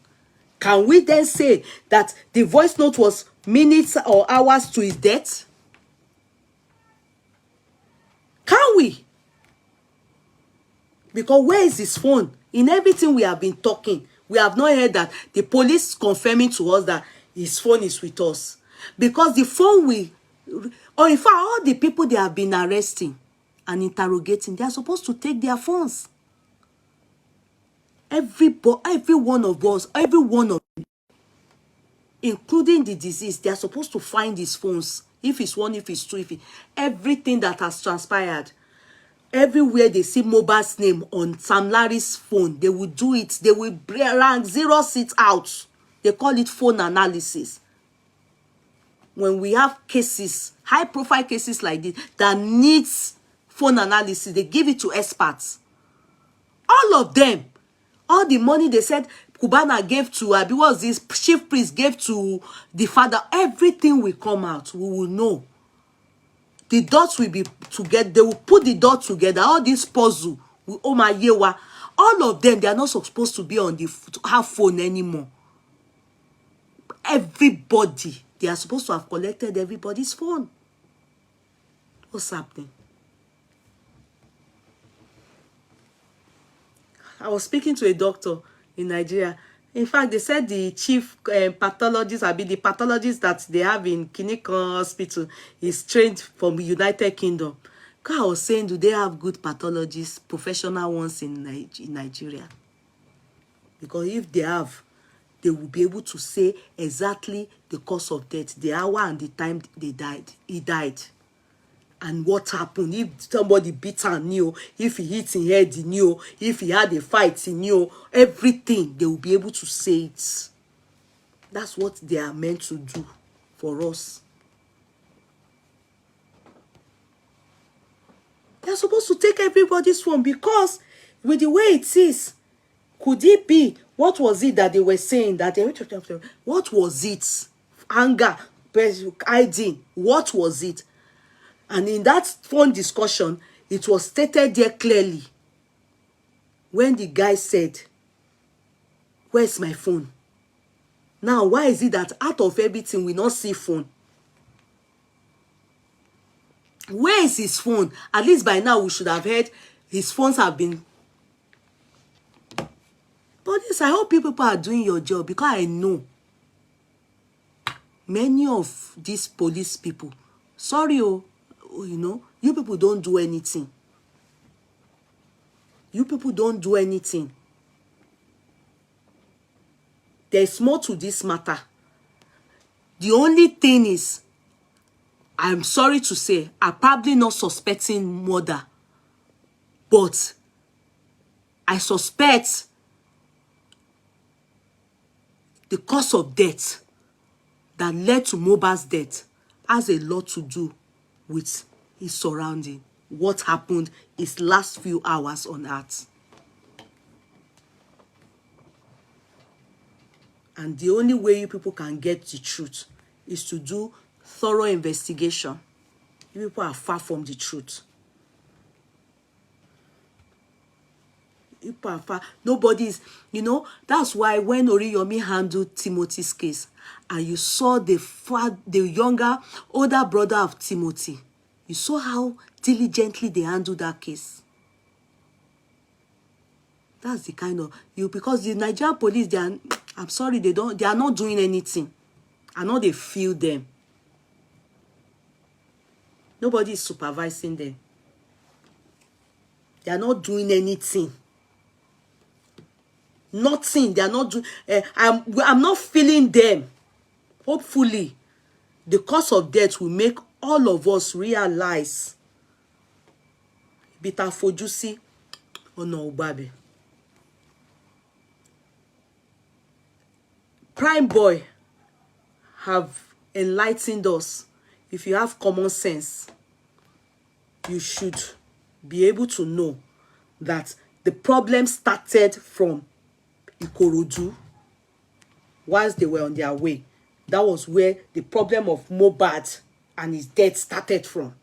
Can we then say that the voice note was minutes or hours to his death? Can we? Because where is his phone? In everything we have been talking, we have not heard that the police confirming to us that his phone is with us. Because the phone or in fact, all the people they have been arresting and interrogating, they are supposed to take their phones. Every one of us, every one of them, including the deceased, they are supposed to find his phones. If it's one, if it's two, everything that has transpired. Everywhere they see Mohbad's name on Sam Larry's phone, they will do it. They will rank zeros it out. They call it phone analysis. When we have cases, high-profile cases like this, that needs phone analysis, they give it to experts. All of them. All the money they said Cubana gave to, what was this, chief priest gave to the father, everything will come out. We will know. The dots will be together. They will put the dots together. All this puzzle will yewa. All of them, they are not supposed to be on the have phone anymore. Everybody, they are supposed to have collected everybody's phone. What's happening? I was speaking to a doctor in Nigeria. In fact, they said the chief pathologist, the pathologist that they have in Kinika Hospital is trained from the United Kingdom. Because I was saying, do they have good pathologists, professional ones in Nigeria? Because if they have, they will be able to say exactly the cause of death, the hour and the time he died. And what happened, if somebody beat and knew, if he hit in head, he knew, if he had a fight, he knew, everything, they will be able to say it. That's what they are meant to do for us. They're supposed to take everybody's phone because with the way it is, could it be, what was it that they were saying that they, what was it? Anger, hiding, what was it? And in that phone discussion, it was stated there clearly when the guy said, where's my phone? Now, why is it that out of everything we not see phone? Where is his phone? At least by now we should have heard his phones have been. But yes, I hope you people are doing your job because I know many of these police people, sorry, you know, you people don't do anything. You people don't do anything. There's more to this matter. The only thing is, I'm sorry to say, I'm probably not suspecting murder. But I suspect the cause of death that led to Mohbad's death has a lot to do with his surrounding. What happened his last few hours on earth. And the only way you people can get the truth is to do thorough investigation. You people are far from the truth. Nobody's, that's why when Oriyomi handled Timothy's case, and you saw the older brother of Timothy, you saw how diligently they handled that case. That's the kind of, because the Nigerian police, I'm sorry, they are not doing anything. I know they feel them. Nobody is supervising them. They are not doing anything. Nothing. They are not doing. I'm not feeling them. Hopefully, the cause of death will make all of us realize. Bita fojusi ona ubabe. Prime Boy have enlightened us. If you have common sense, you should be able to know that the problem started from Ikorodu whilst they were on their way. That was where the problem of Mohbad and his death started from.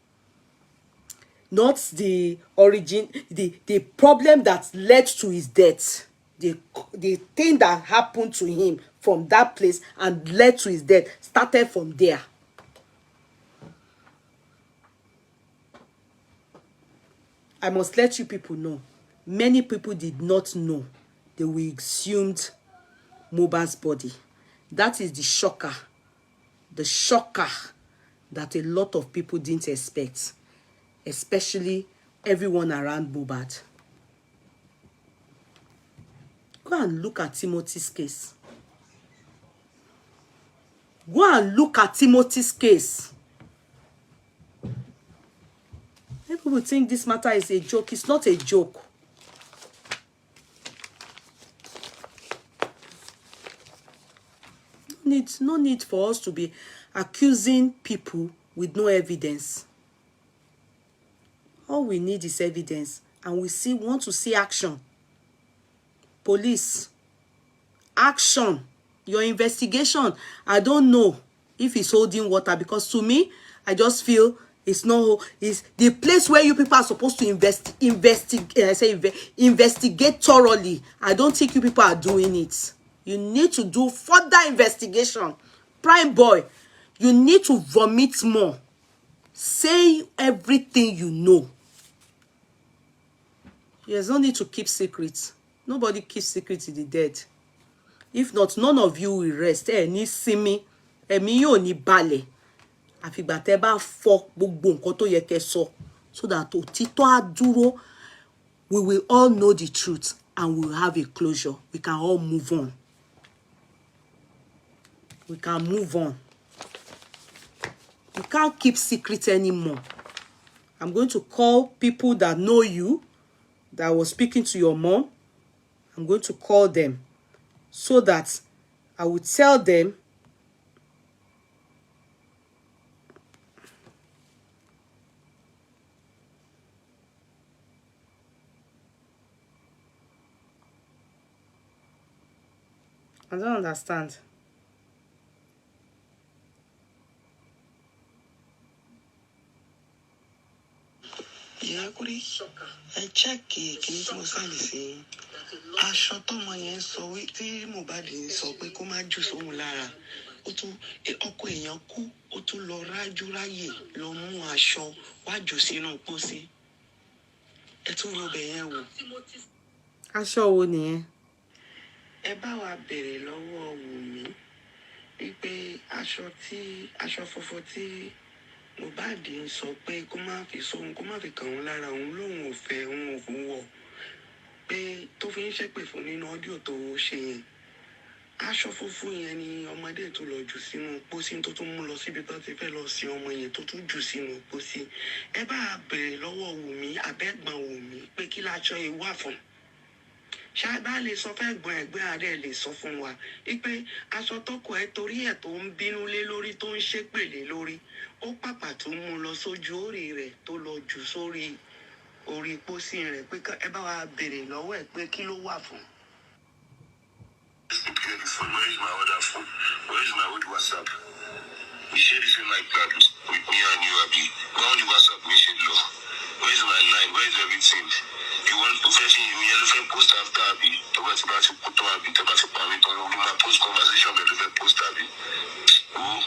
Not the origin, the problem that led to his death. The thing that happened to him from that place and led to his death started from there. I must let you people know. Many people did not know they were exhumed Mohbad's body. That is the shocker that a lot of people didn't expect, especially everyone around Mohbad. Go and look at Timothy's case. Go and look at Timothy's case. People think this matter is a joke. It's not a joke. No need for us to be accusing people with no evidence. All we need is evidence, and we want to see action. Police, action. Your investigation, I don't know if it's holding water, because to me, I just feel it's the place where you people are supposed to investigate thoroughly. I don't think you people are doing it. You need to do further investigation. Prime Boy, you need to vomit more. Say everything you know. There's no need to keep secrets. Nobody keeps secrets in the dead. If not, none of you will rest. Ni sinmi, emi yo ni balẹ̀. Àfìgbà tẹ́ bá fọ́ gbogbo nǹkan tó yẹ kẹ́ sọ, so that òtítọ́ á dúró. We will all know the truth and we will have a closure. We can all move on. We can move on. You can't keep secrets anymore. I'm going to call people that know you, that was speaking to your mom. I'm going to call them so that I will tell them I don't understand. Yeah, I check it. Can you say aṣọ tọmọ yẹn sọ wí tí Mohbad sọ pé kó má jù sóhun lára, ó tún ọkọ èèyàn kú, ó tún lọ rájú ráyè lọ mú aṣọ wá jù sínú pósí. Ẹ tún ro bẹ̀ yẹn wò. Aṣọ wo nìyẹn? Ẹ bá wa bèrè lọ́wọ́ Wunmi wípé aṣọ funfun tí Mohbad sọ pé kó má fi sóhun, kó má fi kàn wọ́n lára, òun lòun ò fẹ́, òun ò fún wọ̀. Pé tó fi ń ṣépè fún nínú ọ́díò tó ṣe yẹn. Aṣọ funfun yẹn ni ọmọdé tó lọ jù sínú pósí, tó tún mú lọ síbi tó ti fẹ́ lọ sin ọmọ yẹn, tó tún jù sínú pósí. Ẹ bá bèrè lọ́wọ́ Wunmi, abẹ́gbọ̀n Wunmi, pé kí láṣọ yìí wà fún. Ṣáàbà lè sọ fẹ́ gbọ́n ẹ̀gbẹ́ ààrẹ lè sọ fún wa wípé aṣọ tọkọ ẹ torí ẹ̀ tó ń bínú lé lórí, tó ń ṣépè lé lórí, ó pàpà tó mú lọ sójú orí rẹ̀, tó lọ jù sórí orí pósí rẹ̀, pé ẹ bá wa bèrè lọ́wọ́ ẹ̀ pé kí ló wà fún. Where is my other phone? Where is my old WhatsApp? We share this in my club with me and you, Abi. Why only WhatsApp me share low? Where is my line? Where is everything? You want possession? You yellow post post after Abi. About to put on Abi. About to my post conversation. But post Abi. Oh,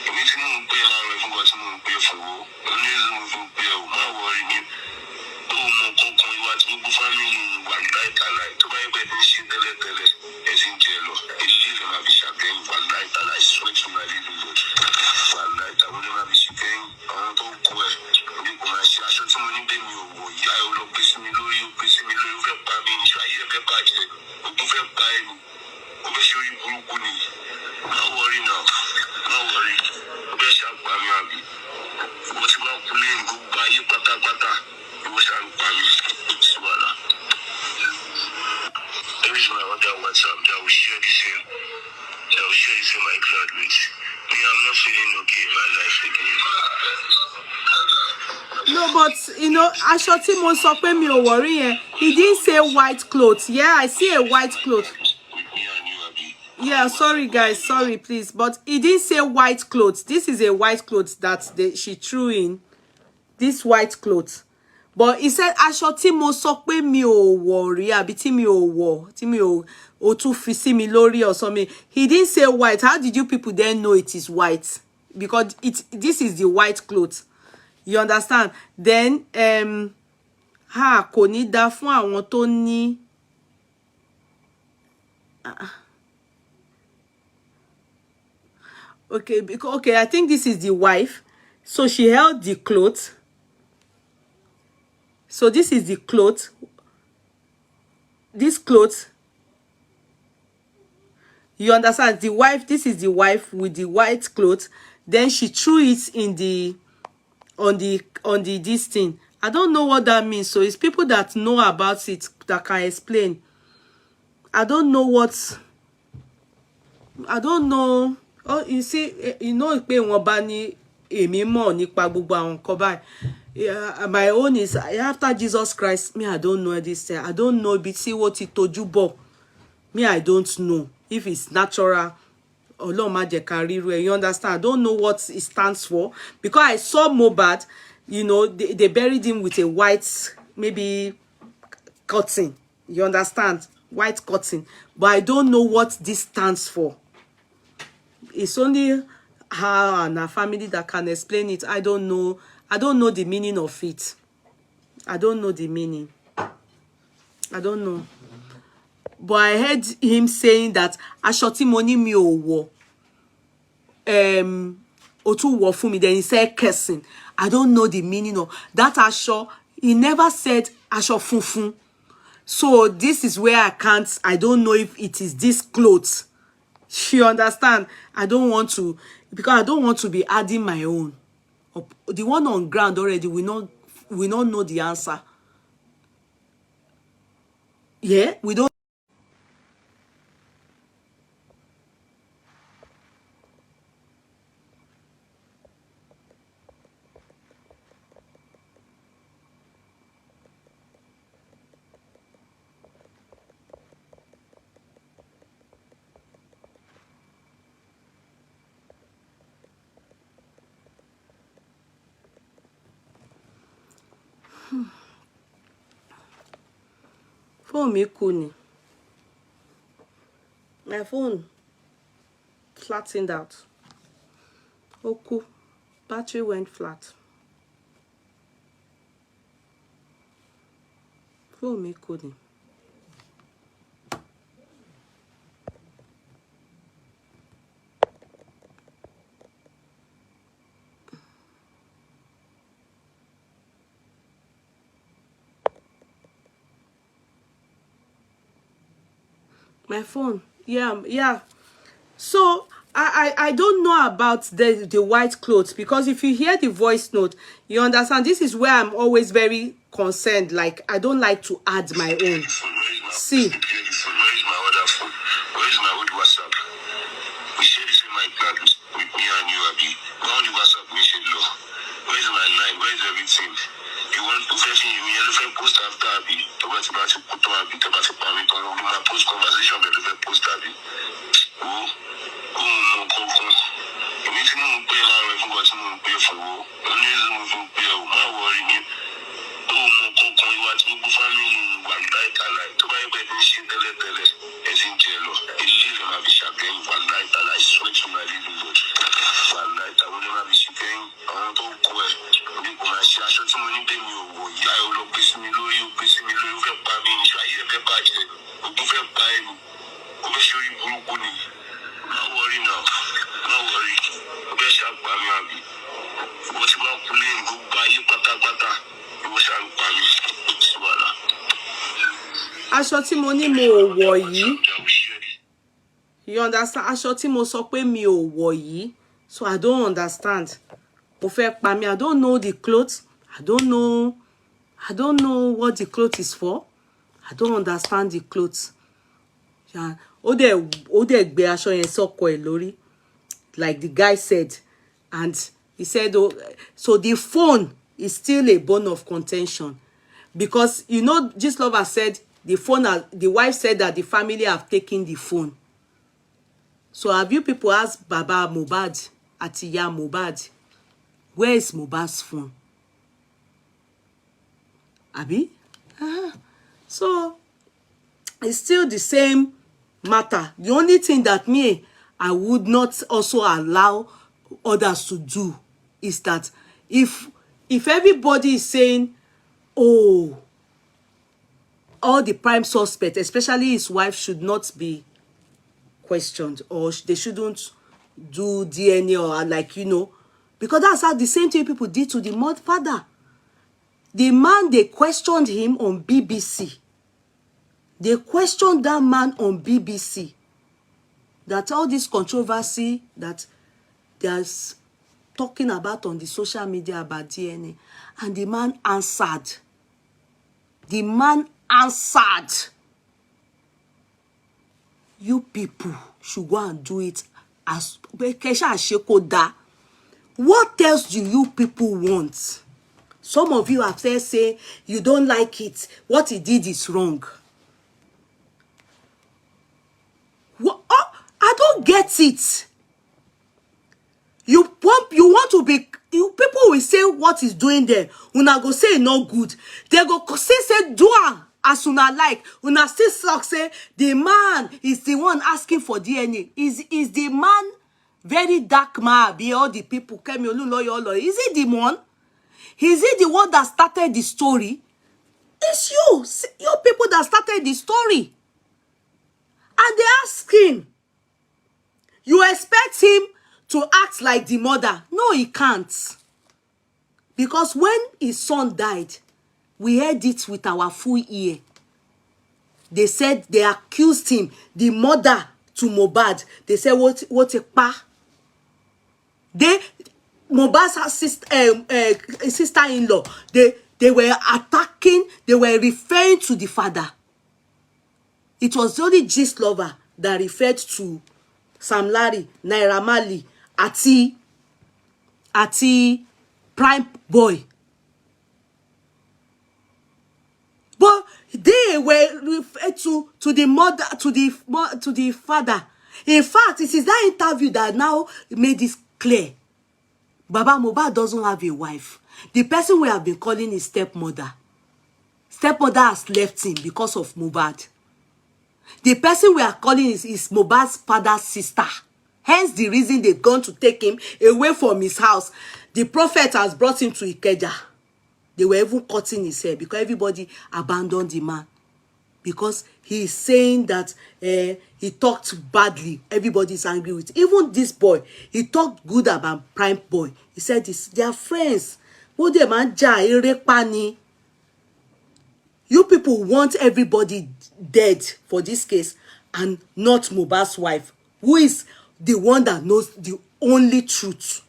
anything you pay around if you got to pay for. Only you pay. My worry. Oh, my cocoa. You want to go family. One night alive. To buy a bed. She tell as in jello. It lives in a champagne. One night alive. Switch to my living room. One night I will never be champagne. I want to go. I should someone in the new. Yeah, I will piss me low. You piss me low. You buy me. Try to get back. You buy me. I'm sure you will go. No worry now. No worry. Best of Bamiabi. What's about pulling? Go buy you pata. You wish I would buy you. Swallow. There is my other WhatsApp that will share the same. That will share the same my cloud with. Me, I'm not feeling okay in my life again. No, but you know, aṣọ tí mo sọ pé mi ò worry yẹn. He didn't say white clothes. Yeah, I see a white cloth. Yeah, sorry guys, sorry please, but he didn't say white clothes. This is a white clothes that she threw in. This white clothes. But he said aṣọ tí mo sọ pé mi ò worry àbí tí mi ò wọ̀, tí mi ò tún fi sí mi lórí or something. He didn't say white. How did you people then know it is white? Because this is the white clothes. You understand? Then kò ní dá fún àwọn tó ní okay, I think this is the wife. So she held the cloth. So this is the cloth. This cloth. You understand? The wife, this is the wife with the white cloth. Then she threw it in the on the this thing. I don't know what that means. So it's people that know about it that can explain. I don't know what. I don't know. Oh, you see, you know, pé wọ́n bá ní èmi mọ̀ nípa gbogbo àwọn nǹkan báyìí. Yeah, my own is after Jesus Christ. Me, I don't know this. I don't know. But see what it tojú bọ̀. Me, I don't know if it's natural. Ọlọ́run má jẹ́ ká ríru ẹ̀. You understand? I don't know what it stands for because I saw Mohbad. You know, they buried him with a white, maybe cotton. You understand? White cotton. But I don't know what this stands for. It's only her and her family that can explain it. I don't know. I don't know the meaning of it. I don't know the meaning. I don't know. But I heard him saying that aṣọ tí mo ní mi ò wọ̀. Ó tún wọ̀ fún mi. Then he said cursing. I don't know the meaning of that aṣọ. He never said aṣọ funfun. So this is where I don't know if it is this clothes. You understand? I don't want to, because I don't want to be adding my own. The one on ground already, we not know the answer. Yeah, we don't. Phone mi kú ni. My phone flattened out. Ó kú. Battery went flat. Phone mi kú ni. My phone, yeah. So I don't know about the white clothes, because if you hear the voice note, you understand. This is where I'm always very concerned. Like, I don't like to add my own. See. Where is my other phone? Where is my old WhatsApp? We share this in my cloud with me and you, Abi. My only WhatsApp, we share low. Where is my line? Where is everything? You want to post after Abi? About to put on Abi, about to my post conversation, but post Abi. Anything you pay around if you got to pay for. Only you pay. My worry. You want to go family. mi ṣe orí burúkú ni. Má worry now. Má worry. Ọbẹ̀ ṣàgbà mi àbí. Mo ti bá kulé gbogbo ayé pátápátá. Mo ṣàgbà mi. Ṣùgbọ́n aṣọ tí mo ní mo ò wọ̀ yìí, you understand? Aṣọ tí mo sọ pé mi ò wọ̀ yìí, so I don't understand. Ó fẹ́ pa mí, I don't know the clothes. I don't know what the clothes is for. I don't understand the clothes. Yeah. Ó dẹ̀ gbé aṣọ yẹn sọ́kọ ẹ̀ lórí, like the guy said, and he said, oh, so the phone is still a bone of contention, because you know, this lover said the wife said that the family have taken the phone. So have you people asked Baba Mohbad, Atiya Mohbad, where is Mohbad's phone? Abi? So it's still the same matter. The only thing that I would not also allow others to do is that if everybody is saying, oh, all the prime suspects, especially his wife, should not be questioned, or they shouldn't do DNA, or like, you know, because that's how the same thing people did to the father. The man, they questioned him on BBC. They questioned that man on BBC. That all this controversy that there's talking about on the social media about DNA. And the man answered. The man answered. You people should go and do it as what else do you people want? Some of you have said, say you don't like it. What he did is wrong. What? Oh, I don't get it. You want to be, people will say what he's doing there. Una go say not good. They go say do as una like. Una still suck say the man is the one asking for DNA. Is the man very dark man? Be all the people came is he the one? Is he the one that started the story? It's you people that started the story. And they ask him, you expect him to act like the mother? No, he can't. Because when his son died, we heard it with our full ear. They said they accused him, the mother to Mohbad. They said, what a pa. Mohbad's sister-in-law, they were attacking, they were referring to the father. It was only Gist Lover that referred to Sam Larry, Naira Marley, Ati Prime Boy. But they were referred to the mother, to the father. In fact, it is that interview that now made this clear. Baba Mohbad doesn't have a wife. The person we have been calling his stepmother. Stepmother has left him because of Mohbad. The person we are calling is Mohbad's father's sister. Hence the reason they've gone to take him away from his house. The prophet has brought him to Ikeja. They were even cutting his hair because everybody abandoned the man. Because he is saying that he talked badly. Everybody's angry with him. Even this boy, he talked good about Prime Boy. He said this, they are friends. You people want everybody dead for this case and not Mohbad's wife, who is the one that knows the only truth.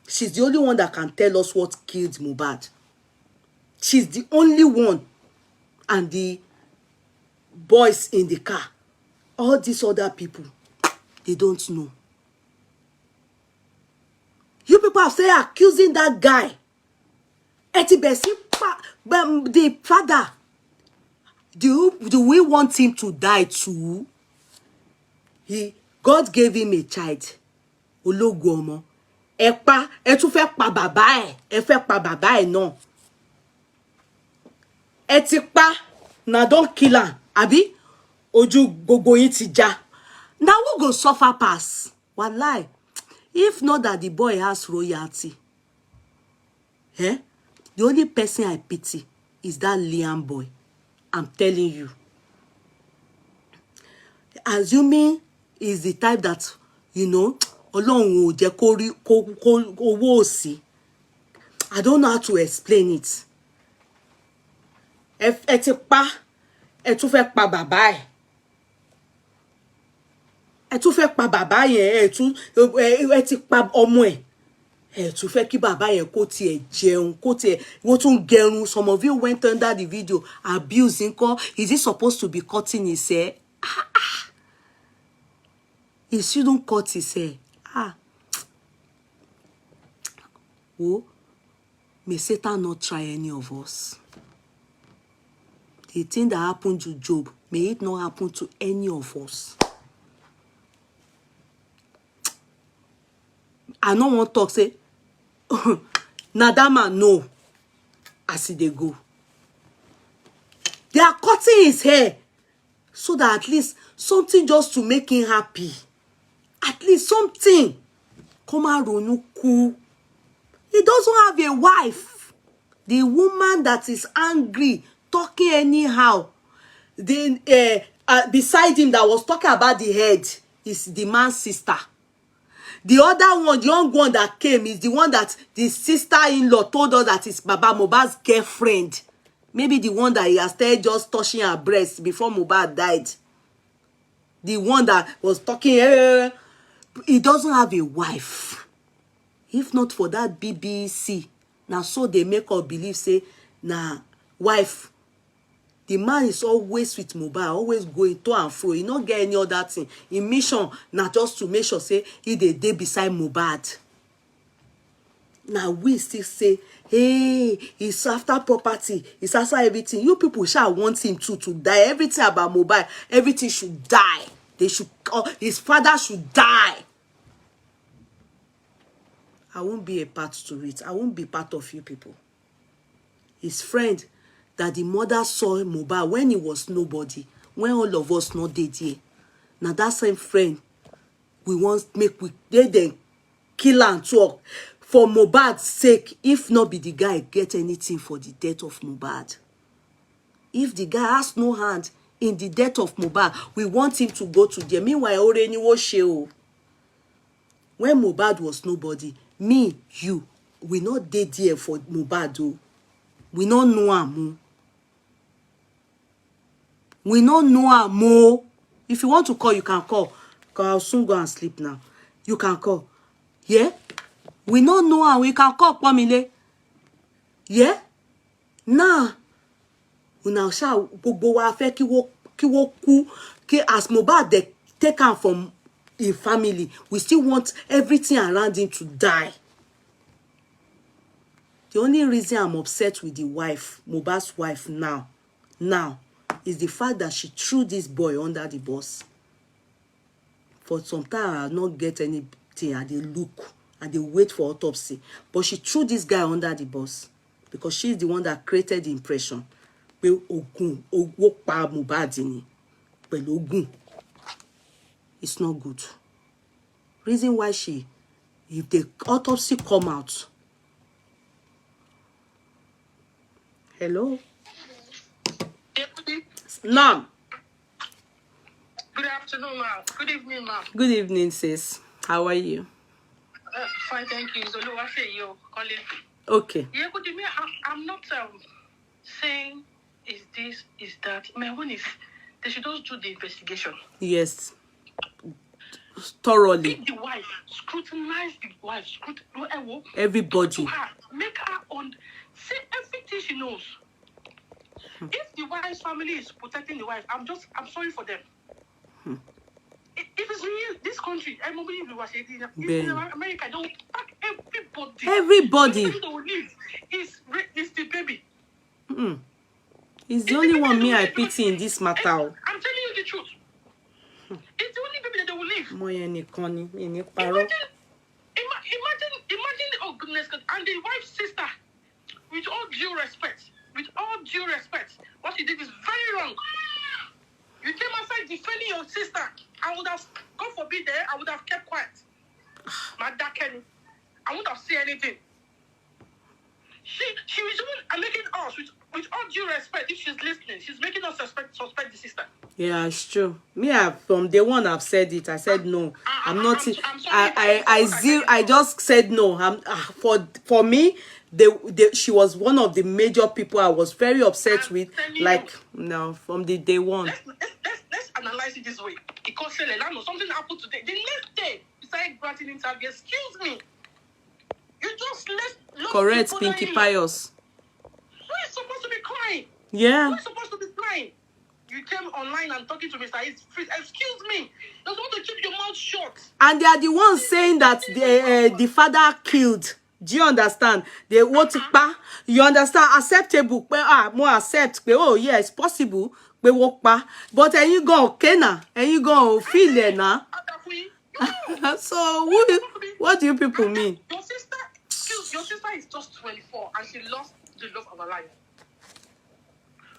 She's the only one that can tell us what killed Mohbad. She's the only one. And the boys in the car, all these other people, they don't know. You people are saying accusing that guy. The father. Do we want him to die too? God gave him a child. Ológun ọmọ. Ẹ tún fẹ́ pa bàbá ẹ̀. Ẹ fẹ́ pa bàbá ẹ̀ náà. Ẹ ti pa, na don't kill am. Àbí? Ojú gbogbo yín ti já. Now who go suffer pass? Wallahi. If not that the boy has royalty. The only person I pity is that Liam boy. I'm telling you. assuming is the type that, you know, Ọlọ́run ò jẹ́ kó rí kó owó òsì. I don't know how to explain it. Ẹ ti pa, ẹ tún fẹ́ pa bàbá ẹ̀. Ẹ tún fẹ́ pa bàbá yẹn, ẹ ti pa ọmọ ẹ̀. Ẹ tún fẹ́ kí bàbá yẹn kó tiẹ̀ jẹun, kó tiẹ̀ wọ́n tún gẹrun. Some of you went under the video abusing nǹkan. Is he supposed to be cutting his hair? He shouldn't cut his hair. Oh, may Satan not try any of us. The thing that happened to Job, may it not happen to any of us. I no wan talk say, Nadama no, as they go. They are cutting his hair so that at least something just to make him happy. At least something. Come on, Ronuku. He doesn't have a wife. The woman that is angry, talking anyhow, beside him that was talking about the head is the man's sister. The other one, the young one that came, is the one that the sister-in-law told us that is Baba Mohbad's girlfriend. Maybe the one that he has started just touching her breast before Mohbad died. The one that was talking, he doesn't have a wife. If not for that BBC, now so they make us believe, say, nah, wife. The man is always with Mohbad, always going to and fro. He not get any other thing. In mission, now just to make sure, say, he dey beside Mohbad. Now we still say, hey, he's after property, he's after everything. You people shall want him to die. Everything about Mohbad, everything should die. They should, his father should die. I won't be a part to it. I won't be part of you people. His friend, that the mother saw Mohbad when he was nobody, when all of us not dead here. Now that same friend, we want make we then kill and talk. For Mohbad's sake, if not be the guy get anything for the death of Mohbad. If the guy has no hand in the death of Mohbad, we want him to go to there. Meanwhile, already was show. When Mohbad was nobody, me, you, we not dead here for Mohbad. Oh. We don't know him. We don't know him. If you want to call, you can call. Because I'll soon go and sleep now. You can call. Yeah? We don't know him. We can call Pamile. Yeah? Nah. Una sha gbogbo wa fẹ́ kí wo kú as Mohbad they take him from his family. We still want everything around him to die. The only reason I'm upset with the wife, Mohbad's wife now, is the fact that she threw this boy under the bus. For some time, I not get anything, and they look, and they wait for autopsy. But she threw this guy under the bus because she's the one that created the impression. It's not good. Reason why if the autopsy come out. Hello? Nam. Good afternoon, ma'am. Good evening, ma'am. Good evening, sis. How are you? Fine, thank you. Zolo, I say you calling. Okay. Yeah, good evening. I'm not saying is this, is that. My own is they should just do the investigation. Yes. Thoroughly. Pick the wife, scrutinize the wife, everybody. To her, make her say everything she knows. If the wife's family is protecting the wife, I'm sorry for them. If it's real, this country, I believe it was in America, they will pack everybody. Everybody. They will leave. It's the baby. It's the only one me I pity in this matter. I'm telling you the truth. It's the only baby that they will leave. Imagine, oh goodness, and the wife's sister, with all due respect, what she did is very wrong. You came outside defending your sister. I would have, God forbid, I would have kept quiet. I wouldn't have said anything. She was even making us, with all due respect, if she's listening, she's making us suspect the sister. Yeah, it's true. Me, from day one, I've said it. I said no. I'm not. I'm sorry. I just said no. For me, she was one of the major people I was very upset with. Like, no, from the day one. Let's analyze it this way. Because something happened today. The next day, he started granting interview. Excuse me. You just let correct, Pinky Pious. Who is supposed to be crying? Yeah. Who is supposed to be crying? You came online and talking to Mr. Excuse me. Just want to keep your mouth shut. And they are the ones saying that the father killed. Do you understand? They want to pa. You understand? Acceptable. More accept. Oh, yeah, it's possible. But and you go okay now. And you go feel it now. So what do you people mean? Your sister is just 24 and she lost the love of her life.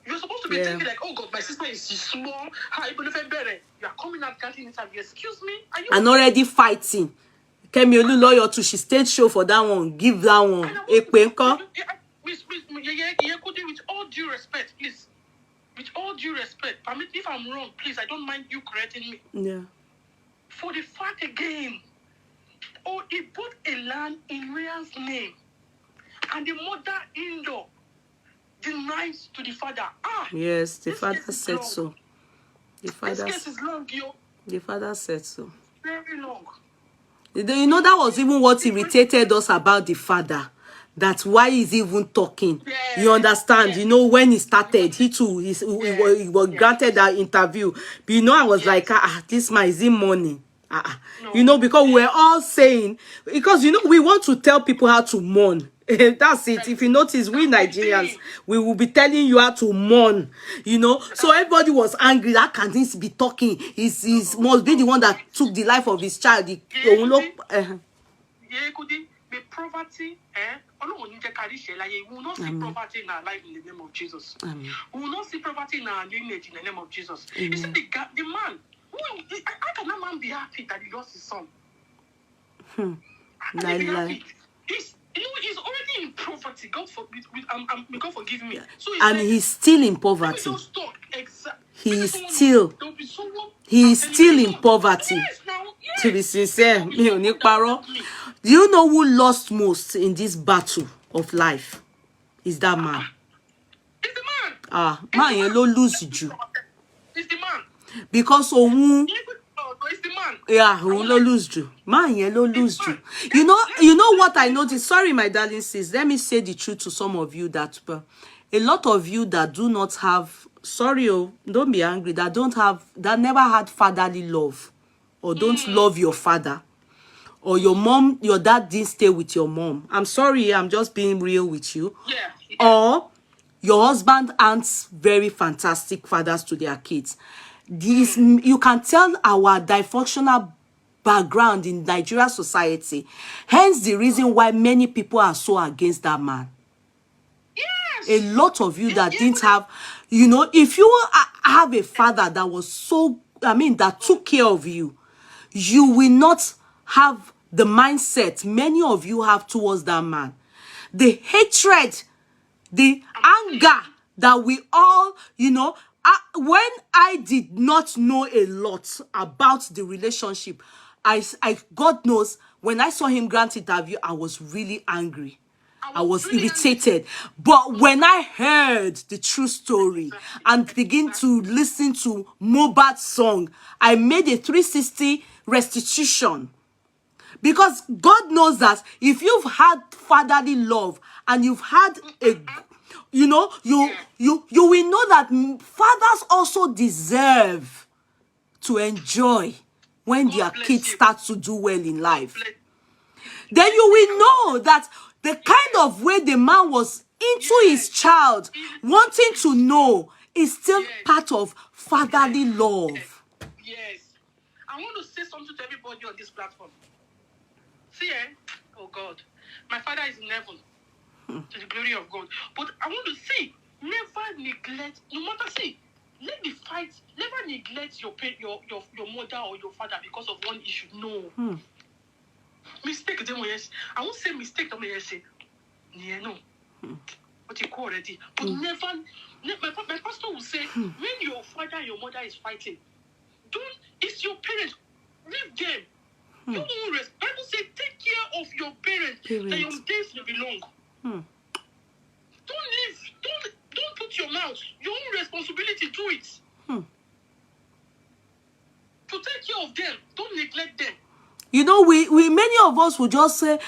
You're supposed to be thinking like, oh God, my sister is small. How you are coming out getting interview. Excuse me? Are you and already fighting? Kemi Olu lawyer to she stage show for that one. Give that one. With all due respect, please. With all due respect, permit if I'm wrong, please. I don't mind you correcting me. Yeah. For the fact again, he put a land in Rhea's name, and the mother-in-law denies to the father. Yes, the father said so. This case is long, yo. The father said so. Very long. You know, that was even what irritated us about the father. That's why he's even talking. Yeah. You understand? Yeah. You know, when he started, he too, he was granted that interview. But you know, I was like, this man is in money. No. You know, because we're all saying, because, you know, we want to tell people how to mourn. That's it. If you notice, we Nigerians, we will be telling you how to mourn. You know, so everybody was angry. That can this be talking? He must be the one that took the life of his child. Poverty, we will not see poverty in our life in the name of Jesus. Amen. We will not see poverty in our lineage in the name of Jesus. Amen. You see, the man, how can that man be happy that he lost his son? How can he be happy? He's already in poverty. God forgive me. So he's still in poverty. He's still in poverty. Yes, now, yes. To be sincere, do you know who lost most in this battle of life? Is that man. It's the man. Man, you don't lose you. It's the man. Because it's the man. Yeah, who don't lose you. Man, you don't lose you. You know what I noticed? Sorry, my darling sis. Let me say the truth to some of you that a lot of you that do not have, sorry, don't be angry, that never had fatherly love, or don't love your father, or your dad didn't stay with your mom. I'm sorry, I'm just being real with you. Yeah. Or your husband aren't very fantastic fathers to their kids. You can tell our dysfunctional background in Nigeria society. Hence the reason why many people are so against that man. Yes. A lot of you that didn't have, you know, if you have a father that was so, that took care of you, you will not have the mindset many of you have towards that man. The hatred, the anger that we all, you know, when I did not know a lot about the relationship, God knows, when I saw him grant interview, I was really angry. I was really irritated. But when I heard the true story and begin to listen to Mohbad's song, I made a 360 restitution. Because God knows that if you've had fatherly love and you've had a, you know, you will know that fathers also deserve to enjoy when their kids start to do well in life. Then you will know that the kind of way the man was into his child, wanting to know, is still part of fatherly love. Yes. I want to say something to everybody on this platform. See, oh God, my father is in heaven, to the glory of God. But I want to say, never neglect, no matter, let the fight, never neglect your mother or your father because of one issue. No. Mistake, I won't say mistake, no. What you call already. But never, my pastor will say, when your father and your mother is fighting, it's your parents. Leave them. You won't rest. Bible says, take care of your parents. That your days will be long. Don't leave. Don't put your mouth. Your own responsibility. Do it. To take care of them. Don't neglect them. You know, we many of us will just say,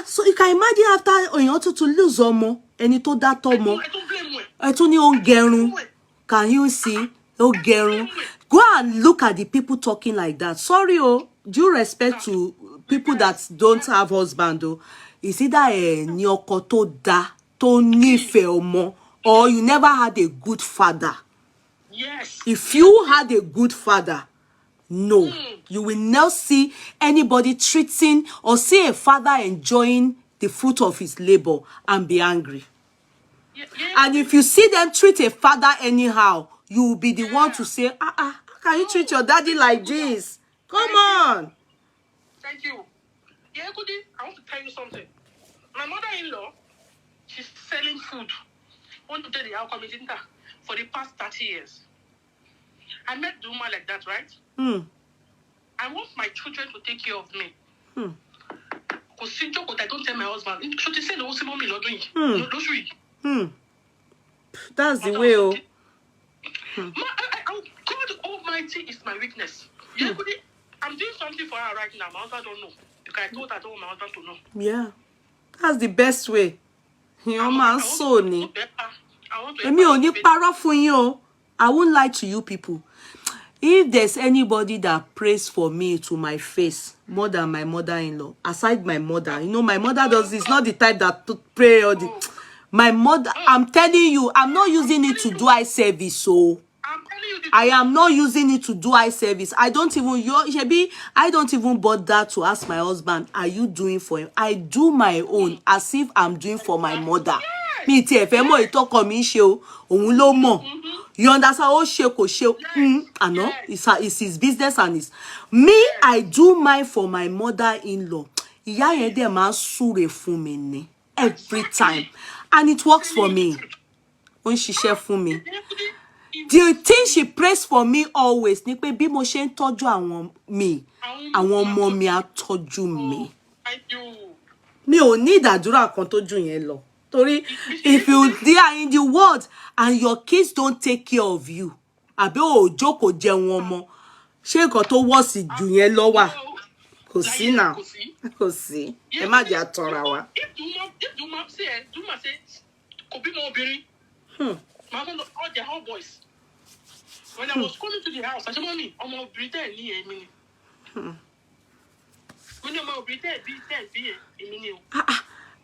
so you can imagine after you want to lose Omo, and you told that Omo. I don't blame you. I told you on Gerun. Can you see? Oh, Gerun. Go and look at the people talking like that. Sorry, due respect to people that don't have husband, though. Is either a nyoko to da, to nife Omo, or you never had a good father. Yes. If you had a good father, no, you will not see anybody treating or see a father enjoying the fruit of his labor and be angry. And if you see them treat a father anyhow, you will be the one to say, how can you treat your daddy like this? Come on. Thank you. Yeah, Kudi, I want to tell you something. My mother-in-law, she's selling food. Want to tell the outcome, isn't that? For the past 30 years. I met the woman like that, right? I want my children to take care of me. Because I don't tell my husband. She said, "Oh, mommy, not doing it." That's the way. God Almighty is my weakness. Yeah, I'm doing something for her right now. My husband don't know. Because I told her I don't want my husband to know. Yeah. That's the best way. Your man so ni. Emi oni parọ́ fún yín o. I won't lie to you people. If there's anybody that prays for me to my face more than my mother-in-law, aside my mother, you know, my mother is not the type that pray or the. My mother, I'm telling you, I'm not using it to do eye service, so I am not using it to do eye service. I don't even bother to ask my husband, are you doing for him? I do my own as if I'm doing for my mother. Me ti e fe mo itoko mi se o, ohun lo mo. You understand? Oh, she ko she. I know it's his business and it's me. I do mine for my mother-in-law. Iya yen de ma súre fún mi ni every time, and it works for me. When she share fún mi, the thing she prays for me always ni pe bí mo ṣe ń tọ́jú àwọn ọmọ mi á tọ́jú mi. Mi ò ní ìdádúrà kan tó jù yẹn lọ. Tori, if you are in the world and your kids don't take care of you, àbí o jókòó jẹun ọmọ, ṣé nǹkan tó worse jù yẹn lọ wà? Kò sí now. Kò sí. Ẹ má jẹ́ àtọ̀ra wa. If the woman say, kò bí mo obìnrin. My husband, all the whole boys. When I was coming to the house, I said, "Mommy, I'm going to breathe in a minute." When I'm going to breathe in a minute.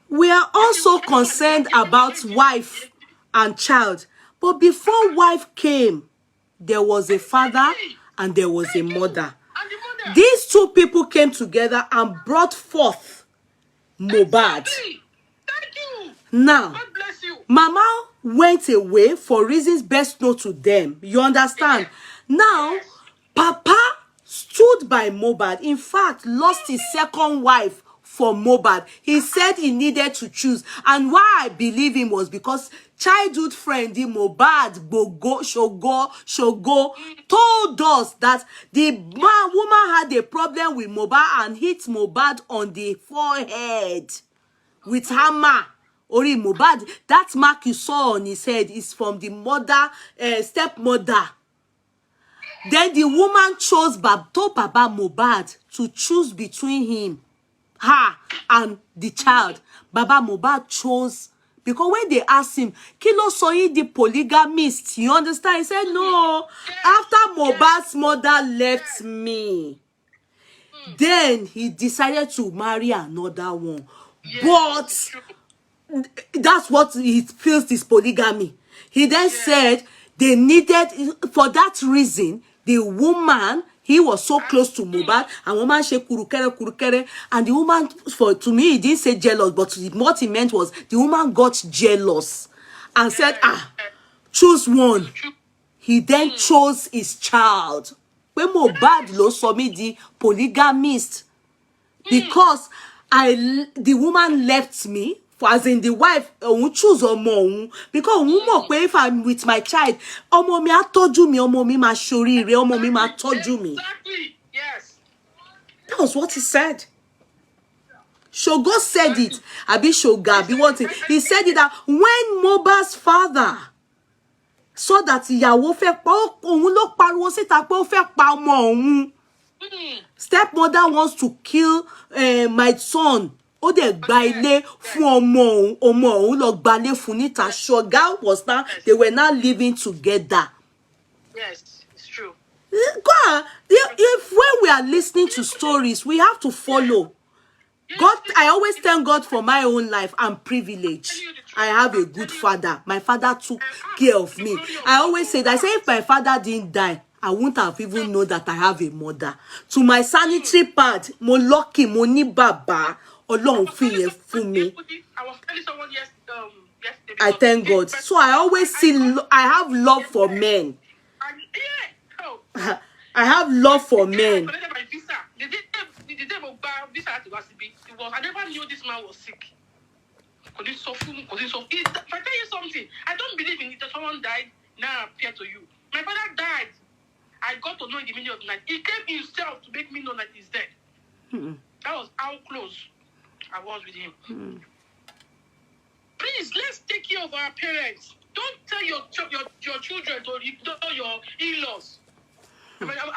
We are also concerned about wife and child. But before wife came, there was a father and there was a mother. These two people came together and brought forth Mohbad. Now, Mama went away for reasons best known to them. You understand? Now, Papa stood by Mohbad. In fact, lost his second wife for Mohbad. He said he needed to choose. And why I believe him was because childhood friend Mohbad Shogo told us that the woman had a problem with Mohbad and hit Mohbad on the forehead with hammer. Ori Mohbad, that mark you saw on his head is from the stepmother. Then the woman chose told Baba Mohbad to choose between him, her, and the child. Baba Mohbad chose, because when they asked him, Kilo Soyi the polygamist, you understand? He said, no, after Mohbad's mother left me, then he decided to marry another one. But that's what he feels is polygamy. He then said they needed, for that reason, the woman, he was so close to Mohbad, and woman she kurukere, and the woman, to me, he didn't say jealous, but what he meant was the woman got jealous and said, choose one. He then chose his child. When Mohbad lo saw me the polygamist, because the woman left me For as in the wife, choose ọmọ because mọ̀ pé if I'm with my child, ọmọ mi á tọ́jú mi, ọmọ mi máa ṣoríire, ọmọ mi máa tọ́jú mi. Exactly. Yes. That was what he said. Shogo said it. Abi Shoga, Abi what he said it that when Mohbad's father saw that ìyàwó fẹ́ pa òun ló pariwo síta pé ó fẹ́ pa ọmọ òun. Stepmother wants to kill my son. Ó dẹ̀ gba ilé fún ọmọ òun lọ gbalé fún níta. Shoga was now, they were now living together. Yes, it's true. God, if when we are listening to stories, we have to follow. God, I always thank God for my own life. I'm privileged. I have a good father. My father took care of me. I always say that, I say if my father didn't die, I wouldn't have even known that I have a mother. To my sanitary pad, mo lucky, mo ní bàbá, Ọlọ́run fi yẹn fún mi. I was telling someone yesterday. I thank God. So I always see, I have love for men. I have love for men. I never knew this man was sick. If I tell you something, I don't believe in it that someone died, now appear to you. My father died. I got to know in the middle of the night. He came himself to make me know that he's dead. That was how close I was with him. Please, let's take care of our parents. Don't tell your children to ignore your in-laws. No, whatever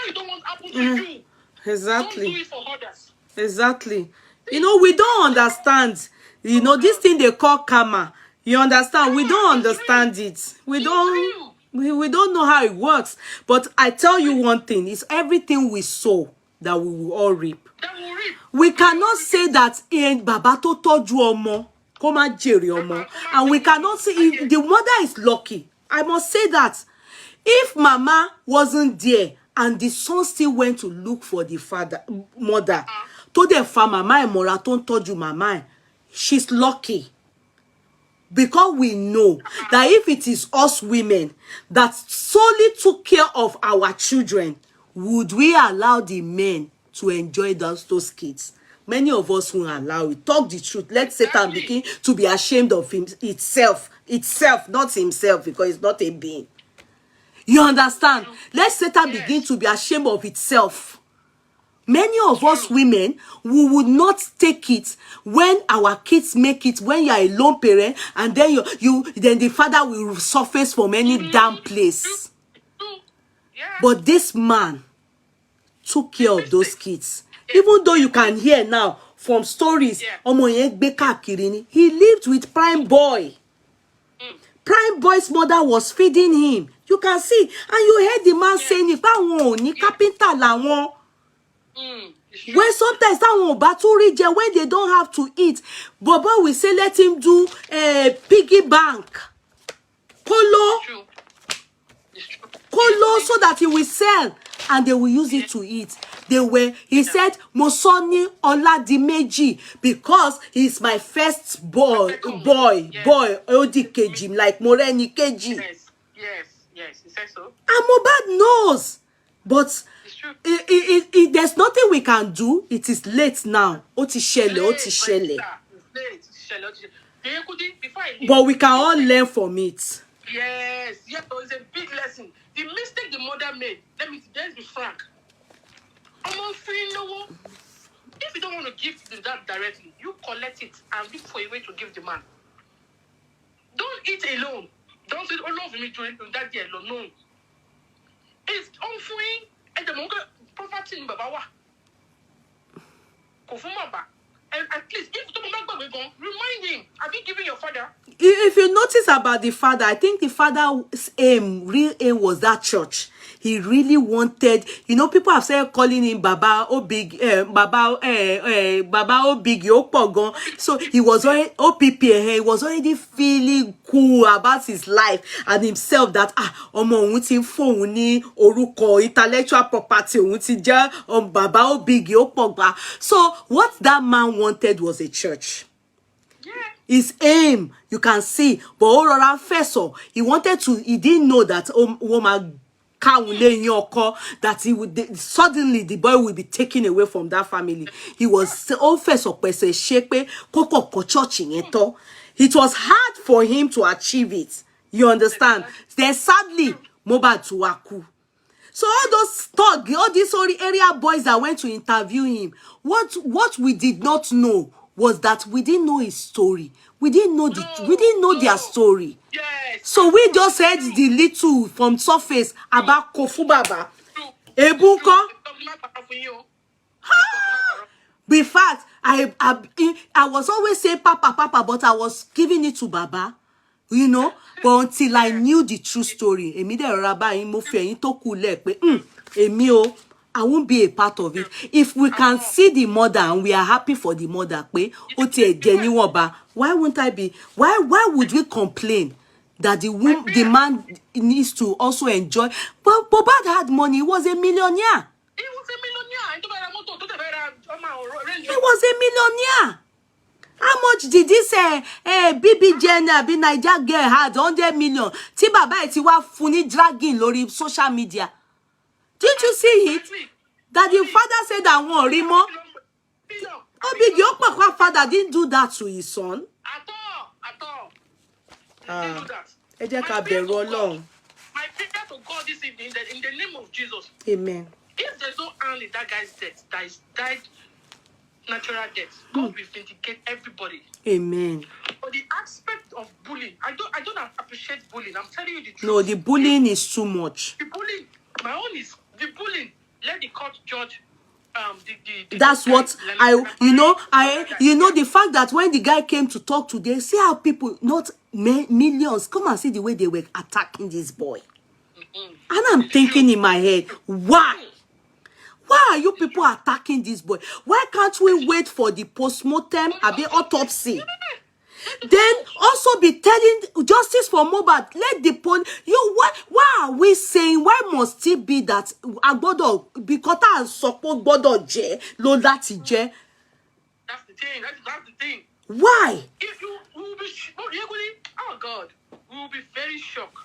you don't want happen to you. Exactly. Don't do it for others. Exactly. You know, we don't understand. You know, this thing they call karma. You understand? We don't understand it. We don't. We don't know how it works. But I tell you one thing: it's everything we sow that we will all reap. We cannot say that in Baba to tọ́jú ọmọ, kó má jèrè ọmọ, and we cannot say if the mother is lucky. I must say that if Mama wasn't there and the son still went to look for the mother, to the farmer, Mama Mora tó ń tọ́jú Mama, she's lucky. Because we know that if it is us women that solely took care of our children, would we allow the men to enjoy those kids? Many of us won't allow it. Talk the truth. Let Satan begin to be ashamed of itself, not himself, because it's not a being. You understand? Let Satan begin to be ashamed of itself. Many of us women, we would not take it when our kids make it, when you're a lone parent, and then then the father will surface from any damn place. But this man took care of those kids. Even though you can hear now from stories, he lived with Prime Boy. Prime Boy's mother was feeding him. You can see, and you heard the man saying, "If I want, ni carpenter la won." When sometimes that one when they don't have to eat, Baba will say, "Let him do a piggy bank, kolo, so that he will sell, and they will use it to eat." He said, "Mosoni Oladimeji, because he's my first boy, Odi Keji, like Moreni Keji." Yes, he said so. And Mohbad knows, but there's nothing we can do. It is late now. But we can all learn from it. Yes, it's a big lesson. The mistake the mother made, let's be frank. If you don't want to give the dad directly, you collect it and look for a way to give the man. Don't eat alone. Don't say, "Oh, love me to that day alone." No. It's unfree and the monkey poverty in Babawa. And at least if the moment go, remind him, have you given your father? If you notice about the father, I think the father's real aim was that church. He really wanted, people have said calling him Baba Obig, Baba Obig Opogon. So he was already OPP. He was already feeling cool about his life and himself. That omo òun ti fóun ní orúkọ intellectual property òun ti jẹ́ Baba Obig Opogon. So what that man wanted was a church. His aim, you can see, but Aurora Fesso, he didn't know that woman that he would suddenly the boy will be taken away from that family. He was all first of shape church. It was hard for him to achieve it. You understand? Then sadly, Mohbad to Waku. So all those thug, all these area boys that went to interview him, what we did not know was that we didn't know his story. We didn't know their story. Yes. So we just heard the little from surface about Kofu Baba. Ebuko. Be fact, I was always saying Papa, but I was giving it to Baba. You know, but until I knew the true story, I won't be a part of it. If we can see the mother and we are happy for the mother, why won't I be? Why would we complain that the man needs to also enjoy? But Mohbad had money. He was a millionaire. He was a millionaire. How much did this BB Jenner, be Niger girl had 100 million? Ti baba eti wa funi dragging lori social media. Didn't you see it? That the father said that one Rimo. Oh, big your father didn't do that to his son. At all. Ẹ jẹ́ ká bẹ̀rù Ọlọ́run. My prayer to God this evening that in the name of Jesus. Amen. If there's no hand in that guy's death, that is died natural death, God will vindicate everybody. Amen. But the aspect of bullying, I don't appreciate bullying. I'm telling you the truth. No, the bullying is too much. The bullying, my own is the bullying. Let the court judge. That's what the fact that when the guy came to talk today, see how people, not millions, come and see the way they were attacking this boy. And I'm thinking in my head, why? Why are you people attacking this boy? Why can't we wait for the post-mortem autopsy? Then also be telling justice for Mohbad. Let the police. Why are we saying? Why must it be that Agbodo because I support Bodo J lo lati J? That's the thing. That's the thing. Why? If you will be, oh God, we will be very shocked.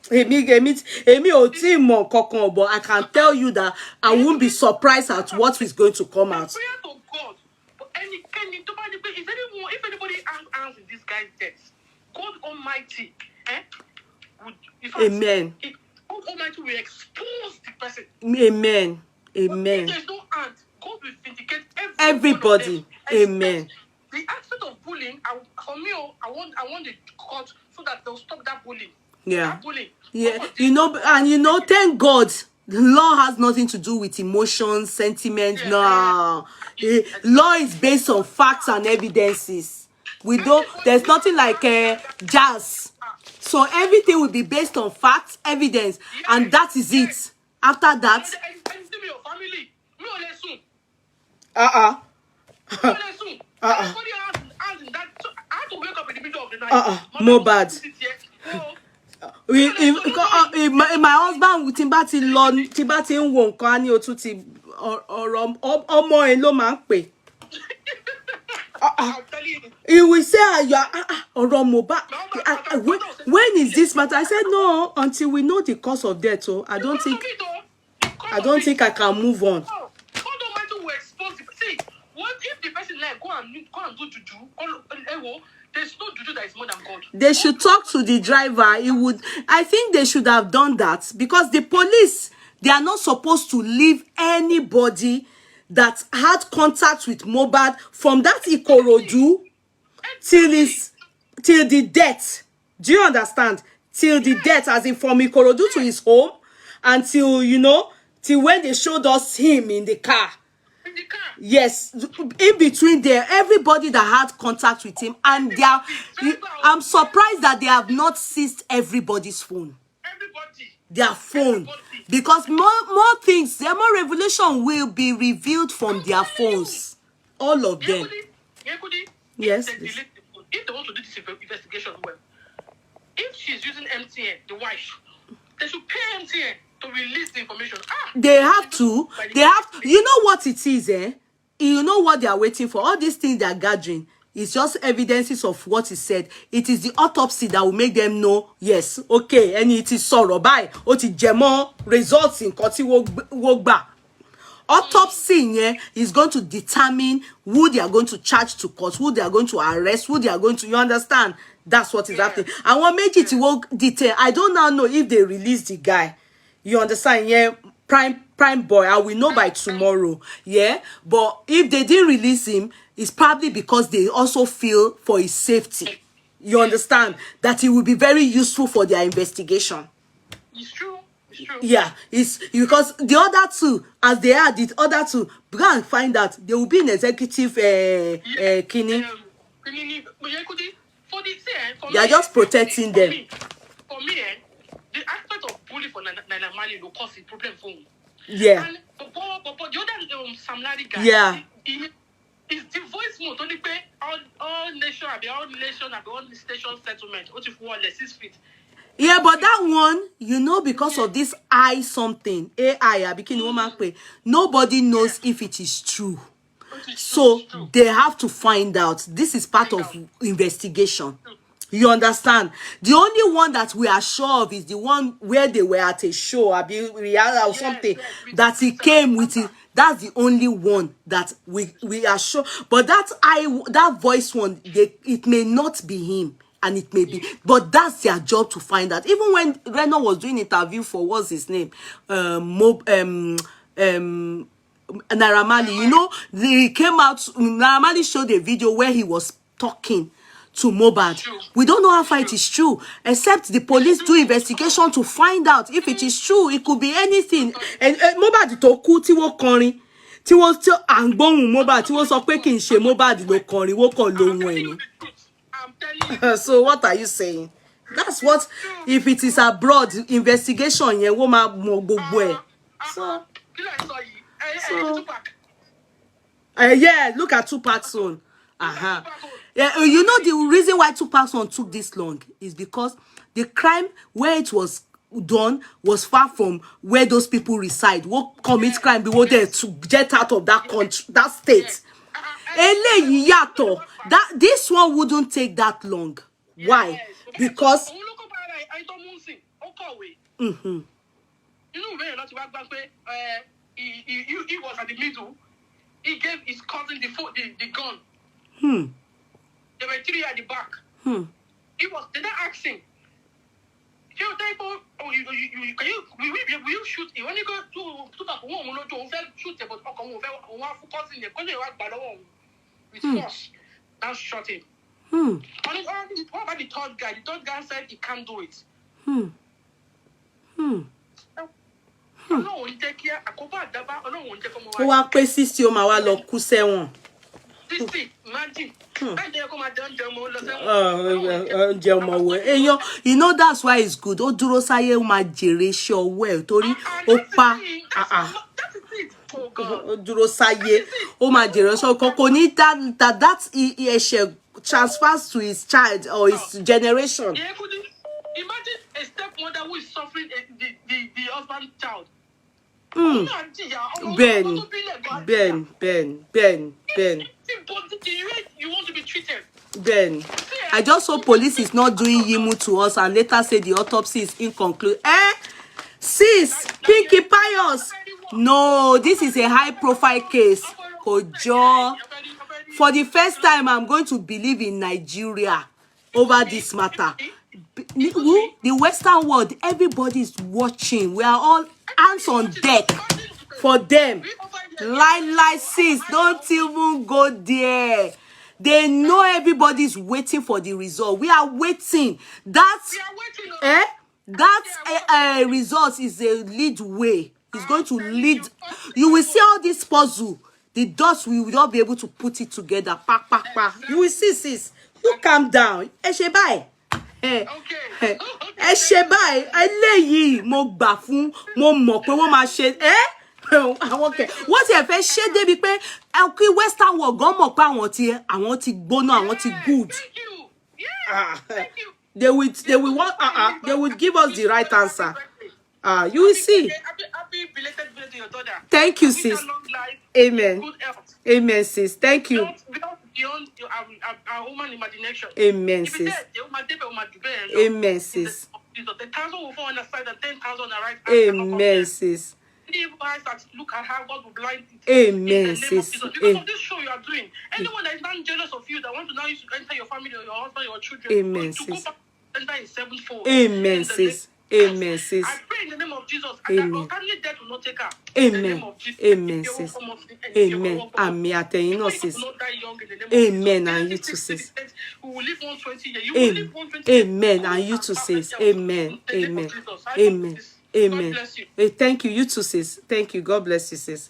Emi ò tí mọ̀ kankan, but I can tell you that I won't be surprised at what is going to come out. Prayer to God. If anybody hands in this guy's death, God Almighty, Amen. God Almighty will expose the person. Amen. If there's no hand, God will vindicate everybody. Amen. The aspect of bullying, I want the court so that they'll stop that bullying. Yeah. That bullying. Yeah. Thank God. The law has nothing to do with emotions, sentiments. Yeah. No. The law is based on facts and evidences. There's nothing like jazz. So everything will be based on facts, evidence, and that is it. After that. Mohbad. My husband with Timbati Lord Timbati ń wo nǹkan á ní otú ti ọ̀rọ̀ ọmọ ẹ̀ ló máa ń pè. He will say ọ̀rọ̀ Mohbad. When is this matter? I said no until we know the cause of death. So I don't think I can move on. God Almighty will expose the. See, what if the person like go and do juju? There's no juju that is more than God. They should talk to the driver. I think they should have done that because the police, they are not supposed to leave anybody that had contact with Mohbad from that Ikorodu till the death. Do you understand? Till the death, as in from Ikorodu to his home, until till when they showed us him in the car. Yes, in between there, everybody that had contact with him, and I'm surprised that they have not seized everybody's phone. Their phone. Because more things, more revelation will be revealed from their phones. All of them. Yes. If they want to do this investigation well, if she's using MTN, the wife, they should pay MTN to release the information. They have to. You know what it is, You know what they are waiting for? All these things they are gathering. it's just evidences of what he said. It is the autopsy that will make them know, yes, okay, and it is sorrow by ó ti jẹ mọ́ results nǹkan tí wọ́n gbà. Autopsy yeah, is going to determine who they are going to charge to court, who they are going to arrest, who they are going to, you understand? That's what is happening. And what made it work detail, I don't now know if they release the guy. You understand? Yeah, prime boy, I will know by tomorrow. Yeah, but if they didn't release him, it's probably because they also feel for his safety. You understand? That he will be very useful for their investigation. It's true. It's true. Yeah, it's because the other two, as they are, the other two, go and find out they will be in executive kini. They are just protecting them. For me, the aspect of bully for Nana Mali will cause a problem for me. Yeah. And the other Sam Larry guy, yeah. It's the voice mode only pay all nation all station settlement. What if 6 feet? Yeah, but that one, you know, because of this AI, I became woman pay. Nobody knows if it is true. So they have to find out. This is part of investigation. You understand? The only one that we are sure of is the one where they were at a show, or something, that he came with it. That's the only one that we are sure. But that voice one, it may not be him. And it may be, but that's their job to find out. Even when Reno was doing interview for what's his name, Naira Marley, you know, they came out. Naira Marley showed a video where he was talking to Mohbad. We don't know how far it is true, except the police do investigation to find out if it is true. It could be anything. And Mohbad to ku ti wo kọrin, ti wo still angbohun Mohbad, ti wo sọ pé kì í ṣe Mohbad ló kọrin, wo kọ lohun ẹni. So what are you saying? That's what, if it is abroad investigation, yeah, woman gbogbo ẹ. Yeah, look at Tupac soon. Yeah, you know the reason why Tupac son took this long is because the crime where it was done was far from where those people reside. What commit crime before there to get out of that country, that state. That this one wouldn't take that long. Why? Because you know he was at the middle. He gave his cousin the gun. There were 3 at the back. He was. They didn't ask him. Will you shoot him? When you go to shoot him, but with force. That shot him. And what about the third guy? The third guy said he can't do it. ó wá pé 60 ó máa wá lọ kú sẹ́wọ̀n. 60, imagine. You know that's why it's good. Ó dúró sáyé ó máa jèrè iṣẹ́ ọwọ́ ẹ̀ torí ó pa. Ó dúró sáyé ó máa jèrè iṣẹ́ ọkọ kò ní that ẹ̀ṣẹ̀ transfers to his child or his generation. Imagine a stepmother who is suffering the husband's child. Ben. You want to be treated. Ben, I just hope police is not doing yimu to us and later say the autopsy is inconclusive. Sis, Pinky Pious. No, this is a high-profile case. Kojo. For the first time, I'm going to believe in Nigeria over this matter. The Western world, everybody is watching. We are all hands on deck for them. Lie, sis, don't even go there. They know everybody's waiting for the result. We are waiting. That result is a lead way. It's going to lead. You will see all this puzzle. The dots, we will not be able to put it together. You will see, sis. You calm down. Eshebai. Eshebai. Eléyìí mo gbà fún mo mọ̀ pé wọ́n máa ṣe wọ́n ti fẹ́ ṣe débi pé kí Western world gan mọ̀ pé àwọn ti gbóná, àwọn ti good. Thank you. They will give us the right answer. You will see. Happy belated birthday to your daughter. Thank you, sis. Amen. Amen, sis. Thank you. Don't beyond our human imagination. Amen, If it's sis. there, Amen, sis. the 1,000 will fall on the side and 10,000 are right. Amen, sis. Evil eyes that look at how God will blind it. Amen, In the name of sis. Jesus. Because of this show you are doing, anyone that is not jealous of you, that want to now use to enter your family or your husband, your children, Amen, to go sis. back and enter in sevenfold. Amen, sis. Amen, sis. I pray in the name of Jesus. Amen. And that death will not take her. In the name Amen. of Jesus. Amen, sis. Amen. Amen. Àtẹ̀yìn náà, sis. Amen. And you too, sis. We will live 120 years. You will live 120 years. Amen. And you too, sis. Amen. Amen. Amen. Amen. Hey, thank you. You too, sis. Thank you. God bless you, sis.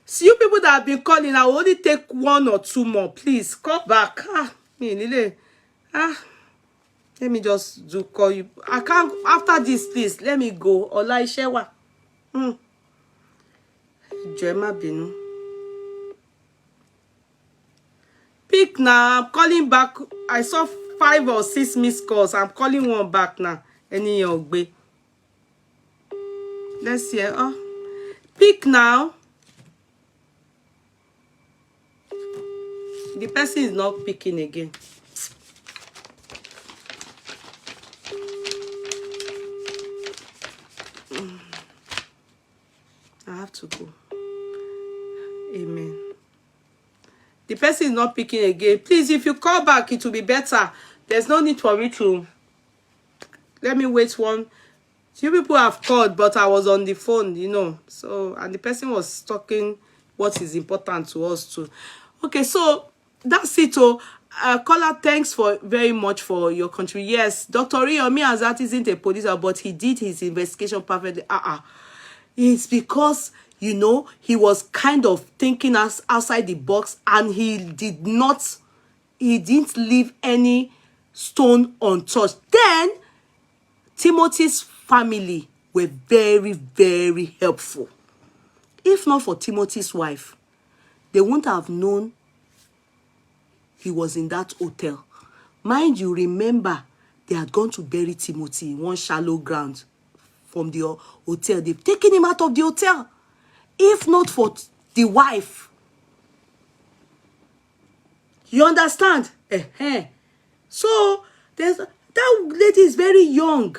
See, you people that have been calling, I will only take 1 or 2 more. Please, call back. Let me just do call you. I can't, after this, please, let me go. Ola Ishewa. Jema Binu. Pick now. I'm calling back. I saw 5 or 6 missed calls. I'm calling one back now. Any Ogbe. Let's see. Pick now. The person is not picking again. I have to go. Amen. The person is not picking again. Please, if you call back, it will be better. There's no need for me to. Let me wait one. Few people have called, but I was on the phone, you know. So, and the person was talking what is important to us too. Okay, so that's it. Caller, thanks for very much for your country. Yes, Dr. Riyomi Azat isn't a police, but he did his investigation perfectly. It's because, you know, he was kind of thinking outside the box, and he didn't leave any stone untouched. Then Timothy's family were very, very helpful. If not for Timothy's wife, they wouldn't have known he was in that hotel. Mind you, remember, they had gone to bury Timothy in one shallow ground from the hotel. They've taken him out of the hotel. If not for the wife. You understand? So, that lady is very young.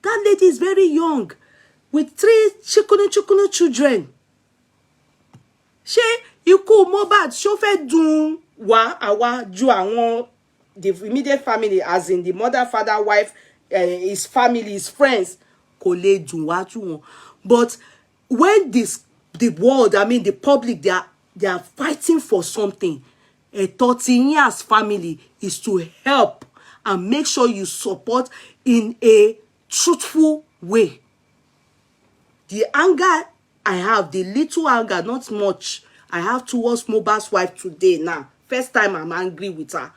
That lady is very young. With 3 chikunu children. Ṣé ikú Mohbad ṣó fẹ́ dùn wá àwa ju àwọn the immediate family, as in the mother, father, wife, his family, his friends, kò lè dùn wá jù wọ́n. But when the world, I mean the public, they are fighting for something. A 13 years family is to help and make sure you support in a truthful way. The anger I have, the little anger, not much, I have towards Mohbad's wife today now, first time I'm angry with her,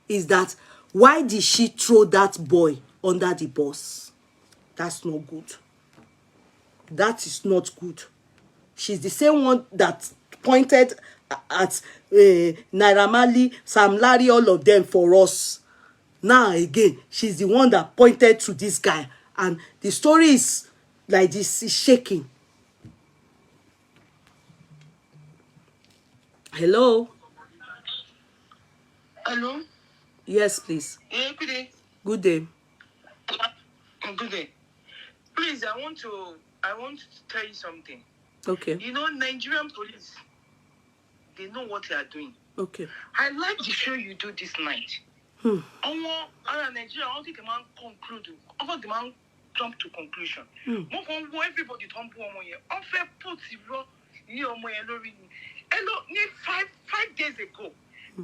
is that why did she throw that boy under the bus? That's not good. That is not good. She's the same one that pointed at Naira Marley, Sam Larry, all of them for us. Now again, she's the one that pointed to this guy. And the story is like this, is shaking. Hello? Hello? Yes, please. Yeah, good day. Good day. Good day. Please, I want to tell you something. Okay. You know, Nigerian police, they know what they are doing. Okay. I like the show you do this night. Nigeria, I don't think the man conclude. I want the man jump to conclusion. Everybody don't put on here. I feel put the hello, 5 days ago.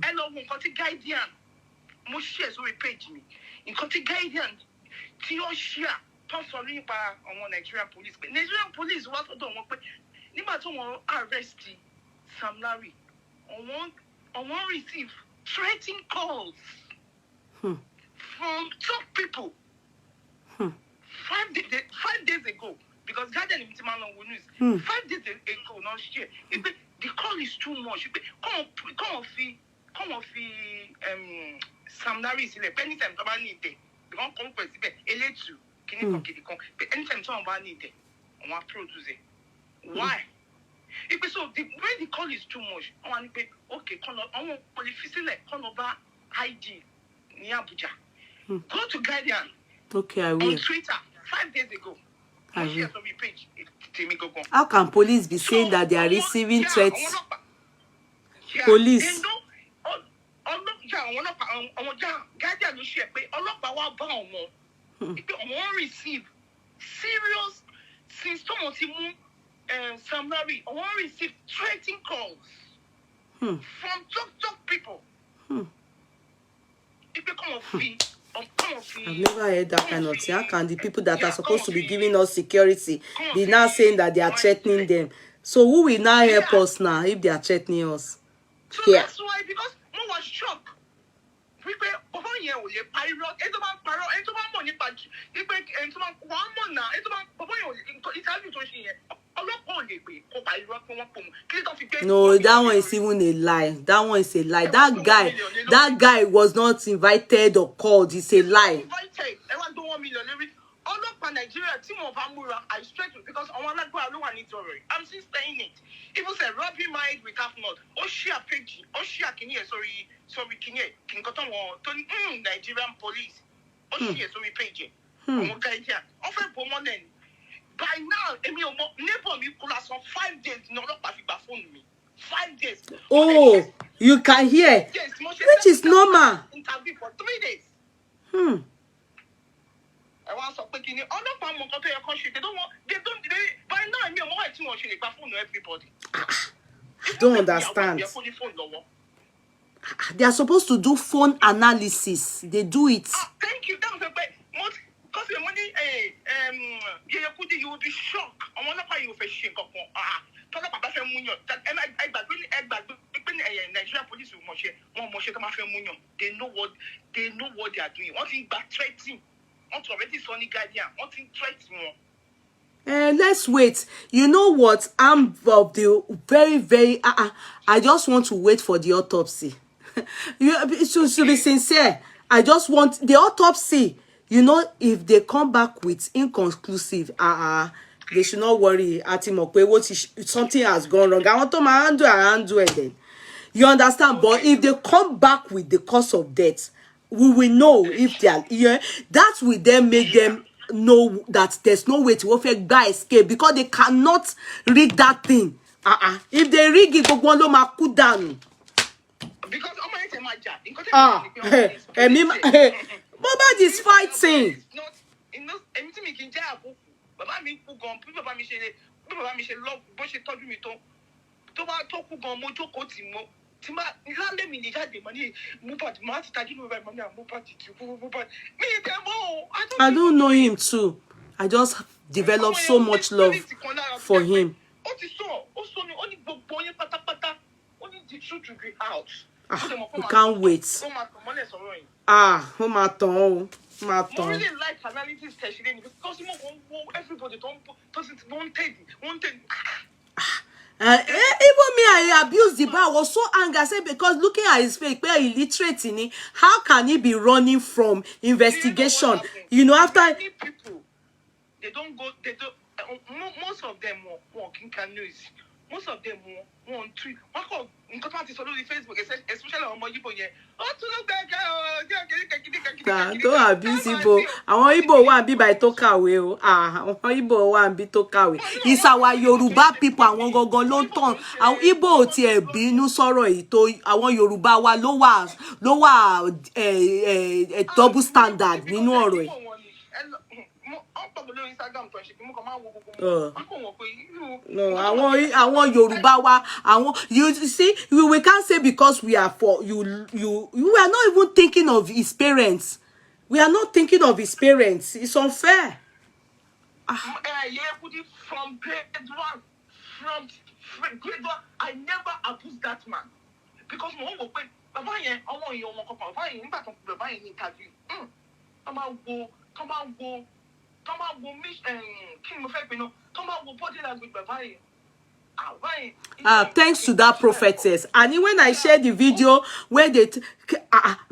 Hello, Nkoti Guardian. Mo share so page me. Nkoti Guardian. Ti o share. Tó sọ nípa àwọn Nigerian police. Nigerian police wá sọ́dọ̀ wọn pé nígbà tí wọ́n arrest Sam Larry, wọ́n receive threatening calls from top people. 5 days ago, because Guardian is man on news. 5 days ago, now share. The call is too much. Come on, Sam Larry sílẹ̀. Anytime tó bá need it, they won't come for síbẹ̀. Elétu. Anytime someone need it, I want produce it. Why? So when the call is too much, I want to okay, I want to IG ní Abuja. Go to Guardian. Okay, I will. On Twitter 5 days ago. I will. Page. How can police be saying that they are receiving threats? Police. They know. Guardian ló ṣe pé ọlọ́pàá wá bá wọn. Wọ́n receive serious since someone ti mú Sam Larry. Wọ́n receive threatening calls from talk people. I've never heard that kind of thing. How can the people that are supposed to be giving us security be now saying that they are threatening them? So who will now help us now if they are threatening us? So that's why, because I was shocked. No, that one is even a lie. That one is a lie. That guy was not invited or called. It's a lie. Nigeria team of Amura, I straight because I want to go alone and it's already. I'm still saying it. People say robbing mind we have not. Oshia page, Oshia Kenya, sorry Kenya, King Cotton Tony Nigerian police. Oshia sorry page. Offer Pomonen. By now, Emil neighbor me could last 5 days, no phone me. 5 days. Oh, you can hear. Which is normal. Interview for 3 days. I want to speak in all of them. They don't by now. I mean, why too much in the phone to everybody? I don't understand. They are supposed to do phone analysis. They do it. Thank you. That's the best. Because the money, you will be shocked. I want to buy you for shake up. Talk about that Munyo. And I Nigerian police will much. They know what they are doing. One thing back threatening. Let's wait. You know what? I'm of the very I just want to wait for the autopsy. It should be sincere. I just want the autopsy. You know, if they come back with inconclusive, they should not worry. Something has gone wrong. I want to handle it then. You understand? But if they come back with the cause of death, we will know if they are here. That will then make them know that there's no way to affect guy escape because they cannot rig that thing. If they rig it, go down. Because Mohbad is fighting. I don't know him too. I just developed so much love for him. We can't wait. I really like analysis because everybody don't take even me, I abused the bar. I was so angry. I said, because looking at his face, where illiterate in it, how can he be running from investigation? You know, after people, they don't go. They don't. Most of them walk in canoes. Most of them want to. In contact is all over Facebook, especially on my Igbo. Don't abuse Igbo. I want Igbo one be by Tokawe. I want Igbo one be Tokawe. It's our Yoruba people. I want go long term. Our Igbo tie binu sọ̀rọ̀ ito. I want Yoruba wa lower double standard nínú ọ̀rọ̀ ẹ̀. No, I want Yoruba wa. You see, we can't say because we are for you. We are not even thinking of his parents. We are not thinking of his parents. It's unfair. From grade one, I never abused that man because my own way. Baba yen, I want you to come. Baba yen, nígbà tó Baba yen interview. Come on, go. Thanks to that prophetess. And when I shared the video where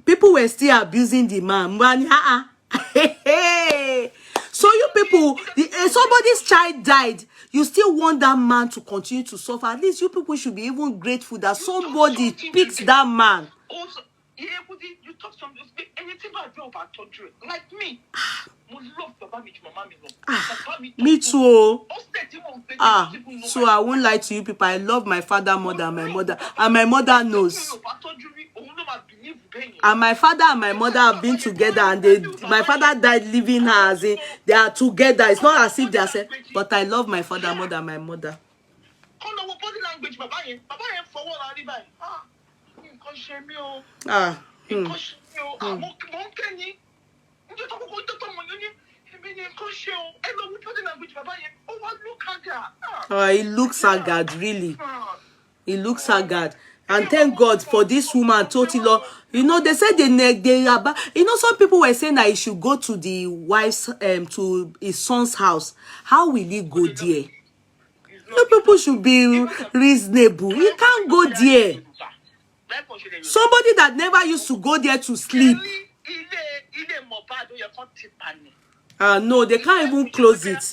people were still abusing the man. So you people, somebody's child died. You still want that man to continue to suffer. At least you people should be even grateful that somebody picks that man. Also, you talk something. Anything about torture, like me. Me too. So I won't lie to you people. I love my father more than my mother, and my mother knows. And my father and my mother have been together, and my father died leaving her as in they are together. It's not as if they are saying, but I love my father more than my mother. It looks haggard, really. It looks haggard. And thank God for this woman, totally. You know, they said some people were saying that he should go to the wife's, to his son's house. How will he go there? You people should be reasonable. He can't go there. Somebody that never used to go there to sleep. No, they can't even close it.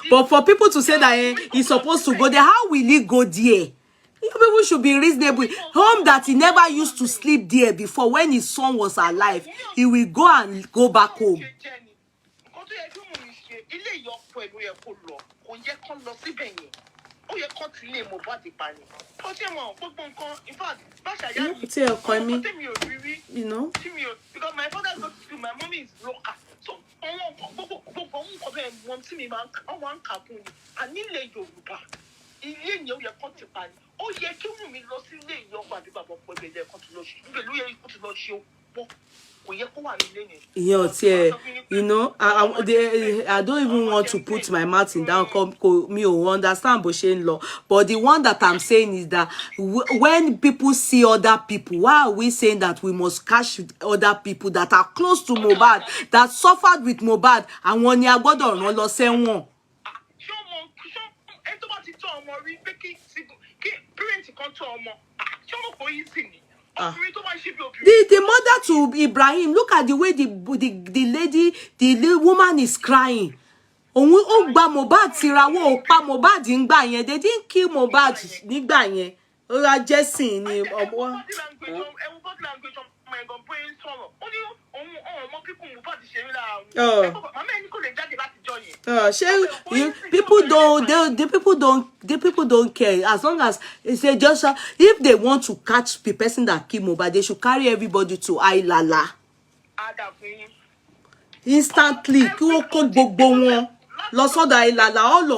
But for people to say that he's supposed to go there, how will he go there? You people should be reasonable. Home that he never used to sleep there before when his son was alive, he will go and go back home. You know? Because my father goes to school, my mommy is local. So, you know, I don't even want to put my mouth in down. Me understand Boshen law, but the one that I'm saying is that when people see other people, why are we saying that we must catch other people that are close to Mohbad, that suffered with Mohbad, and when you are going to lo say one? The mother to Ibrahim, look at the way the woman is crying. Mohbad tirawo pa Mohbad ngba yen. They didn't kill Mohbad nígbà yẹn. Ó ra Jesse ni ọmọ. People don't care as long as say just if they want to catch the person that killed Mohbad, they should carry everybody to Ailala instantly. All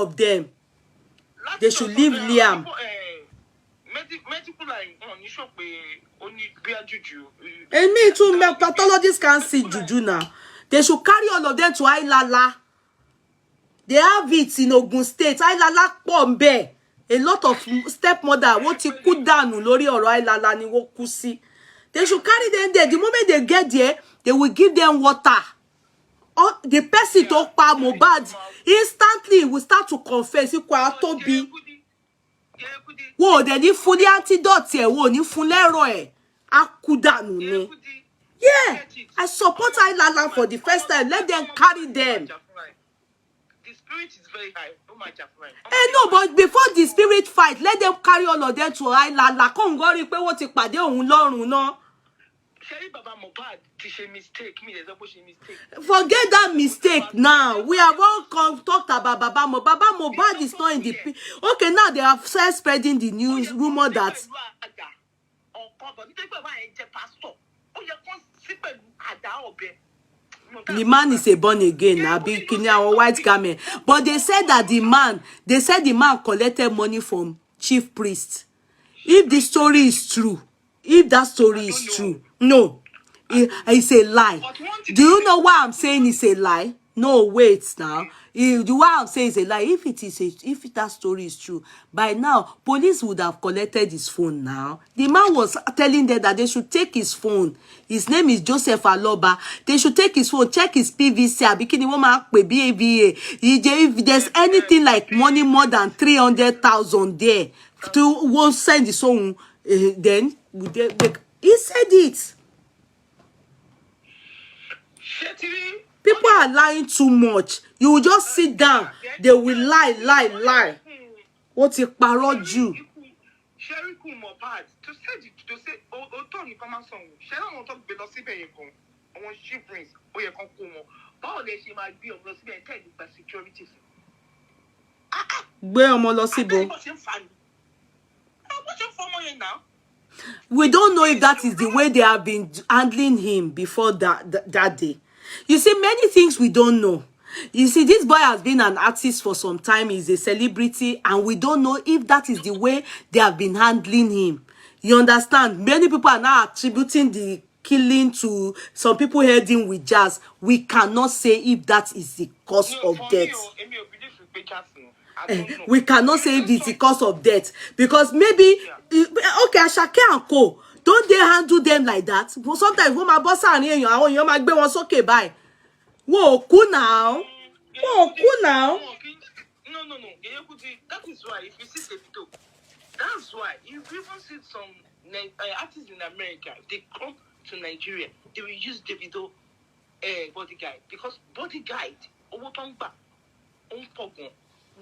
of them, they should leave Liam. And me too, pathologists can't see juju now. They should carry all of them to Ailala. They have it in Ogun State. Ailala Pombe. A lot of stepmother what you could down lori or Ailala ni wo kusi. They should carry them there. The moment they get there, they will give them water. Or the person to pa Mohbad instantly will start to confess. Whoa, they need fully antidote here. Whoa, ni fulero e. Akudanu ne. Yeah, I support Ailala for the first time. Let them carry them. The spirit is very high. No, but before the spirit fight, let them carry all of them to Ailala. Come go ri pe wọ́n ti pàdé òun lọ́run náà. Forget that mistake now. We have all talked about Baba Mohbad. Baba Mohbad is not in the... Okay, now they are spreading the news rumor that... The man is a born again now, bikini or white garment. But they said that the man collected money from chief priest. If the story is true, if that story is true, no, it's a lie. Do you know why I'm saying it's a lie? No, wait now. Why I'm saying it's a lie. If that story is true, by now police would have collected his phone. Now the man was telling them that they should take his phone. His name is Joseph Aloba. They should take his phone, check his PVC, bikini woman BAVA. If there's anything like money more than 300,000 there, won't send his own. Then he said it. People are lying too much. You will just sit down. They will lie. What a parodiu. Sherry cool Mohbad to say Tony come song. Sherry won't talk below Sibe. I want shipments. Oh, you can come. But they might be on the Sibe and tell you by security. Where am I Sibo? We don't know if that is the way they have been handling him before that day. You see, many things we don't know. You see, this boy has been an artist for some time. He's a celebrity, and we don't know if that is the way they have been handling him. You understand? Many people are now attributing the killing to some people heading with jazz. We cannot say if that is the cause of death. We cannot say if it's the cause of death, because maybe okay, Ashake and Co, don't they handle them like that? But sometimes when my boss are here, you might be one okay bye. Whoa, cool now. Whoa, cool now. No. That is why if you see the video, that's why if you even see some artists in America, if they come to Nigeria, they will use the video bodyguard, because bodyguard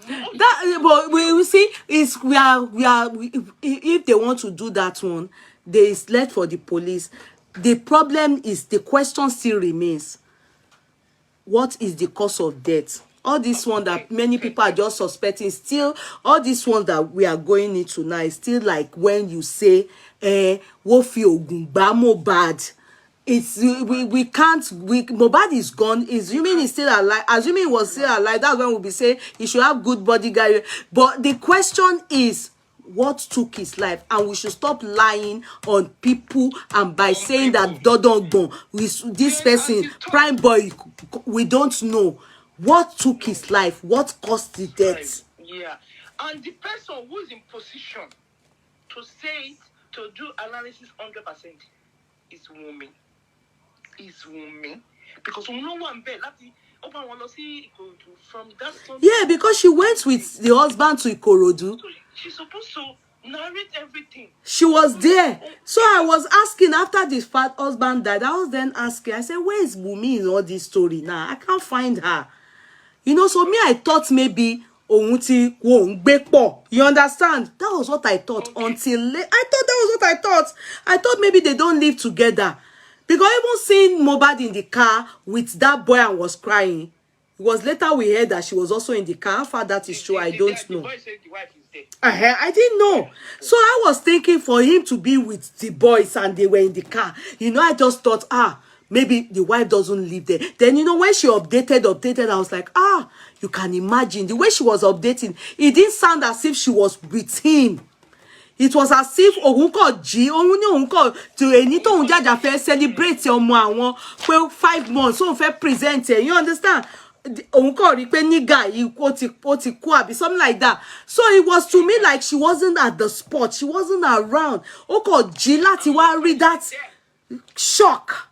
that, but we will see is if they want to do that one, they is left for the police. The problem is the question still remains. What is the cause of death? All this one that many people are just suspecting, still all this one that we are going into now is still like when you say Wofi Ogungba Mohbad. It's we can't, Mohbad is gone. Assuming he's still alive, assuming he was still alive, that's when we'll be saying he should have good bodyguard. But the question is, what took his life? And we should stop lying on people and by saying that Dodongbon, this person, Prime Boy, we don't know what took his life, what caused the death. Yeah, and the person who is in position to say it, to do analysis 100% is Wunmi. Because we know one bed from that. Yeah, because she went with the husband to Ikorodu. So she's supposed to narrate everything. She was there. So I was asking after this fat husband died. I was then asking, I said, where is Wunmi in all this story now? I can't find her. You know, so me, I thought maybe Onguti won't bepo. You understand? That was what I thought until I thought that was what I thought. I thought maybe they don't live together. Because even seeing Mohbad in the car with that boy and was crying, it was later we heard that she was also in the car. How far that is true, I don't know. The boy said the wife is there. I didn't know. So I was thinking for him to be with the boys and they were in the car. You know, I just thought, maybe the wife doesn't live there. Then, you know, when she updated, I was like, you can imagine the way she was updating. It didn't sound as if she was with him. It was as if Ogunko G, Ogunko to Enito Unjaja fe celebrate ọmọ àwọn pé 5 months, so fe present it. You understand? Ogunko rí pé nigga ó ti kú àbí something like that. So it was to me like she wasn't at the spot. She wasn't around. Oko G láti wá rí that shock.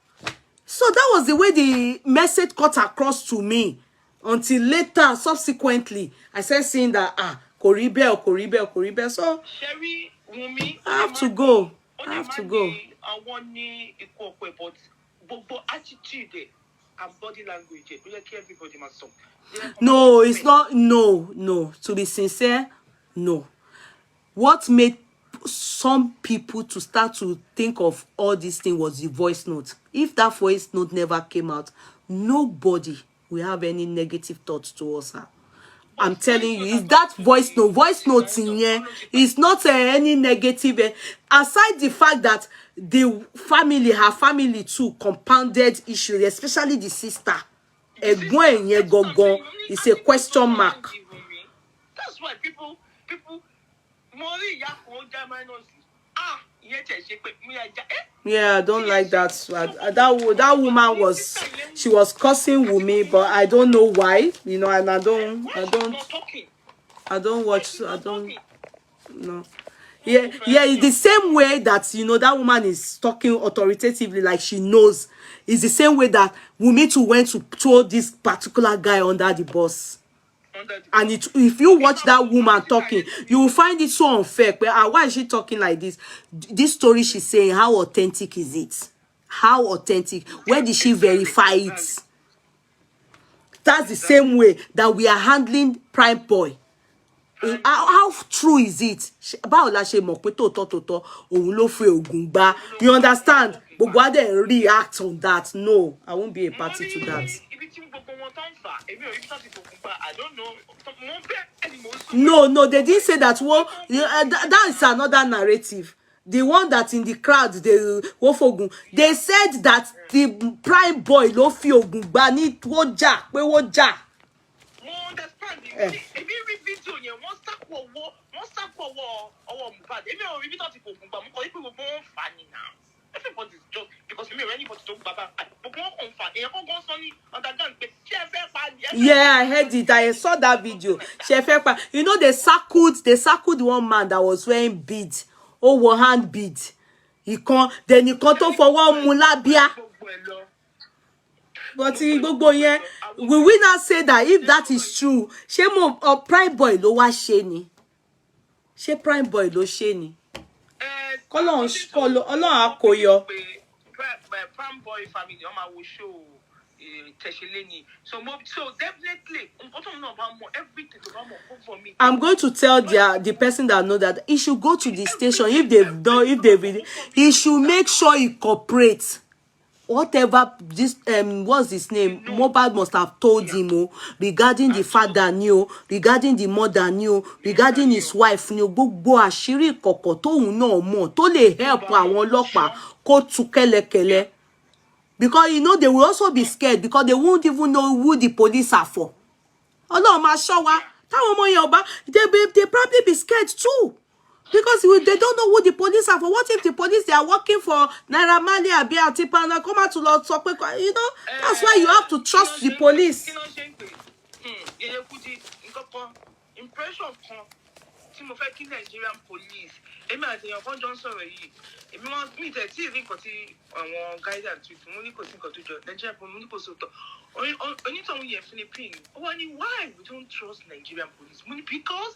So that was the way the message got across to me. Until later, subsequently, I started seeing that Koribe. So Sherry, Wunmi, I have to go. But attitude and body language, everybody must stop. No, it's not. No. To be sincere, no. What made some people to start to think of all these things was the voice note. If that voice note never came out, nobody will have any negative thoughts towards her. I'm telling you, is that voice note in here is not any negative. Aside the fact that her family too, compounded issues, especially the sister. Egwen ye gogon is a question mark. That's why people yeah, I don't like that. That woman was, she was cursing Wunmi, but I don't know why. You know, and I don't watch. No. Yeah, it's the same way that, you know, that woman is talking authoritatively, like she knows. It's the same way that Wunmi too went to throw this particular guy under the bus. And if you watch that woman talking, you will find it so unfair. But why is she talking like this? This story she's saying, how authentic is it? How authentic? Where did she verify it? that's the same way that we are handling Prime Boy. How true is it? Báwo la ṣe mọ̀ pé tòótọ́ òun ló fi ògùn gbà? You understand? Gbogbo wa dẹ̀ react on that. No, I won't be a party to that. No, they didn't say that. Well, that is another narrative. The one that in the crowd, they said that the Prime Boy ló fi ògùn gbà ní wọ́n jà pé wọ́n jà. Understand? If you read video, you want to for Mohbad. If you read it, people will go funny now. Everybody's just because you anybody talk about but go on funny. You go sunny underground. Yeah, I heard it. I saw that video. You know, they circled one man that was wearing beads. One hand bead. He can't to for one mulabia. But will we not say that if that is true, she more Prime Boy lo wa ṣe ni? She Prime Boy lo ṣe ni? Ọlọ́run akoyo. Prime Boy family on my show so definitely everything for me. I'm going to tell the person that know that he should go to the station he should make sure he cooperates. Whatever this what's his name? Mohbad must have told him regarding the father knew, regarding the mother knew, regarding his wife knew. Gbogbo àṣírí kọ̀kọ̀ tóun náà mọ̀ tó lè help àwọn ọlọ́pàá kó tú kẹ́lẹ́kẹ́lẹ́. Because you know they will also be scared because they won't even know who the police are for. Ọlọ́run máa ṣọ́ wa. Táwọn ọmọ yẹn ọba they probably be scared too. Because they don't know who the police are for. What if the police, they are working for Naira Marley, Abia, Tipana, come out to Lord Sokwe? You know, that's why you have to trust the police. Impression of Nigerian police. Why we don't trust Nigerian police? Because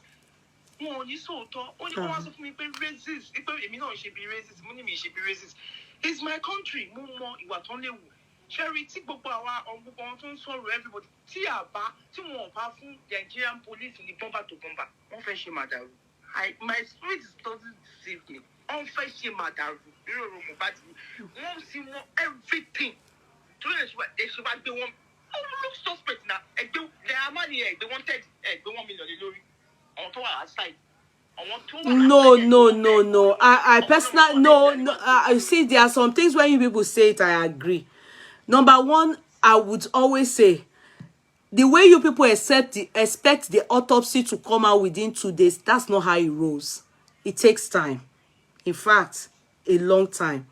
racist. It's my country. Charity everybody. Nigerian police in the bomber to bomber. My spirit doesn't deceive me. Everything. They should have the one. Look suspect now. They are money. They wanted 1 million. No. I personally no. I see there are some things when you people say it, I agree. Number one, I would always say the way you people expect the autopsy to come out within 2 days, that's not how it rolls. It takes time. In fact, a long time.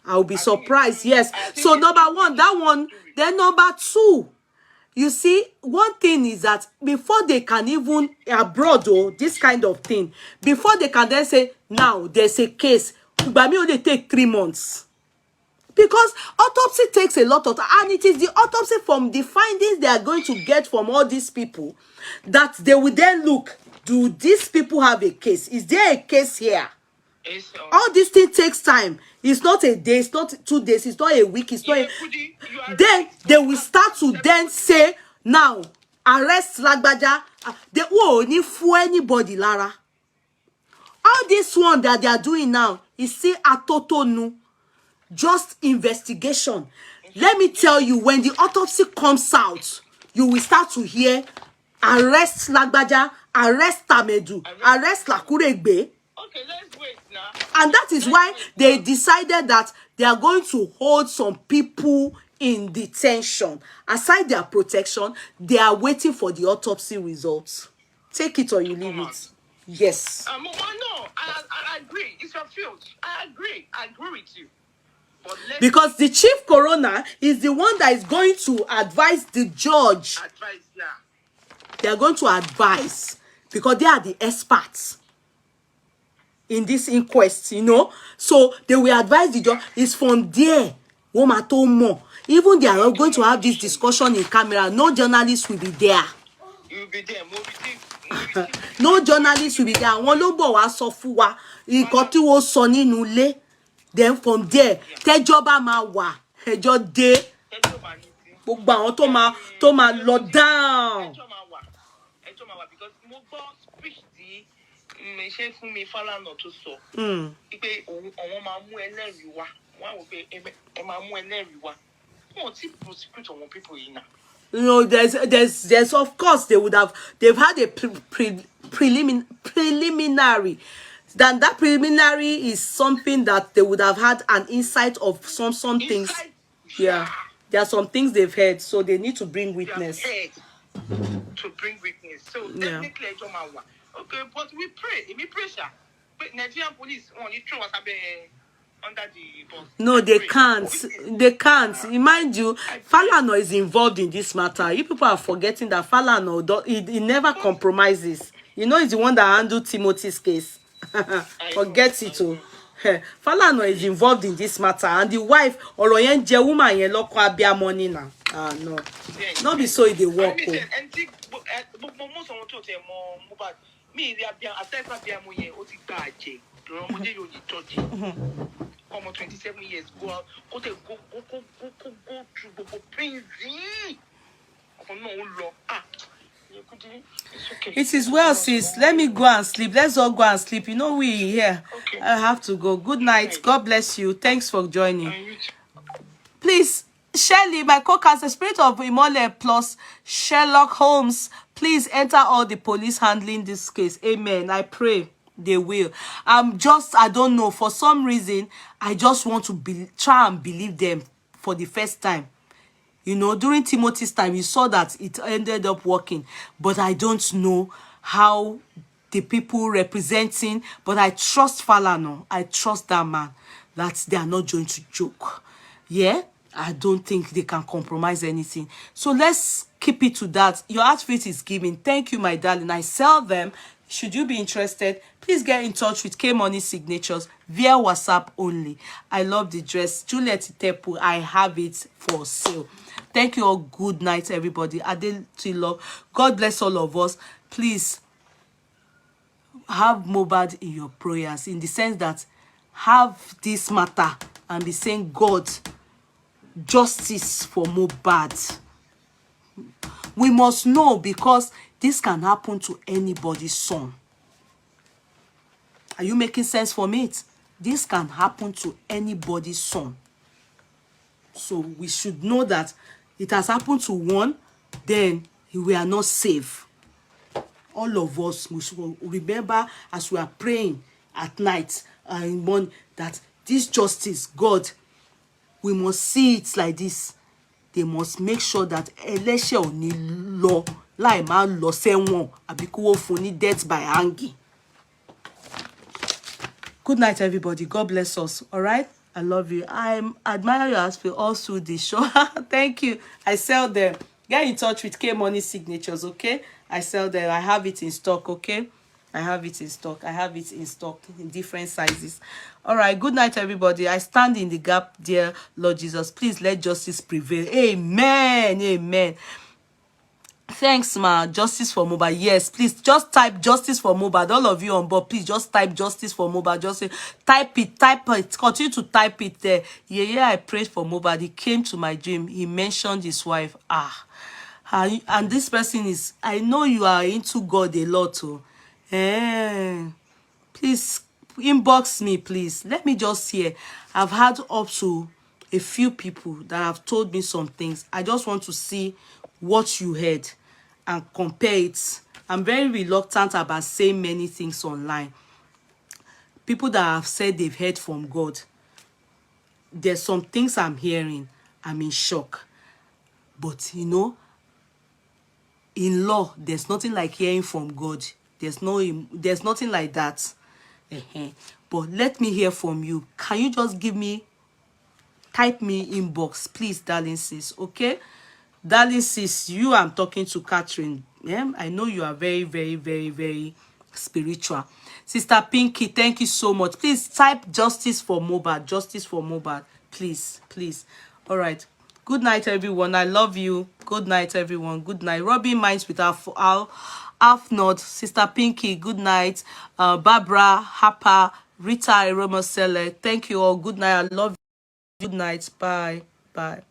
I'll be surprised. Yes. So number one, that one. Then number two. You see, one thing is that before they can even abroad this kind of thing, before they can then say, now there's a case, but me only take 3 months. Because autopsy takes a lot of time, and it is the autopsy from the findings they are going to get from all these people that they will then look, do these people have a case? Is there a case here? All this thing takes time. It's not a day, it's not 2 days, it's not a week, it's not then they will start to then say, now, arrest Lagbaja. They won't need for anybody, Lara. All this one that they are doing now is see a total no, just investigation. Let me tell you, when the autopsy comes out, you will start to hear arrest Lagbaja, arrest Tamedu, arrest Lakuregbe. Okay, let's wait now. And that is why they decided that they are going to hold some people in detention. Aside their protection, they are waiting for the autopsy results. Take it or you leave it. Yes. No, I agree. It's your field. I agree with you. But because the chief coroner is the one that is going to advise the judge. They are going to advise because they are the experts in this inquest, you know. So they will advise the judge. It's from there. Even they are going to have this discussion in camera. No journalist will be there. You will be there. No journalist will be there. Wọ́n ló bọ̀ wá sọ fún wa nǹkan tí wọ́n sọ nínú ilé. Then from there, tẹ́jọ́ bá máa wà, ẹjọ́ dé. gbogbo àwọn tó máa lọ down. Because mo gbọ́ speech tí ṣe fún mi Fálànà tó sọ pé àwọn máa mú ẹlẹ́rìí wá wọ́n á wò pé ẹ máa mú ẹlẹ́rìí wá wọ́n ti prosecute àwọn people yìí náà. You know, there's of course they've had a preliminary. Then that preliminary is something that they would have had an insight of some things. Yeah, there are some things they've heard, so they need to bring witness. To bring witness. So technically, okay, but we pray. We pressure. But Nigerian police only throw us under the bus. No, they can't. They can't. Mind you, Falana is involved in this matter. You people are forgetting that Falana, he never compromises. You know, he's the one that handled Timothy's case. Forget it all. Falana is involved in this matter, and the wife, Oloyen je woman yen loko abia money now. Ah no, not be so they work. Me, they are being aside from their money, or the gadget. Almost 27 years go through pain. Oh no, Lord. It is well, sis. Let me go and sleep. Let's all go and sleep. You know we here. Okay. I have to go. Good night. God bless you. Thanks for joining. Please, Shirley, my co-caster, Spirit of Imole plus Sherlock Holmes, please enter all the police handling this case. Amen. I pray they will. I don't know. For some reason, I just want to try and believe them for the first time. You know, during Timothy's time, you saw that it ended up working. But I don't know how the people representing, but I trust Falana. I trust that man, that they are not going to joke. Yeah? I don't think they can compromise anything. So let's keep it to that. Your outfit is given. Thank you, my darling. I sell them. Should you be interested, please get in touch with K-Money Signatures via WhatsApp only. I love the dress. Juliet Tepu, I have it for sale. Thank you all. Good night, everybody. Adetilo. God bless all of us. Please have Mohbad in your prayers, in the sense that have this matter and be saying, God, justice for Mohbad. We must know, because this can happen to anybody's son. Are you making sense for me? This can happen to anybody's son. So we should know that it has happened to one, then we are not safe. All of us, we should remember as we are praying at night and morning, that this justice, God, we must see it like this. They must make sure that ẹlẹ́ṣẹ̀ ò ní lọ láì máa lọ sẹ́wọ̀n àbí kí wọ́n fún ní death by hanging. Good night, everybody. God bless us. All right? I love you. I admire your outfit all through this show. Thank you. I sell them. Get in touch with K-Money Signatures, okay? I sell them. I have it in stock, okay? I have it in stock. I have it in stock in different sizes. All right. Good night, everybody. I stand in the gap, dear Lord Jesus. Please let justice prevail. Amen. Amen. Thanks, ma. Justice for Mohbad. Yes, please just type justice for Mohbad. All of you on board, please just type justice for Mohbad. Just say, type it. Continue to type it there. Yeah, I prayed for Mohbad. He came to my dream. He mentioned his wife. And this person is, I know you are into God a lot, too. Please inbox me, please. Let me just hear. I've had up to a few people that have told me some things. I just want to see what you heard and compare it. I'm very reluctant about saying many things online. People that have said they've heard from God, there's some things I'm hearing, I'm in shock. But you know, in law, there's nothing like hearing from God. There's nothing like that. But let me hear from you. Can you just type me inbox, please, darling sis, okay? Darling sis, you I'm talking to, Catherine. Yeah, I know you are very, very, very, very spiritual. Sister Pinky, thank you so much. Please type justice for Mohbad. Justice for Mohbad. Please, please. All right. Good night, everyone. I love you. Good night, everyone. Good night. Robin Minds with our Afnod, Sister Pinky, good night. Barbara, Hapa, Rita, Iromosele, thank you all. Good night. I love you. Good night. Bye. Bye.